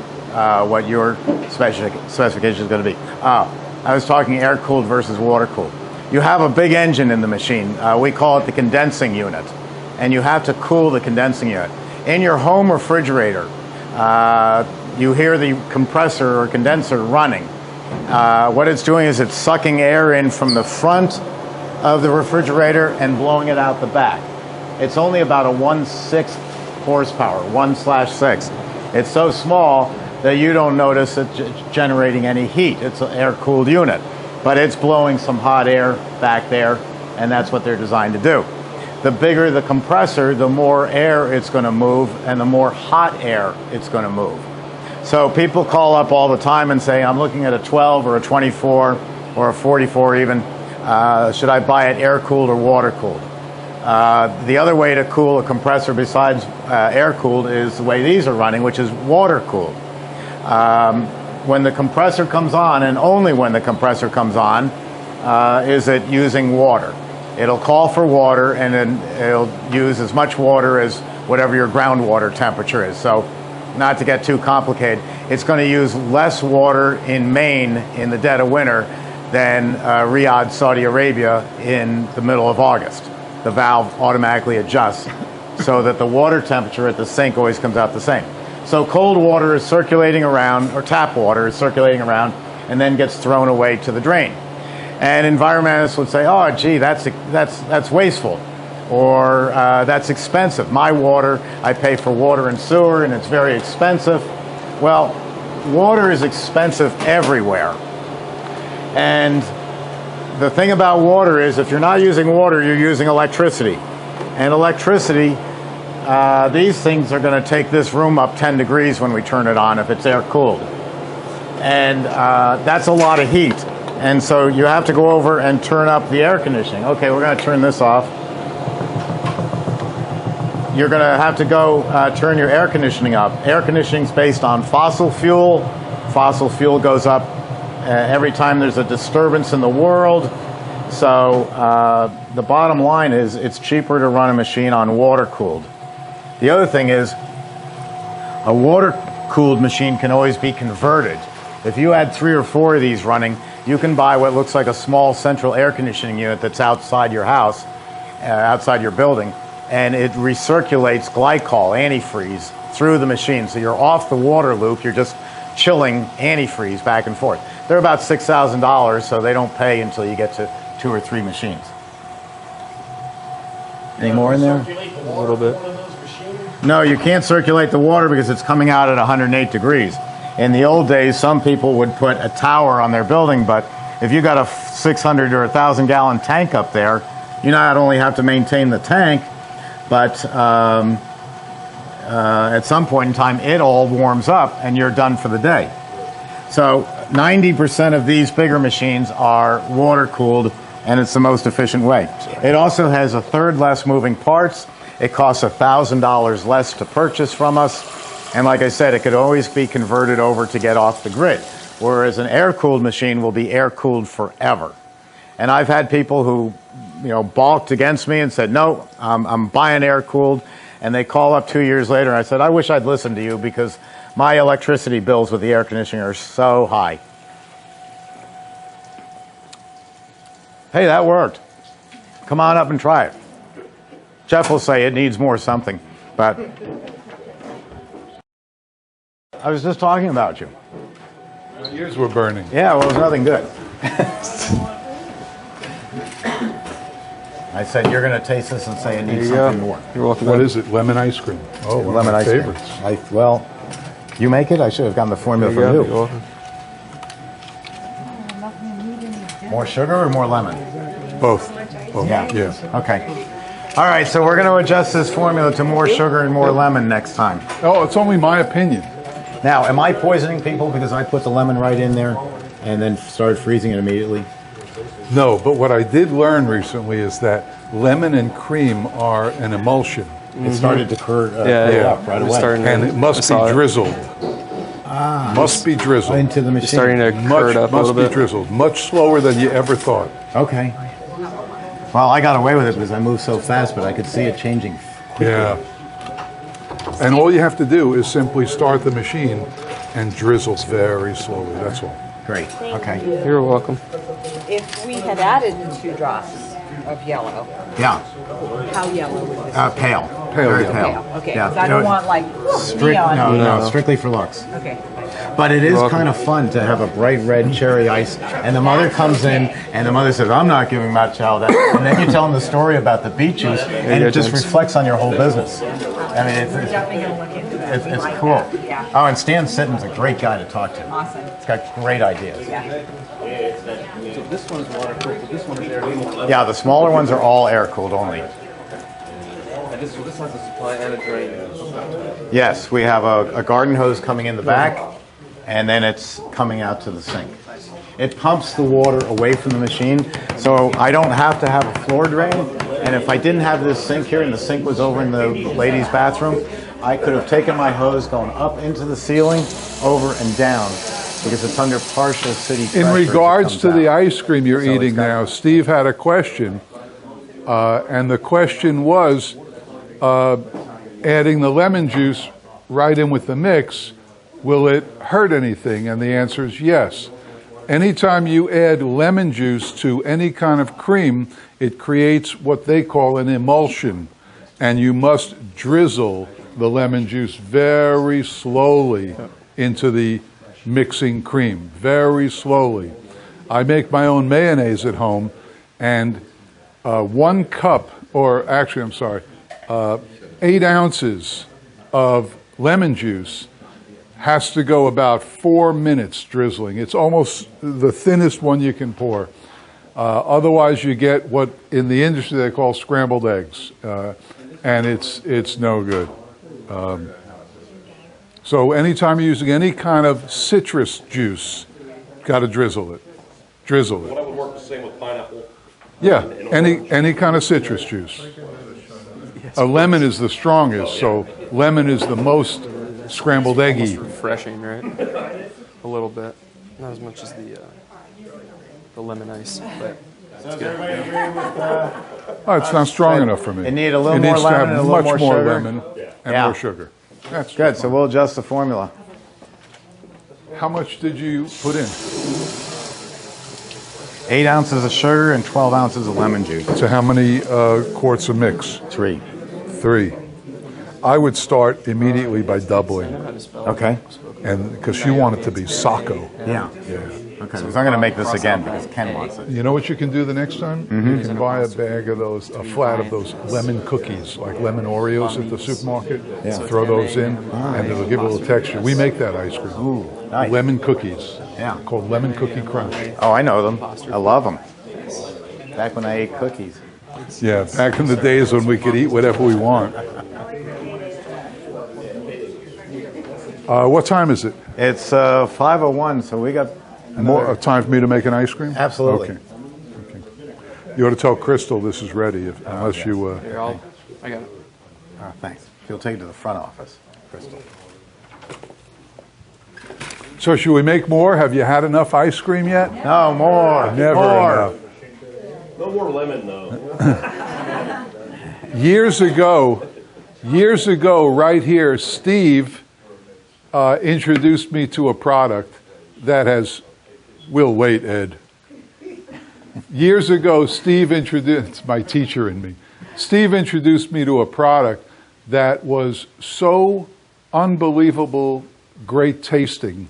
what your specification is going to be. I was talking air-cooled versus water-cooled. You have a big engine in the machine. We call it the condensing unit. And you have to cool the condensing unit. In your home refrigerator, you hear the compressor or condenser running. What it's doing is it's sucking air in from the front of the refrigerator and blowing it out the back. It's only about a 1/6 horsepower, 1/6. It's so small that you don't notice it generating any heat. It's an air-cooled unit, but it's blowing some hot air back there, and that's what they're designed to do. The bigger the compressor, the more air it's going to move, and the more hot air it's going to move. So people call up all the time and say, I'm looking at a 12 or a 24 or a 44 even. Should I buy it air-cooled or water-cooled? The other way to cool a compressor besides air-cooled is the way these are running, which is water-cooled. When the compressor comes on, and only when the compressor comes on, is it using water. It'll call for water, and then it'll use as much water as whatever your groundwater temperature is. So, not to get too complicated, it's going to use less water in Maine in the dead of winter than Riyadh, Saudi Arabia in the middle of August. The valve automatically adjusts so that the water temperature at the sink always comes out the same. So cold water is circulating around, or tap water is circulating around, and then gets thrown away to the drain. And environmentalists would say, oh, gee, that's wasteful, or that's expensive. My water, I pay for water and sewer, and it's very expensive. Well, water is expensive everywhere. And the thing about water is if you're not using water, you're using electricity. And electricity, these things are going to take this room up 10 degrees when we turn it on if it's air-cooled. And that's a lot of heat. And so you have to go over and turn up the air conditioning. Okay, we're going to turn this off. You're going to have to go turn your air conditioning up. Air conditioning is based on fossil fuel. Fossil fuel goes up every time there's a disturbance in the world. So the bottom line is it's cheaper to run a machine on water-cooled. The other thing is a water-cooled machine can always be converted. If you had 3 or 4 of these running, you can buy what looks like a small central air conditioning unit that's outside your house, outside your building, and it recirculates glycol, antifreeze, through the machine. So you're off the water loop, you're just chilling antifreeze back and forth. They're about $6,000, so they don't pay until you get to 2 or 3 machines. Any more in there? A little bit. No, you can't circulate the water because it's coming out at 108 degrees. In the old days, some people would put a tower on their building, but if you got a 600 or 1,000 gallon tank up there, you not only have to maintain the tank, but at some point in time, it all warms up and you're done for the day. So 90% of these bigger machines are water cooled, and it's the most efficient way. It also has 1/3 less moving parts. It costs $1,000 less to purchase from us. And like I said, it could always be converted over to get off the grid. Whereas an air-cooled machine will be air-cooled forever. And I've had people who, balked against me and said, no, I'm buying air-cooled. And they call up 2 years later and I said, I wish I'd listened to you because my electricity bills with the air conditioning are so high. Hey, that worked. Come on up and try it. Jeff will say it needs more something, but I was just talking about you. My ears were burning. Yeah, well, it was nothing good. I said, you're going to taste this and say it needs something more. You're welcome. What is it? Lemon ice cream. Oh, one lemon of my ice favorites. cream. Well, you make it? I should have gotten the formula from you. You're welcome. More sugar or more lemon? Both. Yeah. Yeah. Okay. All right, so we're going to adjust this formula to more sugar and more lemon next time. Oh, it's only my opinion. Now, am I poisoning people because I put the lemon right in there and then started freezing it immediately? No, but what I did learn recently is that lemon and cream are an emulsion. It started to curl up right away. And it must be drizzled. Must be drizzled. Into the machine. Starting to curd up a little bit. Must be drizzled. Much slower than you ever thought. Okay. Well, I got away with it because I moved so fast, but I could see it changing quickly. Yeah. And all you have to do is simply start the machine and drizzle very slowly. That's all. Great. Okay. You're welcome. If we had added 2 drops of yellow, Yeah. how yellow would this be? Pale. Pale, Very yeah. pale. Okay, Yeah. because I don't want like neon. No, strictly for looks. Okay. But it is welcome. kind of fun to have a bright red cherry ice, and the mother comes in, and the mother says, I'm not giving my child that. And then you tell them the story about the beet juice, and it just reflects on your whole business. I mean, We're definitely going to look into that. it's Like cool. that, yeah. Oh, and Stan Sitton's a great guy to talk to. Awesome. He's got great ideas. Yeah. So this one's water cooled, but this one is air cooled. Yeah, the smaller ones are all air-cooled only. And this has a supply and a drain. Yes, we have a garden hose coming in the back, and then it's coming out to the sink. It pumps the water away from the machine, so I don't have to have a floor drain. And if I didn't have this sink here and the sink was over in the ladies' bathroom, I could have taken my hose going up into the ceiling, over and down, because it's under partial city pressure. In regards to the out. ice cream you're So eating now, Steve had a question, and the question was adding the lemon juice right in with the mix, will it hurt anything? And the answer is yes. Anytime you add lemon juice to any kind of cream, it creates what they call an emulsion, and you must drizzle the lemon juice very slowly into the mixing cream, very slowly. I make my own mayonnaise at home, and 1 cup, or actually, I'm sorry, 8 ounces of lemon juice has to go about 4 minutes drizzling. It's almost the thinnest one you can pour. Otherwise, you get what in the industry they call scrambled eggs, and it's no good. So anytime you're using any kind of citrus juice, got to drizzle it. Drizzle it. That would work the same with pineapple. Yeah, any kind of citrus juice. A lemon is the strongest, so lemon is the most scrambled eggy. Refreshing, right? A little bit. Not as much as the lemon ice, but Does everybody agree with? Oh, it's not strong enough for me. It need a little more needs to lemon have and a little much more more sugar? lemon and Yeah. more sugar. That's Good. So we'll adjust the formula. How much did you put in? 8 ounces of sugar and 12 ounces of lemon juice. So how many quarts of mix? 3. 3. I would start immediately by doubling. Okay. And because you want it to be Sacco. Yeah. Okay. Because I'm going to make this again because Ken wants it. You know what you can do the next time? You can buy a bag of those, a flat of those lemon cookies, like lemon Oreos at the supermarket. Yeah. Throw those in, and it'll give it a little texture. We make that ice cream. Ooh, nice. Lemon cookies. Yeah. Called Lemon Cookie Crunch. Oh, I know them. I love them. Back when I ate cookies. Yeah, back in the days when we could eat whatever we want. What time is it? It's 5:01, so we got More time for me to make an ice cream? Absolutely. Okay. You ought to tell Crystal this is ready, unless you... Here, I got it. Thanks. You'll take it to the front office, Crystal. So should we make more? Have you had enough ice cream yet? No, more. Never more. enough. No more lemon, though. Years ago, right here, Steve introduced me to a product that has... We'll wait, Ed. Years ago, Steve introduced... It's my teacher in me. Steve introduced me to a product that was so unbelievable, great tasting,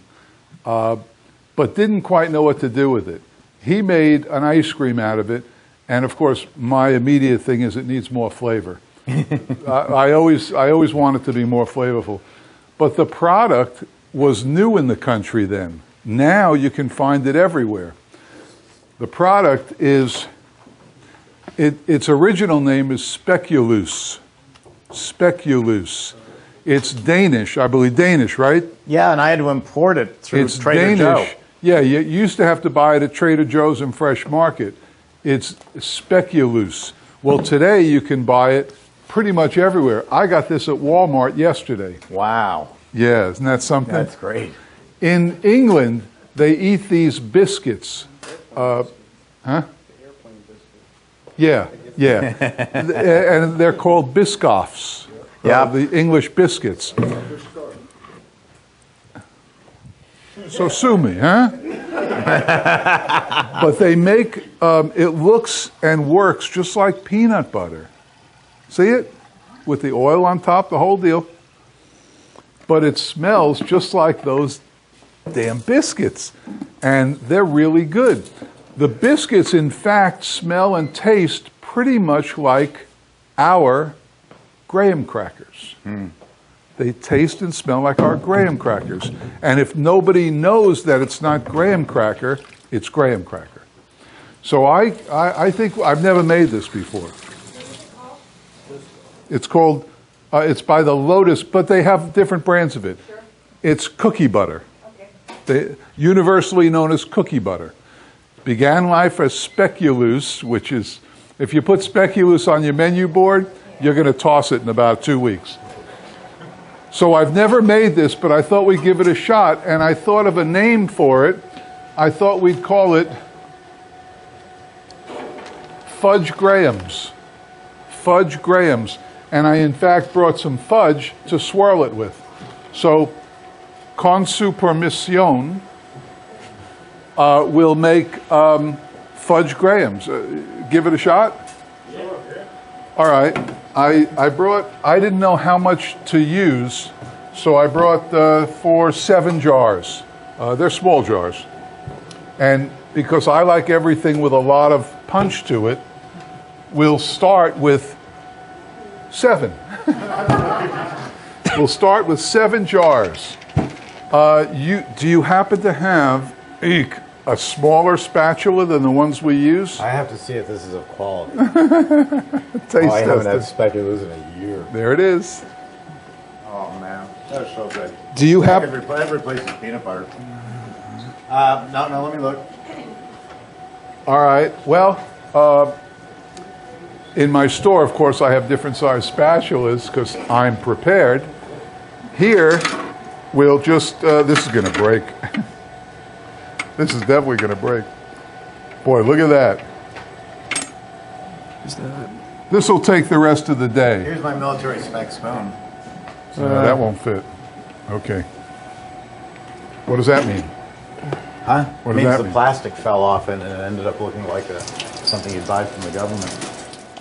but didn't quite know what to do with it. He made an ice cream out of it, and of course, my immediate thing is it needs more flavor. I always want it to be more flavorful. But the product was new in the country then. Now you can find it everywhere. The product is, its original name is Speculoos. Speculoos. It's Danish, I believe Danish, right? Yeah, and I had to import it through It's Trader Danish. Joe. Yeah, you used to have to buy it at Trader Joe's and Fresh Market. It's Speculoos. Well, today you can buy it pretty much everywhere. I got this at Walmart yesterday. Wow. Yeah, isn't that something? That's great. In England, they eat these biscuits. Huh? Yeah, yeah. And they're called Biscoffs. Yeah. The English biscuits. So sue me, huh? But they make, it looks and works just like peanut butter. See it? With the oil on top, the whole deal. But it smells just like those damn biscuits. And they're really good. The biscuits, in fact, smell and taste pretty much like our graham crackers. They taste and smell like our graham crackers. And if nobody knows that it's not graham cracker, it's graham cracker. So I think I've never made this before. It's called, it's by the Lotus, but they have different brands of it. It's cookie butter. Universally known as cookie butter. Began life as Speculoos, which is, if you put Speculoos on your menu board, you're going to toss it in about 2 weeks. So I've never made this, but I thought we'd give it a shot, and I thought of a name for it. I thought we'd call it Fudge Grahams. Fudge Grahams. And I, in fact, brought some fudge to swirl it with. So, con su permisión, we'll make Fudge Grahams. Give it a shot? All right. I didn't know how much to use, so I brought 7 jars. They're small jars. And because I like everything with a lot of punch to it, we'll start with 7. We'll start with 7 jars. Do you happen to have a smaller spatula than the ones we use? I have to see if this is of quality. Taste I haven't had test it. speculoos in a year. There it is. Oh man, that is so good. Do you have? Every place is peanut butter. No, let me look. All right. Well, in my store, of course, I have different size spatulas because I'm prepared. Here, we'll just, this is going to break. This is definitely going to break. Boy, look at that. This will take the rest of the day. Here's my military spec spoon. That won't fit. Okay. What does that mean? Huh? What It does means that the mean? plastic fell off and it ended up looking like something you'd buy from the government.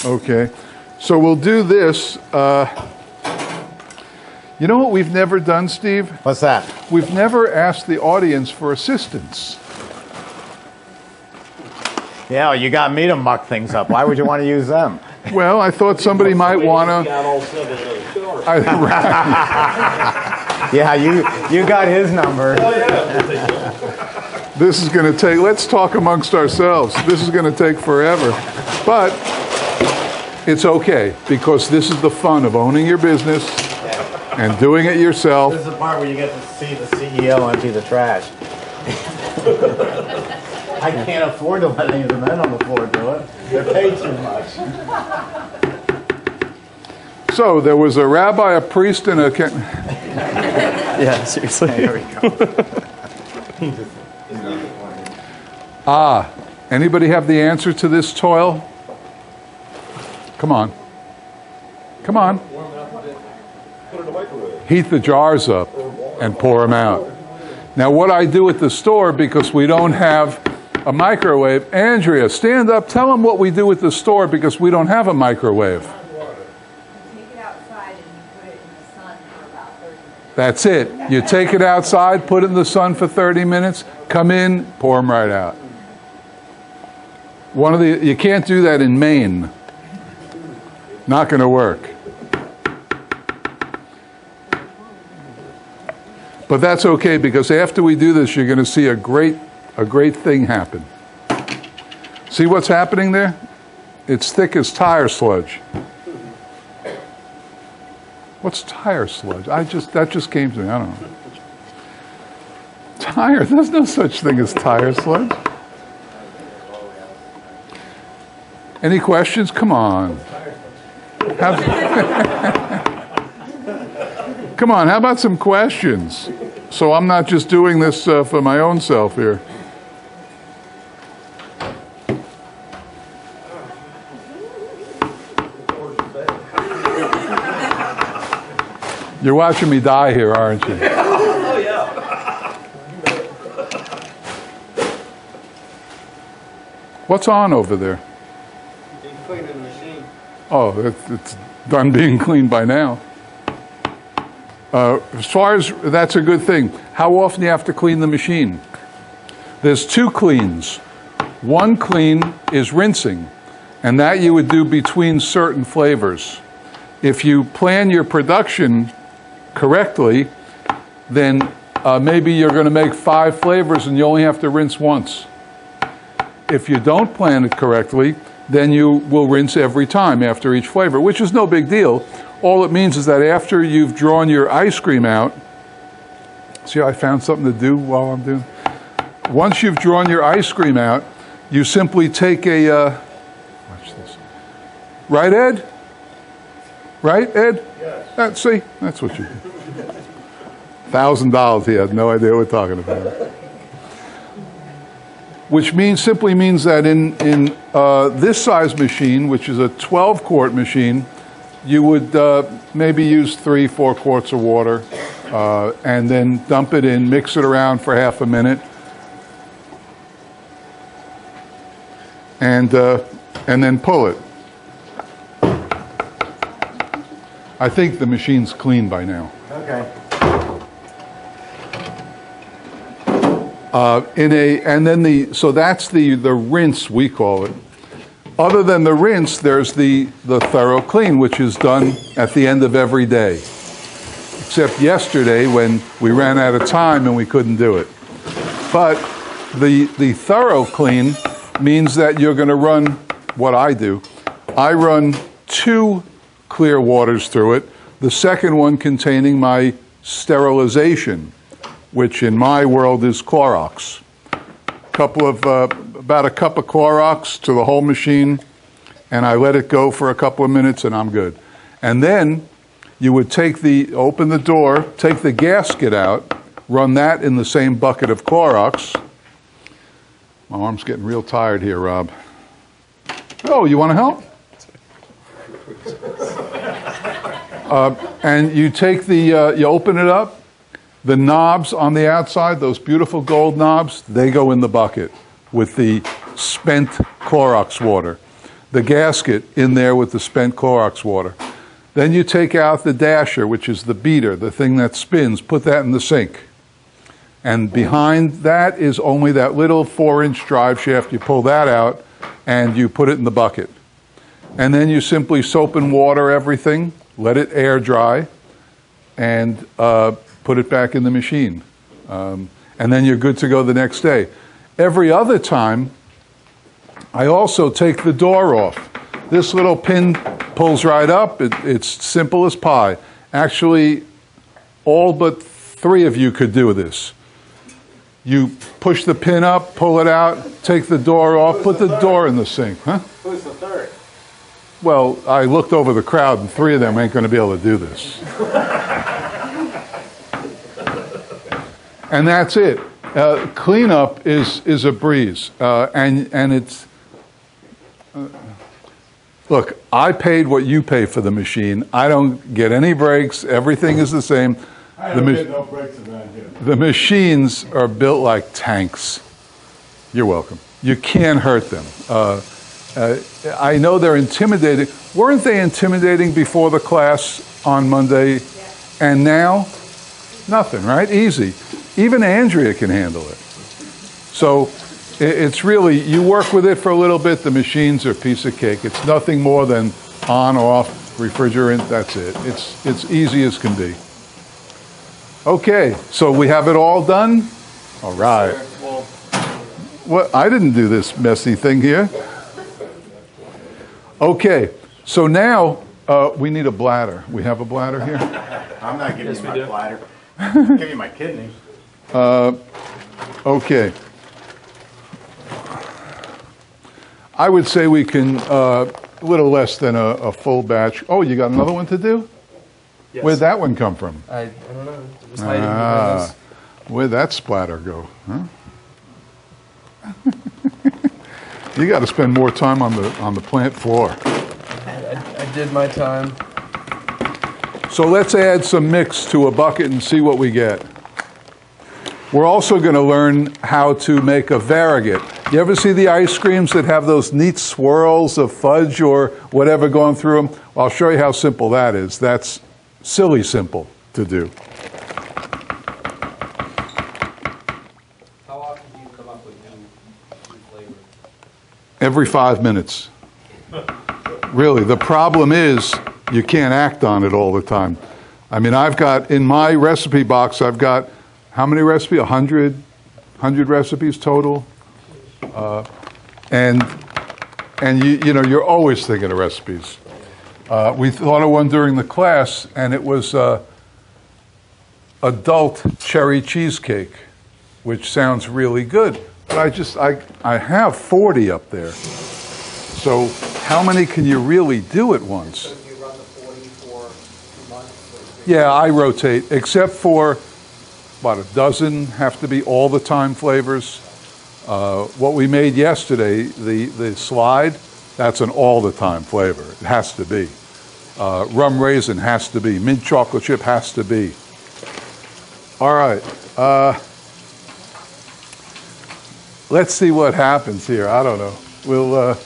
Okay. So we'll do this. You know what we've never done, Steve? What's that? We've never asked the audience for assistance. Yeah, you got me to muck things up. Why would you want to use them? Well, I thought somebody might want to. Yeah, you got his number. This is going to take, let's talk amongst ourselves. This is going to take forever. But it's okay, because this is the fun of owning your business and doing it yourself. This is the part where you get to see the CEO empty the trash. I can't afford to let any of the men on the floor do it. They're paid too much. So there was a rabbi, a priest, and a... Yeah, seriously. There we go. Anybody have the answer to this toil? Come on. Come on. Heat the jars up and pour them out. Now what I do at the store, because we don't have a microwave, Andrea, stand up, tell them what we do at the store because we don't have a microwave. Take it outside and you put it in the sun for about 30 minutes. That's it. You take it outside, put it in the sun for 30 minutes, come in, pour them right out. You can't do that in Maine. Not going to work. But that's okay, because after we do this, you're going to see a great thing happen. See what's happening there? It's thick as tire sludge. What's tire sludge? That just came to me. I don't know. Tire? There's no such thing as tire sludge. Any questions? Come on. Come on, how about some questions? So I'm not just doing this for my own self here. You're watching me die here, aren't you? Oh, yeah. What's on over there? You clean the machine. Oh, it's done being cleaned by now. As far as that's a good thing. How often do you have to clean the machine? There's two cleans. One clean is rinsing, and that you would do between certain flavors. If you plan your production correctly, then maybe you're going to make 5 flavors and you only have to rinse once. If you don't plan it correctly, then you will rinse every time after each flavor, which is no big deal. All it means is that after you've drawn your ice cream out, see, I found something to do while I'm doing. Once you've drawn your ice cream out, you simply take a, watch this. Right, Ed? Right, Ed? Yes. See, that's what you do. $1,000, he has no idea what we're talking about. Which simply means that in this size machine, which is a 12-quart machine, you would maybe use 3-4 quarts of water and then dump it in, mix it around for half a minute, and then pull it. I think the machine's clean by now. Okay. So that's the rinse, we call it. Other than the rinse, there's the thorough clean, which is done at the end of every day. Except yesterday when we ran out of time and we couldn't do it. But the thorough clean means that you're going to run what I do. I run 2 clear waters through it, the second one containing my sterilization, which in my world is Clorox. About a cup of Clorox to the whole machine, and I let it go for a couple of minutes and I'm good. And then you would open the door, take the gasket out, run that in the same bucket of Clorox, My arm's getting real tired here, Rob. Oh, you want to help? And you take the, you open it up. The knobs on the outside, those beautiful gold knobs, they go in the bucket with the spent Clorox water. The gasket in there with the spent Clorox water. Then you take out the dasher, which is the beater, the thing that spins, put that in the sink. And behind that is only that little 4-inch drive shaft. You pull that out and you put it in the bucket. And then you simply soap and water everything, let it air dry, and put it back in the machine. And then you're good to go the next day. Every other time, I also take the door off. This little pin pulls right up. It's simple as pie. Actually, all but 3 of you could do this. You push the pin up, pull it out, take the door off, put the door in the sink. Huh? Who's the third? Well, I looked over the crowd, and 3 of them ain't going to be able to do this. And that's it. Cleanup is a breeze, and it's. Look, I paid what you pay for the machine. I don't get any breaks. Everything is the same. I don't get no breaks around here. The machines are built like tanks. You're welcome. You can't hurt them. I know they're intimidating. Weren't they intimidating before the class on Monday? Yeah. And now, nothing, right? Easy. Even Andrea can handle it. So it's really, you work with it for a little bit, the machines are a piece of cake. It's nothing more than on, off, refrigerant, that's it. It's easy as can be. Okay, so we have it all done? All right. What? I didn't do this messy thing here. Okay, so now we need a bladder. We have a bladder here? I'm not giving you my bladder. Give you my kidney. Okay. I would say we can, a little less than a full batch. Oh, you got another one to do? Yes. Where'd that one come from? I don't know. It was hiding behind this. Where'd that splatter go? Huh? You got to spend more time on the plant floor. I did my time. So let's add some mix to a bucket and see what we get. We're also going to learn how to make a variegate. You ever see the ice creams that have those neat swirls of fudge or whatever going through them? Well, I'll show you how simple that is. That's silly simple to do. How often do you come up with new flavors? Every 5 minutes. Really, the problem is you can't act on it all the time. I mean, I've got, in my recipe box, I've got, how many recipes? 100 recipes total. And you know, you're always thinking of recipes. We thought of one during the class, and it was adult cherry cheesecake, which sounds really good. But I have 40 up there. So how many can you really do at once? So do you run the 40 for 2 months? Yeah, I rotate, except for about a dozen have to be all the time flavors. What we made yesterday, the slide, that's an all the time flavor. It has to be. Rum raisin has to be. Mint chocolate chip has to be. All right. Let's see what happens here. I don't know. We'll.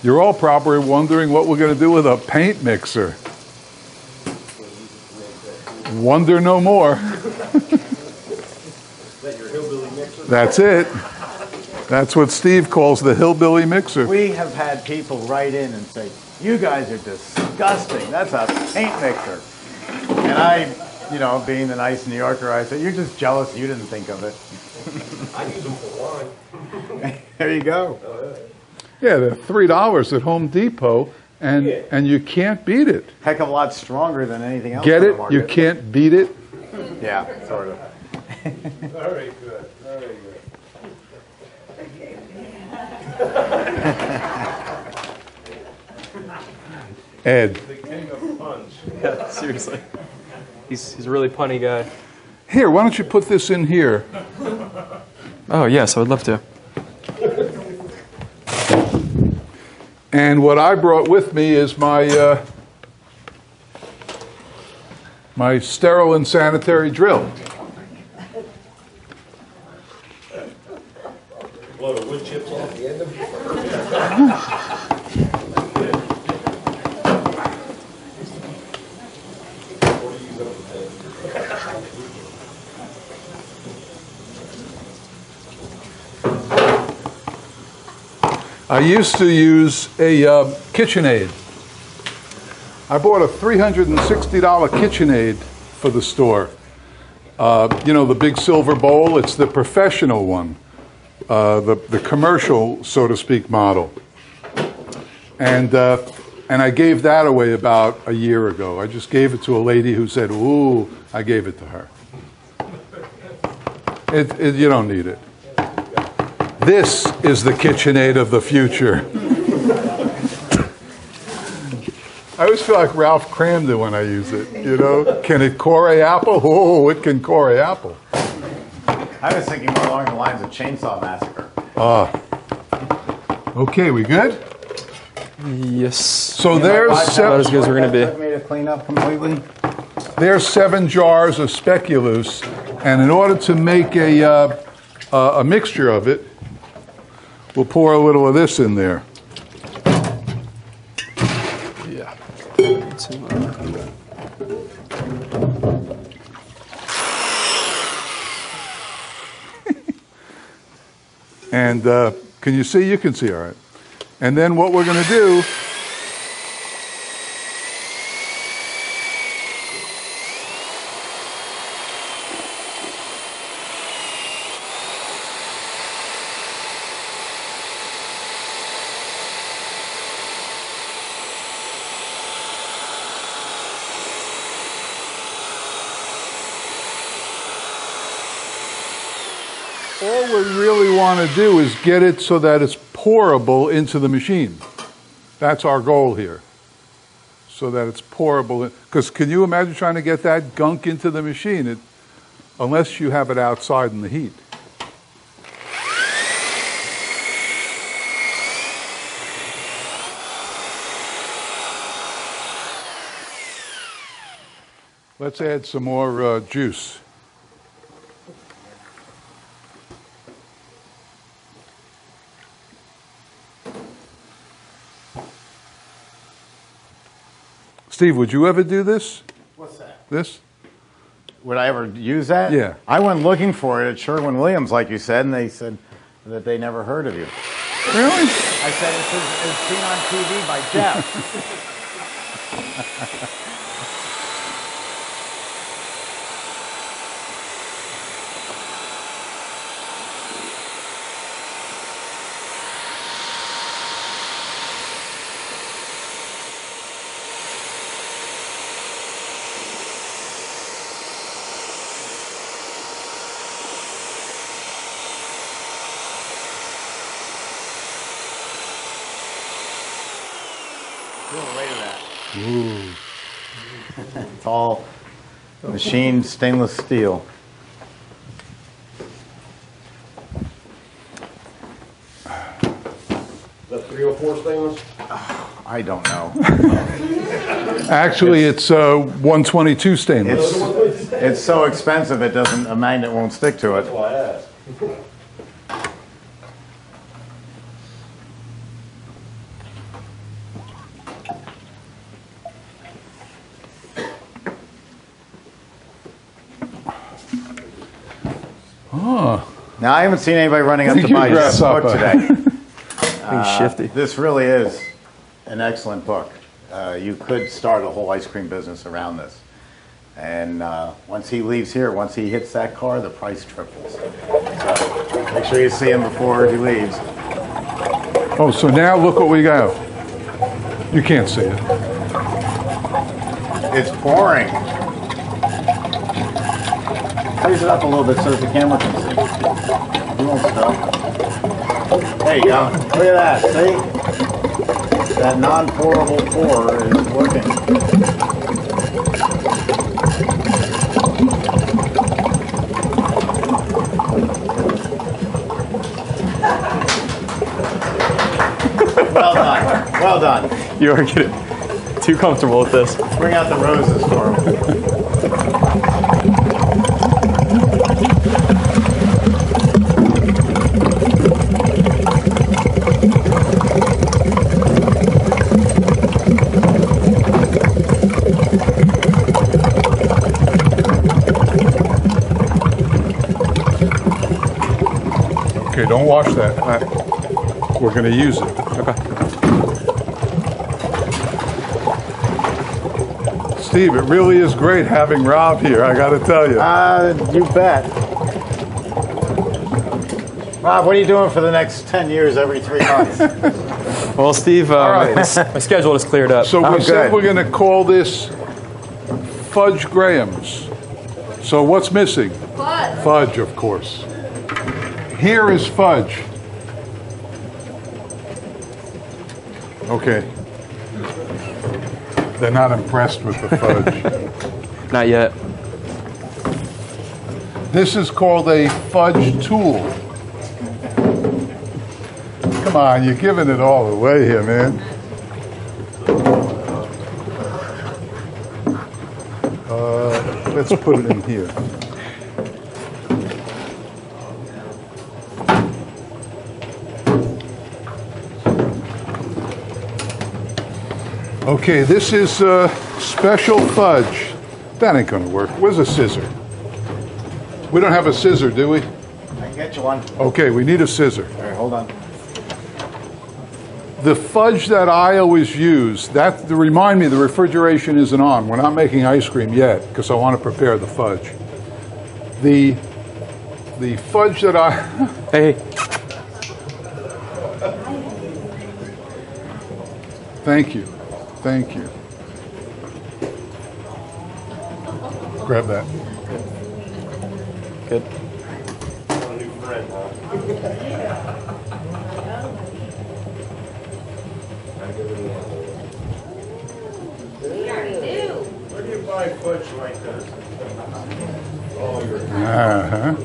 You're all probably wondering what we're going to do with a paint mixer. Wonder no more. That's it. That's what Steve calls the hillbilly mixer. We have had people write in and say, "You guys are disgusting. That's a paint mixer." And I, you know, being the nice New Yorker, I said, "You're just jealous you didn't think of it." I use them for wine. There you go. Yeah, they're $3 at Home Depot, and you can't beat it. Heck of a lot stronger than anything else. Get on the it? market. You can't beat it. Yeah, sort of. Very good, very good. Ed. The king of puns. Yeah, seriously. He's a really punny guy. Here, why don't you put this in here? Oh, yes, I would love to. And what I brought with me is my my sterile and sanitary drill. Blow the wood chips off the end of it. I used to use a KitchenAid. I bought a $360 KitchenAid for the store. You know, the big silver bowl, it's the professional one, the commercial, so to speak, model. And I gave that away about a year ago. I just gave it to a lady who said, ooh, I gave it to her. You don't need it. This is the KitchenAid of the future. I always feel like Ralph Cramden when I use it. You know, can it core apple? Oh, it can core apple. I was thinking more along the lines of Chainsaw Massacre. Okay, we good? Yes. So there's about as good as we're going to Took me to clean up completely. There's 7 jars of speculoos, and in order to make a mixture of it, we'll pour a little of this in there. Yeah. And can you see? You can see, all right. And then what we're going to do, all we really want to do is get it so that it's pourable into the machine. That's our goal here. So that it's pourable. Because can you imagine trying to get that gunk into the machine? Unless you have it outside in the heat. Let's add some more juice. Steve, would you ever do this? What's that? This? Would I ever use that? Yeah. I went looking for it at Sherwin-Williams, like you said, and they said that they never heard of you. Really? I said it's seen on TV by Jeff. Ooh. It's all machined stainless steel. Is that 304 stainless? I don't know. Actually, it's 122 stainless. It's so expensive a magnet won't stick to it. That's why I asked. Oh. Now, I haven't seen anybody running up to buy this book today. Shifty. This really is an excellent book. You could start a whole ice cream business around this. And once he leaves here, once he hits that car, the price triples. So make sure you see him before he leaves. Oh, so now look what we got. You can't see it. It's pouring. Raise it up a little bit so that the camera can see. You won't spill. There you go. Look at that. See? That non-pourable pour is working. well done. You are getting too comfortable with this. Bring out the roses for him. Okay, don't wash that. We're going to use it. Okay. Steve, it really is great having Rob here, I got to tell you. You bet. Rob, what are you doing for the next 10 years every 3 months? Well, Steve, my schedule is cleared up. So we said we're going to call this Fudge Grahams. So what's missing? Fudge. Fudge, of course. Here is fudge. Okay. They're not impressed with the fudge. Not yet. This is called a fudge tool. Come on, you're giving it all away here, man. Let's put it in here. Okay, this is special fudge. That ain't gonna work. Where's a scissor? We don't have a scissor, do we? I can get you one. Okay, we need a scissor. All right, hold on. The fudge that I always use, remind me, the refrigeration isn't on. We're not making ice cream yet because I want to prepare the fudge. The fudge that I... Hey. Thank you. Thank you. Grab that. Good. A new friend, huh? Where do you buy fudge like this? Uh-huh.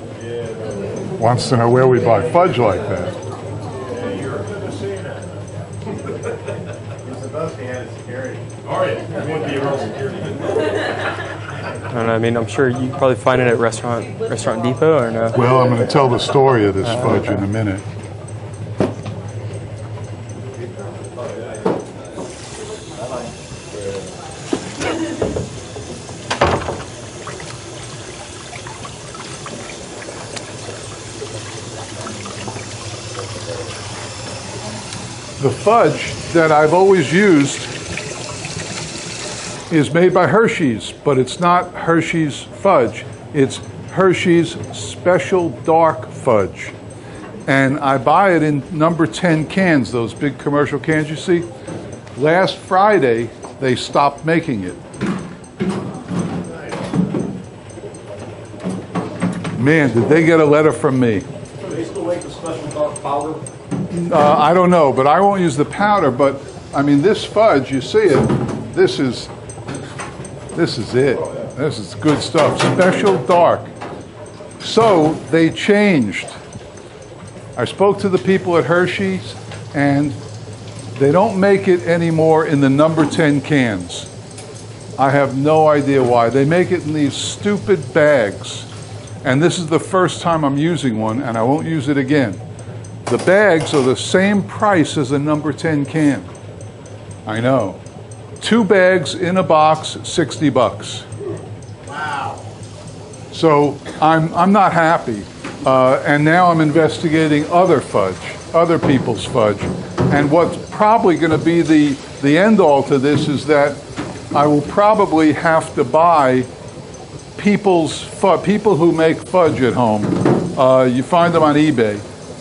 Wants to know where we buy fudge like that. Yeah, you're good to see that. You're supposed to be head of security. Are you? You want to be around security? I don't know. I mean, I'm sure you can probably find it at Restaurant Depot or no? Well, I'm going to tell the story of this fudge in a minute. The fudge that I've always used is made by Hershey's, but it's not Hershey's fudge. It's Hershey's Special Dark Fudge. And I buy it in number 10 cans, those big commercial cans you see. Last Friday, they stopped making it. Man, did they get a letter from me. So they still make the special dark powder? I don't know, but I won't use the powder. But I mean, this fudge, you see it. This is it. This is good stuff. Special dark. So they changed. I spoke to the people at Hershey's, and they don't make it anymore in the number 10 cans. I have no idea why. They make it in these stupid bags. And this is the first time I'm using one, and I won't use it again. The bags are the same price as a number 10 can. I know. 2 bags in a box, $60. Wow. So I'm not happy. And now I'm investigating other fudge, other people's fudge. And what's probably going to be the end all to this is that I will probably have to buy people who make fudge at home. You find them on eBay.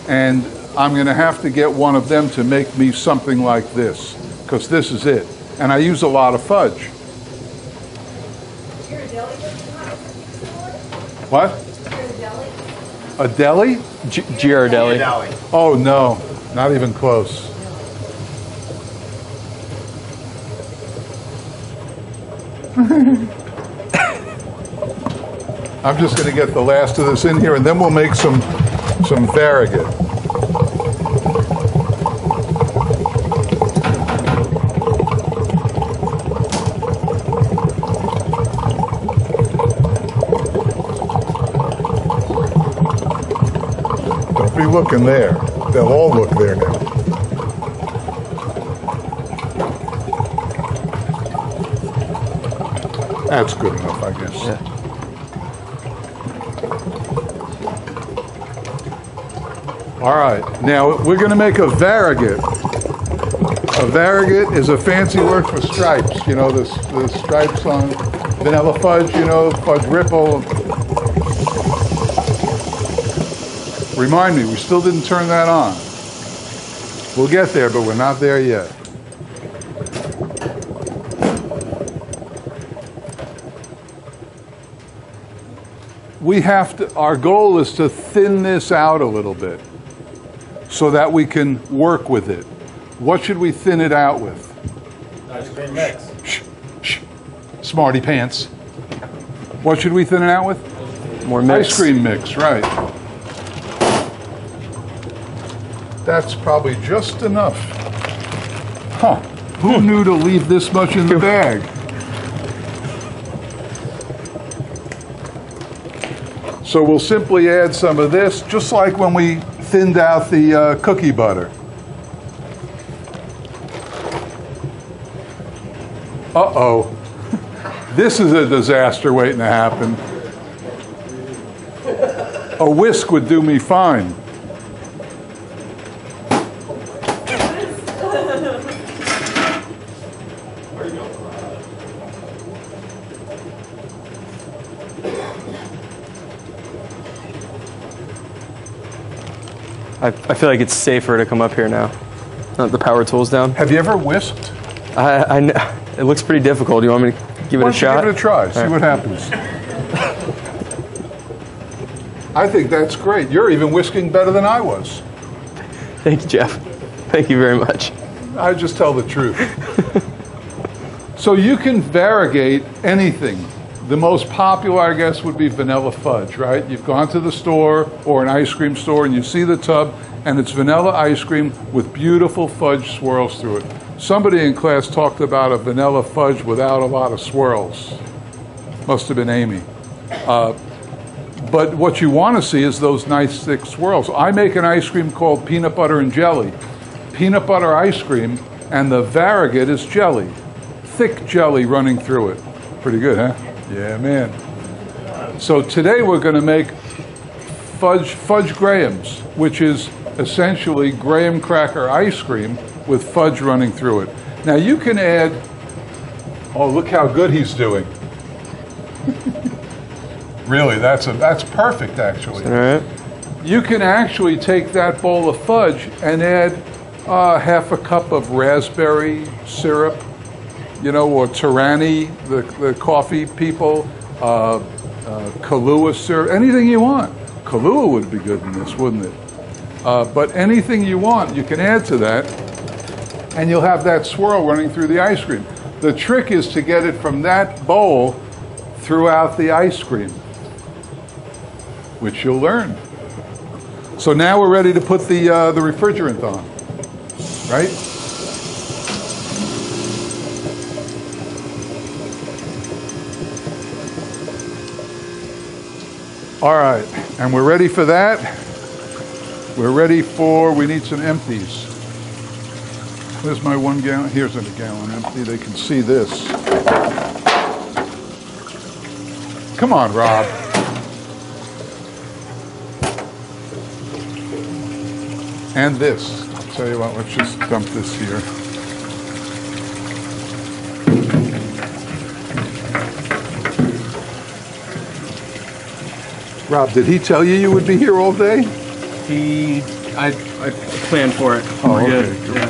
And I'm going to have to get one of them to make me something like this, because this is it. And I use a lot of fudge. You're a deli? What? You're a deli? A deli? Ghirardelli. Oh, no, not even close. I'm just going to get the last of this in here, and then we'll make some variegated. won't be looking there. They'll all look there now. That's good enough, I guess. Yeah. All right, now we're going to make a variegate. A variegate is a fancy word for stripes. You know, the stripes on vanilla fudge, you know, fudge ripple. Remind me, we still didn't turn that on. We'll get there, but we're not there yet. We have to, our goal is to thin this out a little bit so that we can work with it. What should we thin it out with? Ice cream mix. Shh. Smarty pants. What should we thin it out with? More mix. Ice cream mix, right. That's probably just enough. Huh. Who knew to leave this much in the bag? So we'll simply add some of this, just like when we thinned out the cookie butter. Uh-oh. This is a disaster waiting to happen. A whisk would do me fine. I feel like it's safer to come up here now. The power tool's down. Have you ever whisked? It looks pretty difficult. Do you want me to give it a shot? Give it a try. See what happens. I think that's great. You're even whisking better than I was. Thank you, Jeff. Thank you very much. I just tell the truth. So you can variegate anything. The most popular, I guess, would be vanilla fudge, right? You've gone to the store or an ice cream store and you see the tub and it's vanilla ice cream with beautiful fudge swirls through it. Somebody in class talked about a vanilla fudge without a lot of swirls. Must have been Amy. But what you want to see is those nice thick swirls. I make an ice cream called peanut butter and jelly. Peanut butter ice cream, and the variegate is jelly. Thick jelly running through it. Pretty good, huh? Yeah, man. So today we're going to make fudge grahams, which is essentially graham cracker ice cream with fudge running through it. Now you can add, oh, look how good he's doing. Really, that's perfect, actually. All right. You can actually take that bowl of fudge and add half a cup of raspberry syrup, you know, or Tyranny, the coffee people, Kahlua syrup, anything you want. Kahlua would be good in this, wouldn't it? But anything you want, you can add to that, and you'll have that swirl running through the ice cream. The trick is to get it from that bowl throughout the ice cream, which you'll learn. So now we're ready to put the refrigerant on, right? All right, and we're ready for that. We're ready for, we need some empties. Where's my 1 gallon? Here's a gallon empty. They can see this. Come on, Rob. And this. I'll tell you what, let's just dump this here. Rob, did he tell you would be here all day? I planned for it. Oh, We're okay, good. good. Yeah.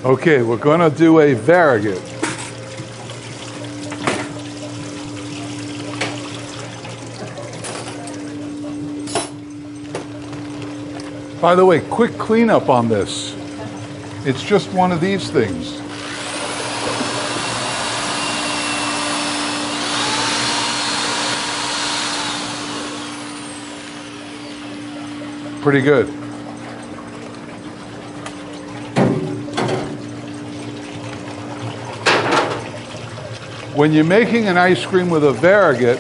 Okay, we're going to do a variegate. By the way, quick cleanup on this. It's just one of these things. Pretty good. When you're making an ice cream with a variegate,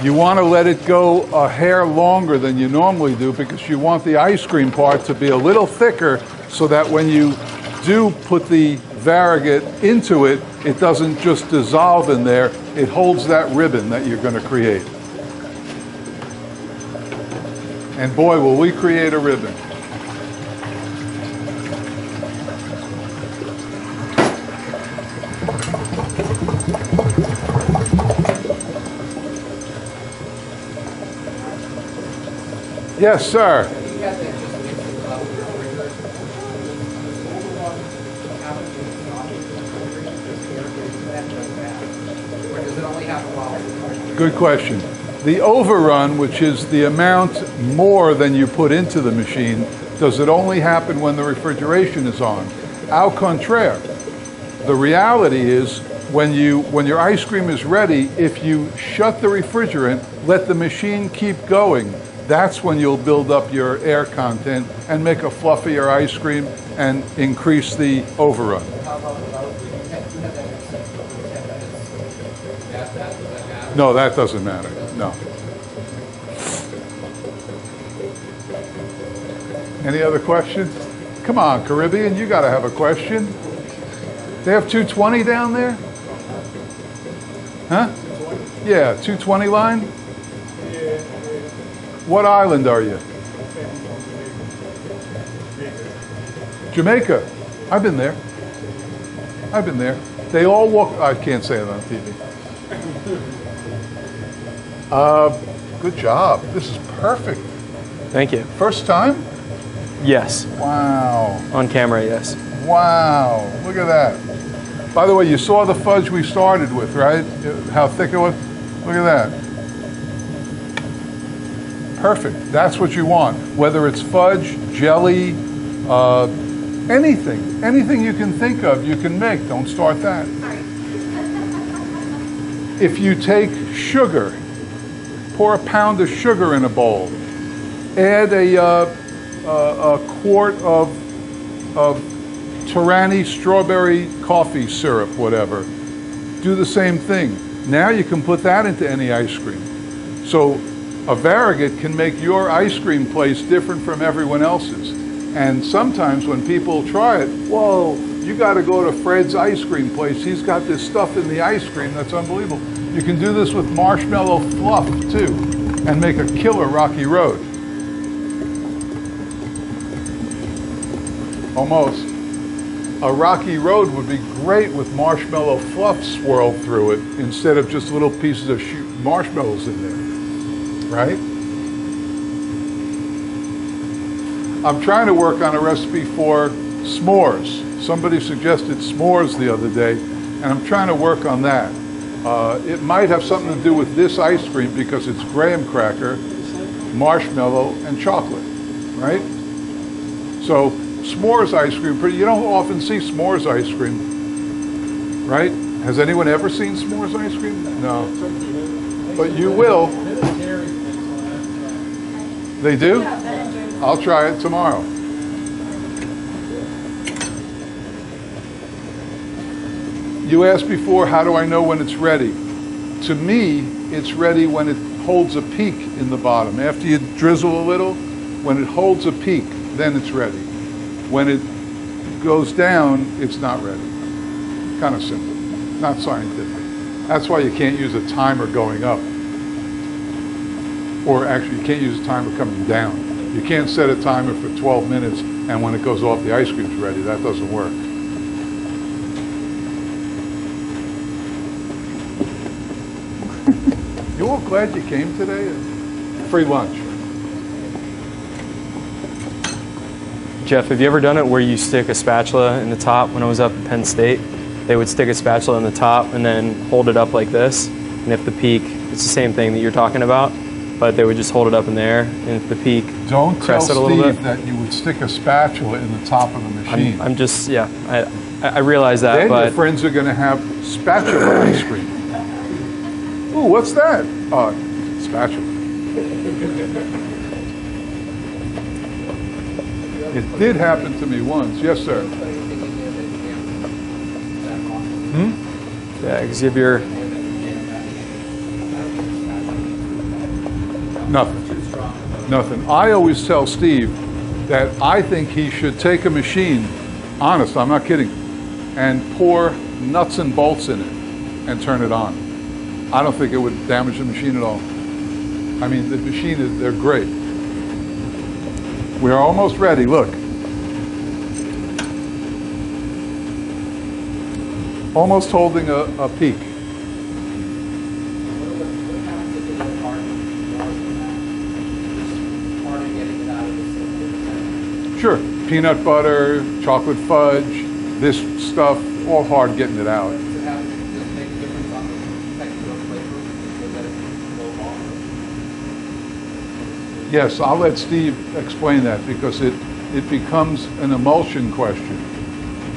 you want to let it go a hair longer than you normally do because you want the ice cream part to be a little thicker so that when you do put the variegate into it, it doesn't just dissolve in there. It holds that ribbon that you're going to create. And boy, will we create a ribbon. Yes, sir. Good question. The overrun, which is the amount more than you put into the machine, does it only happen when the refrigeration is on? Au contraire. The reality is when your ice cream is ready, if you shut the refrigerant, let the machine keep going, that's when you'll build up your air content and make a fluffier ice cream and increase the overrun. No, that doesn't matter. No. Any other questions? Come on, Caribbean, you got to have a question. They have 220 down there? Huh? Yeah, 220 line? What island are you? Jamaica. I've been there. I've been there. They all walk. I can't say it on TV. Good job. This is perfect. Thank you. First time? Yes. Wow. On camera, yes. Wow. Look at that. By the way, you saw the fudge we started with, right? How thick it was? Look at that. Perfect. That's what you want. Whether it's fudge, jelly, anything. Anything you can think of, you can make. Don't start that. If you take sugar, pour a pound of sugar in a bowl, add a quart of Torani strawberry coffee syrup, whatever. Do the same thing. Now you can put that into any ice cream. So a variegate can make your ice cream place different from everyone else's. And sometimes when people try it, whoa, you got to go to Fred's ice cream place. He's got this stuff in the ice cream that's unbelievable. You can do this with marshmallow fluff too and make a killer Rocky Road. Almost. A Rocky Road would be great with marshmallow fluff swirled through it instead of just little pieces of marshmallows in there, right? I'm trying to work on a recipe for s'mores. Somebody suggested s'mores the other day, and I'm trying to work on that. It might have something to do with this ice cream because it's graham cracker, marshmallow, and chocolate, right? So s'mores ice cream, you don't often see s'mores ice cream, right? Has anyone ever seen s'mores ice cream? No. But you will. They do? I'll try it tomorrow. You asked before, how do I know when it's ready? To me, it's ready when it holds a peak in the bottom. After you drizzle a little, when it holds a peak, then it's ready. When it goes down, it's not ready. Kind of simple, not scientific. That's why you can't use a timer going up. Or actually, you can't use a timer coming down. You can't set a timer for 12 minutes and when it goes off, the ice cream's ready. That doesn't work. You all glad you came today? Free lunch. Jeff, have you ever done it where you stick a spatula in the top? When I was up at Penn State, they would stick a spatula in the top and then hold it up like this. And if the peak, it's the same thing that you're talking about, but they would just hold it up in the air, and if the peak, don't tell press it a little bit. Steve that you would stick a spatula in the top of the machine. I'm just, yeah, I realize that, then but your friends are going to have spatula ice cream. Ooh, what's that? Spatula. It did happen to me once. Yes, sir. Yeah, because you have your Nothing. I always tell Steve that I think he should take a machine, honest, I'm not kidding, and pour nuts and bolts in it and turn it on. I don't think it would damage the machine at all. I mean, the machine they're great. We're almost ready, look. Almost holding a peak. Sure, peanut butter, chocolate fudge, this stuff, all hard getting it out. Yes, I'll let Steve explain that because it becomes an emulsion question.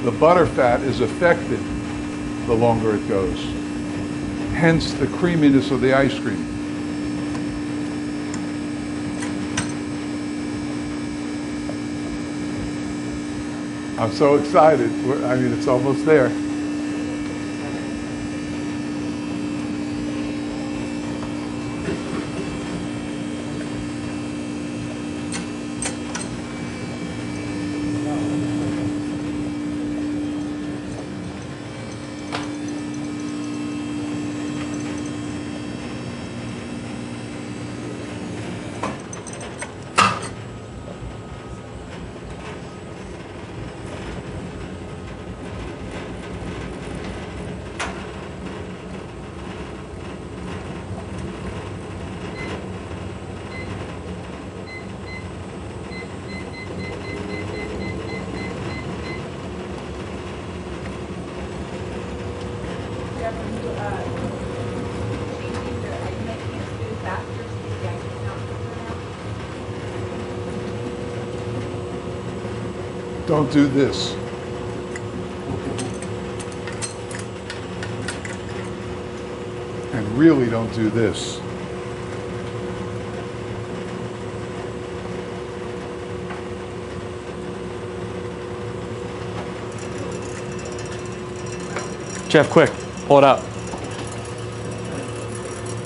The butter fat is affected the longer it goes, hence the creaminess of the ice cream. I'm so excited. I mean, it's almost there. Don't do this. And really don't do this. Jeff, quick, pull it out.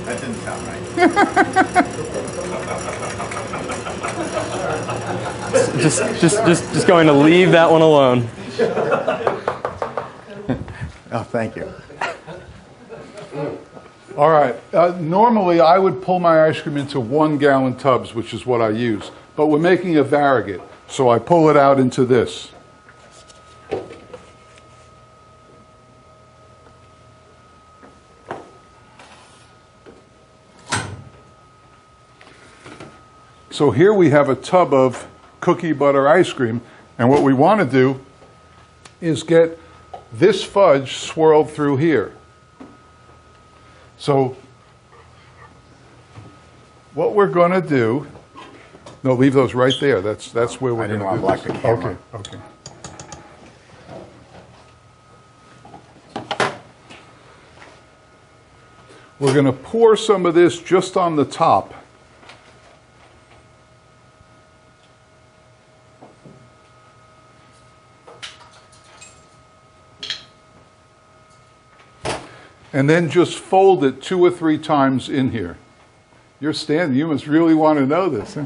That didn't sound right. Just going to leave that one alone. Oh, thank you. All right. Normally, I would pull my ice cream into 1-gallon tubs, which is what I use. But we're making a variegate, so I pull it out into this. So here we have a tub of cookie butter ice cream, and what we want to do is get this fudge swirled through here. So what we're going to do, no, leave those right there. That's where we're going to do. I didn't want to block the camera. Okay. We're going to pour some of this just on the top. And then just fold it 2 or 3 times in here. You're standing, you must really want to know this. Huh?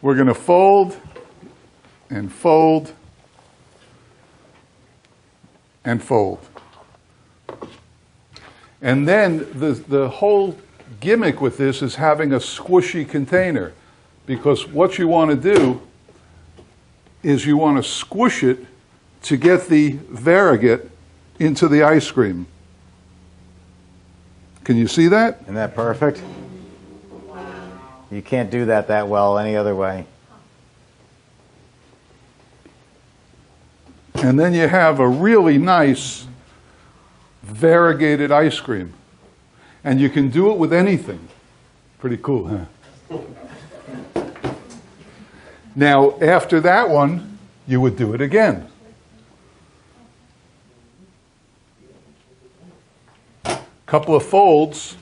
We're going to fold and fold and fold. And then the whole gimmick with this is having a squishy container, because what you want to do is you want to squish it to get the variegate into the ice cream. Can you see that? Isn't that perfect? You can't do that well any other way. And then you have a really nice variegated ice cream. And you can do it with anything. Pretty cool, huh? Now, after that one, you would do it again. Couple of folds.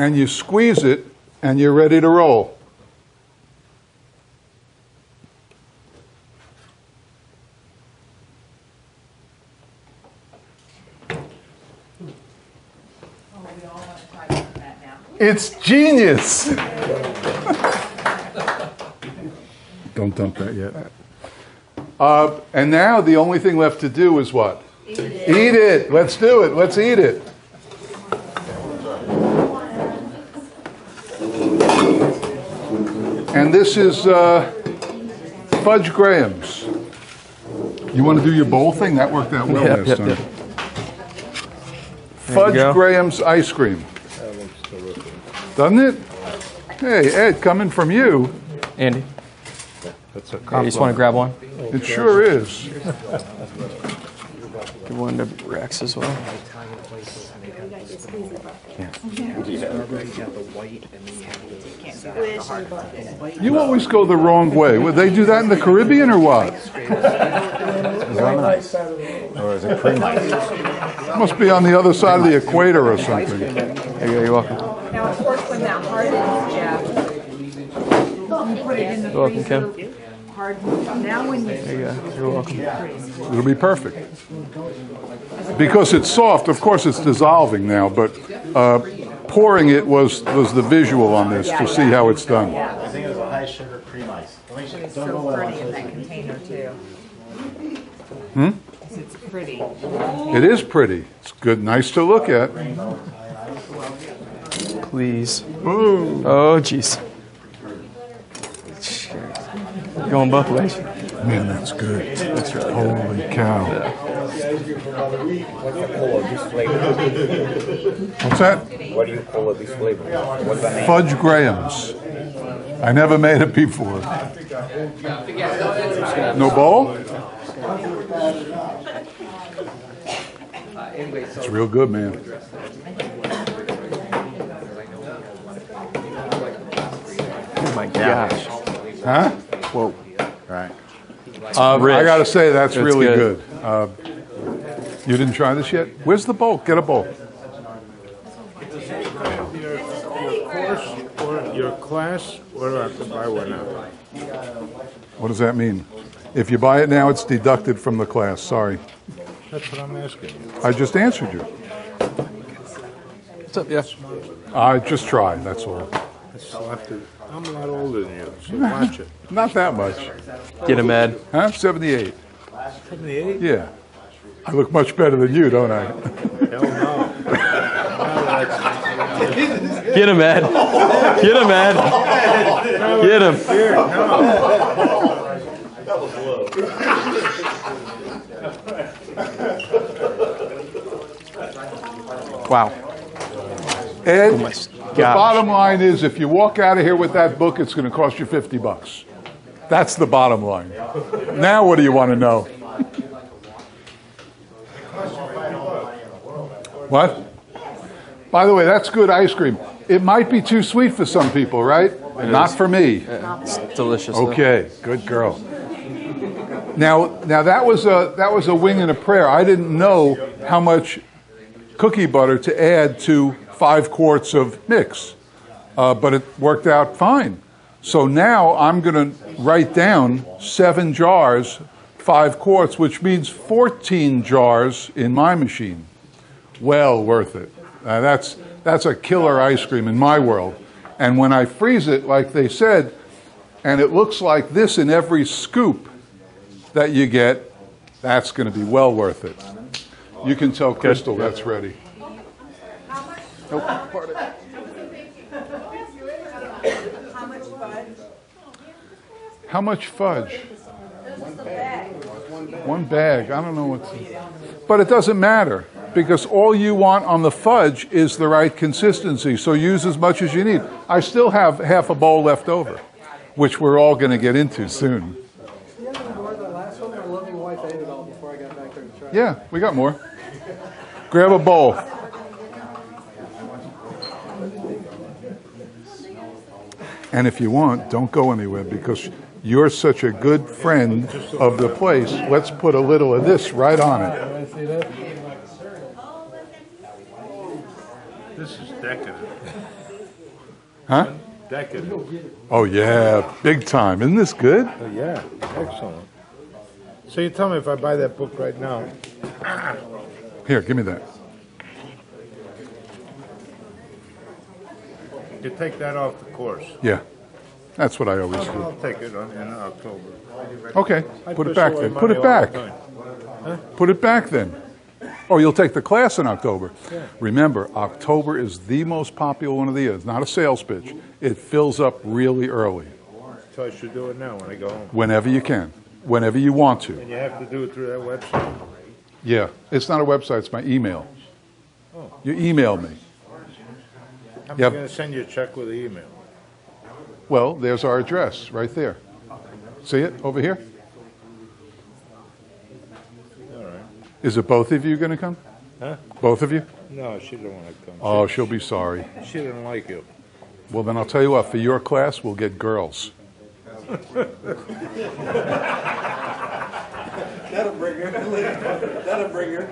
and you squeeze it, and you're ready to roll. It's genius. Don't dump that yet. And now the only thing left to do is what? Eat it. Let's do it. Let's eat it. And this is Fudge Graham's. You want to do your bowl thing? That worked out well last time. Fudge Graham's ice cream. Doesn't it? Hey, Ed, coming from you. Andy. That's a You just want to grab one? It sure is. Give one to Rex as well. You always go the wrong way. Would they do that in the Caribbean or what? Lemon ice. Or is it cream ice? Must be on the other side of the equator or something. There you go, you're welcome. Now, of course, when that hardens, Jeff, you put it in the You're welcome, freezer. Kim. Now when you... There you go, you're welcome. It'll be perfect. Because it's soft, of course it's dissolving now, but pouring it was the visual on this to see how it's done. I think it was a high sugar cream ice. It's so pretty in that container, too. It's pretty. It is pretty. It's good, nice to look at. Please. Ooh. Oh, jeez. Going both ways. Man, that's good. That's really holy cow. What's that? What do you call it, this flavor? What's the name? Fudge Graham's. I never made it before. No bowl? It's real good, man. Oh my gosh. Huh? Whoa. Right. I got to say, that's really good. good. You didn't try this yet? Where's the bowl? Get a bowl. Your class, or do I have to buy one now? What does that mean? If you buy it now, it's deducted from the class. Sorry. That's what I'm asking. I just answered you. What's up, yeah? I just try, that's all. I still have to, I'm a lot older than you, so watch it. Not that much. Get him, Ed. Huh? 78. 78? Yeah. I look much better than you, don't I? Hell no. Get him, Ed. Get him, Ed. Get him. Wow. Ed, Oh my the gosh. bottom line is if you walk out of here with that book, it's going to cost you $50. That's the bottom line. Now what do you want to know? What? By the way, that's good ice cream. It might be too sweet for some people, right? Not for me. It's delicious. Okay, good girl. Now that was a wing and a prayer. I didn't know how much cookie butter to add to 5 quarts of mix, but it worked out fine. So now I'm going to write down 7 jars, 5 quarts, which means 14 jars in my machine. Well worth it. That's a killer ice cream in my world. And when I freeze it, like they said, and it looks like this in every scoop that you get, that's going to be well worth it. You can tell Crystal that's ready. Nope, pardon. How much fudge? One bag. I don't know what's... But it doesn't matter, because all you want on the fudge is the right consistency, so use as much as you need. I still have half a bowl left over, which we're all going to get into soon. Yeah, we got more. Grab a bowl. And if you want, don't go anywhere, because you're such a good friend of the place. Let's put a little of this right on it. This is decadent. Huh? Decadent. Oh, yeah, big time. Isn't this good? Oh, yeah, excellent. So you tell me if I buy that book right now. Here, give me that. You take that off the course. Yeah, that's what I always do. I'll take it in October. Okay, I put it push back away then. money Put it all back. the time. Huh? Put it back then. Oh, you'll take the class in October. Yeah. Remember, October is the most popular one of the year. It's not a sales pitch. It fills up really early. So I should do it now when I go home. Whenever you can, whenever you want to. And you have to do it through that website. Yeah, it's not a website, it's my email. Oh. You email me. I'm Yep. going to send you a check with an email. Well, there's our address right there. See it over here? All right. Is it both of you going to come? Huh? Both of you? No, she don't want to come. Oh, she'll be sorry. She didn't like you. Well, then I'll tell you what, for your class, we'll get girls. That'll bring her. That'll bring her.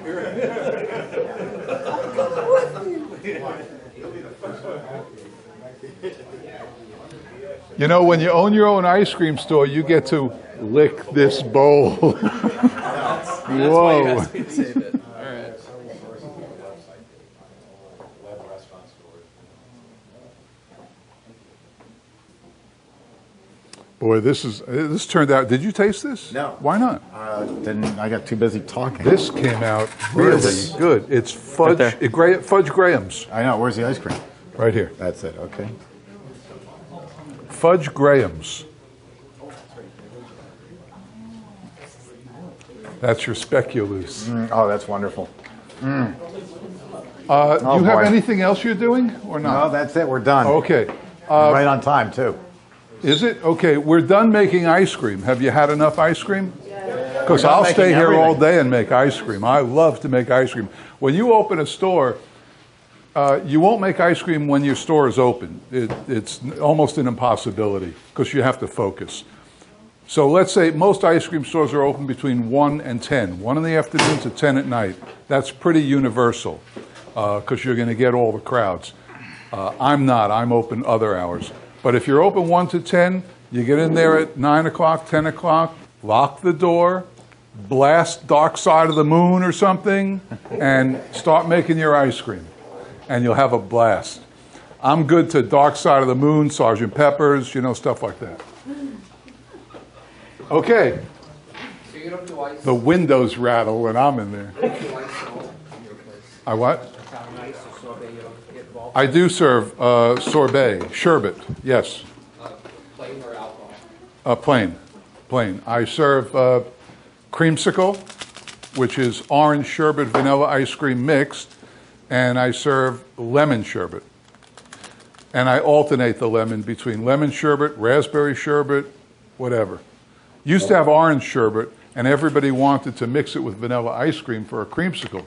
You know, when you own your own ice cream store, you get to lick this bowl. Whoa. That's why you asked me to save it. All right. Boy, this turned out. Did you taste this? No. Why not? I got too busy talking. This came out Where really is it? good. It's fudge, fudge Graham's. I know. Where's the ice cream? Right here. That's it. Okay. Fudge Graham's. That's your speculoos. Oh, that's wonderful. Do Oh, you have boy. anything else you're doing or No, not? that's it. We're done. Okay. Right on time too. Is it? Okay, we're done making ice cream. Have you had enough ice cream? Because We're done I'll making stay here all everything. day and make ice cream. I love to make ice cream. When you open a store, you won't make ice cream when your store is open. It's almost an impossibility because you have to focus. So let's say most ice cream stores are open between 1 and 10, 1 in the afternoon to 10 at night. That's pretty universal because you're going to get all the crowds. I'm not. I'm open other hours. But if you're open 1 to 10, you get in there at 9 o'clock, 10 o'clock, lock the door, blast Dark Side of the Moon or something, and start making your ice cream. And you'll have a blast. I'm good to Dark Side of the Moon, Sgt. Pepper's, stuff like that. Okay. So you don't do ice? The windows rattle when I'm in there. You do ice at all in your place? I what? Italian ice or sorbet, you don't get involved? I do serve sorbet, sherbet, yes. Plain or alcohol? Plain. I serve creamsicle, which is orange sherbet vanilla ice cream mixed, and I serve lemon sherbet. And I alternate the lemon between lemon sherbet, raspberry sherbet, whatever. Used to have orange sherbet, and everybody wanted to mix it with vanilla ice cream for a creamsicle.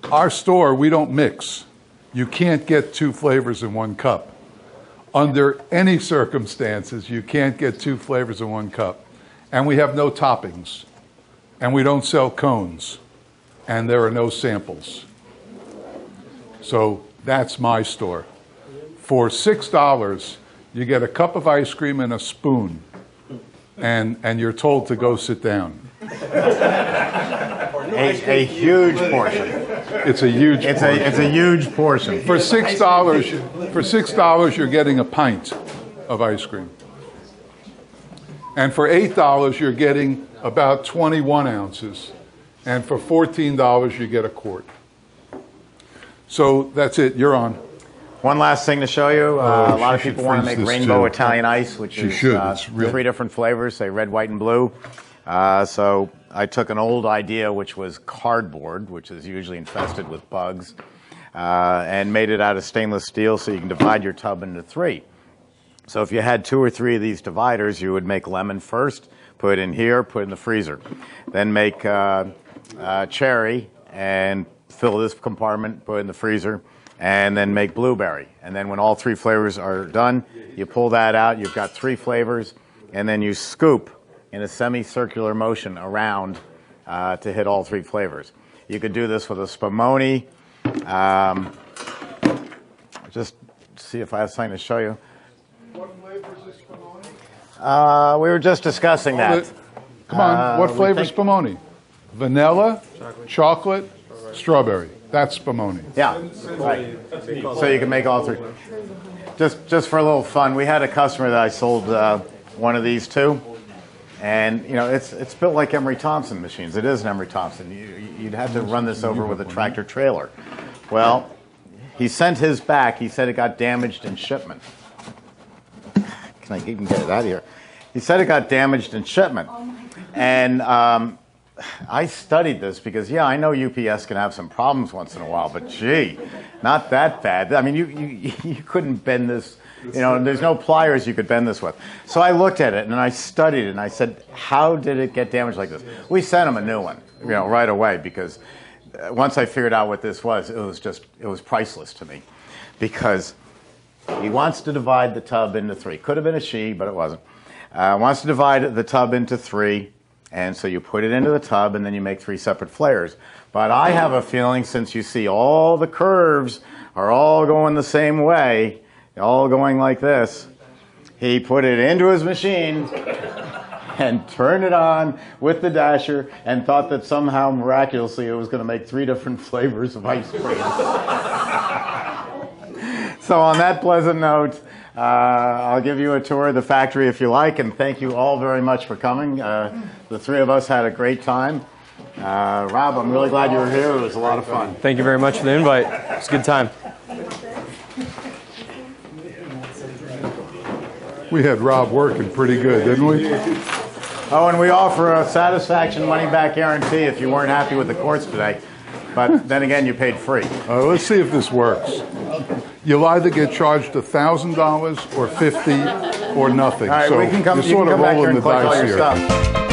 Our store, we don't mix. You can't get 2 flavors in 1 cup. Under any circumstances, you can't get 2 flavors in 1 cup. And we have no toppings. And we don't sell cones. And there are no samples. So that's my store. For $6, you get a cup of ice cream and a spoon. And you're told to go sit down. A huge portion. It's a huge portion. It's a huge portion. For $6, you're getting a pint of ice cream. And for $8, you're getting about 21 ounces. And for $14, you get a quart. So that's it. You're on. One last thing to show you. A lot of people want to make rainbow Italian ice, which is It's real. 3 different flavors, say red, white, and blue. So I took an old idea, which was cardboard, which is usually infested with bugs, and made it out of stainless steel so you can divide your tub into 3. So if you had 2 or 3 of these dividers, you would make lemon first, put it in here, put it in the freezer. Then make cherry and fill this compartment, put it in the freezer, and then make blueberry. And then when all 3 flavors are done, you pull that out, you've got 3 flavors, and then you scoop in a semicircular motion around to hit all 3 flavors. You could do this with a spumoni, just see if I have something to show you. What flavor is this spumoni? We were just discussing that. Come on, what we flavor think- spumoni? Vanilla, chocolate, strawberry. That's spumoni. Yeah, right. So you can make all three. Just for a little fun, we had a customer that I sold one of these to, and you know it's built like Emery Thompson machines. It is an Emery Thompson. You'd have to run this over with a tractor trailer. Well, he sent his back. He said it got damaged in shipment. Can I even get it out of here? He said it got damaged in shipment, and I studied this because, yeah, I know UPS can have some problems once in a while, but gee, not that bad. I mean, you couldn't bend this, you know, there's no pliers you could bend this with. So I looked at it and I studied it and I said, how did it get damaged like this? We sent him a new one, you know, right away because once I figured out what this was, it was priceless to me because he wants to divide the tub into three. Could have been a she, but it wasn't. Wants to divide the tub into three. And so you put it into the tub and then you make three separate flares. But I have a feeling since you see all the curves are all going the same way, all going like this, he put it into his machine and turned it on with the dasher and thought that somehow miraculously it was going to make three different flavors of ice cream. So on that pleasant note, I'll give you a tour of the factory if you like, and thank you all very much for coming. The three of us had a great time. Rob, I'm really glad you were here. It was a lot of fun. Thank you very much for the invite. It was a good time. We had Rob working pretty good, didn't we? Oh, and we offer a satisfaction money-back guarantee if you weren't happy with the course today. But then again, you paid free. Let's see if this works. You'll either get charged $1,000 or $50 or nothing. All right, so we can come, you're you can sort of come back here rolling and the collect all dice your here. stuff.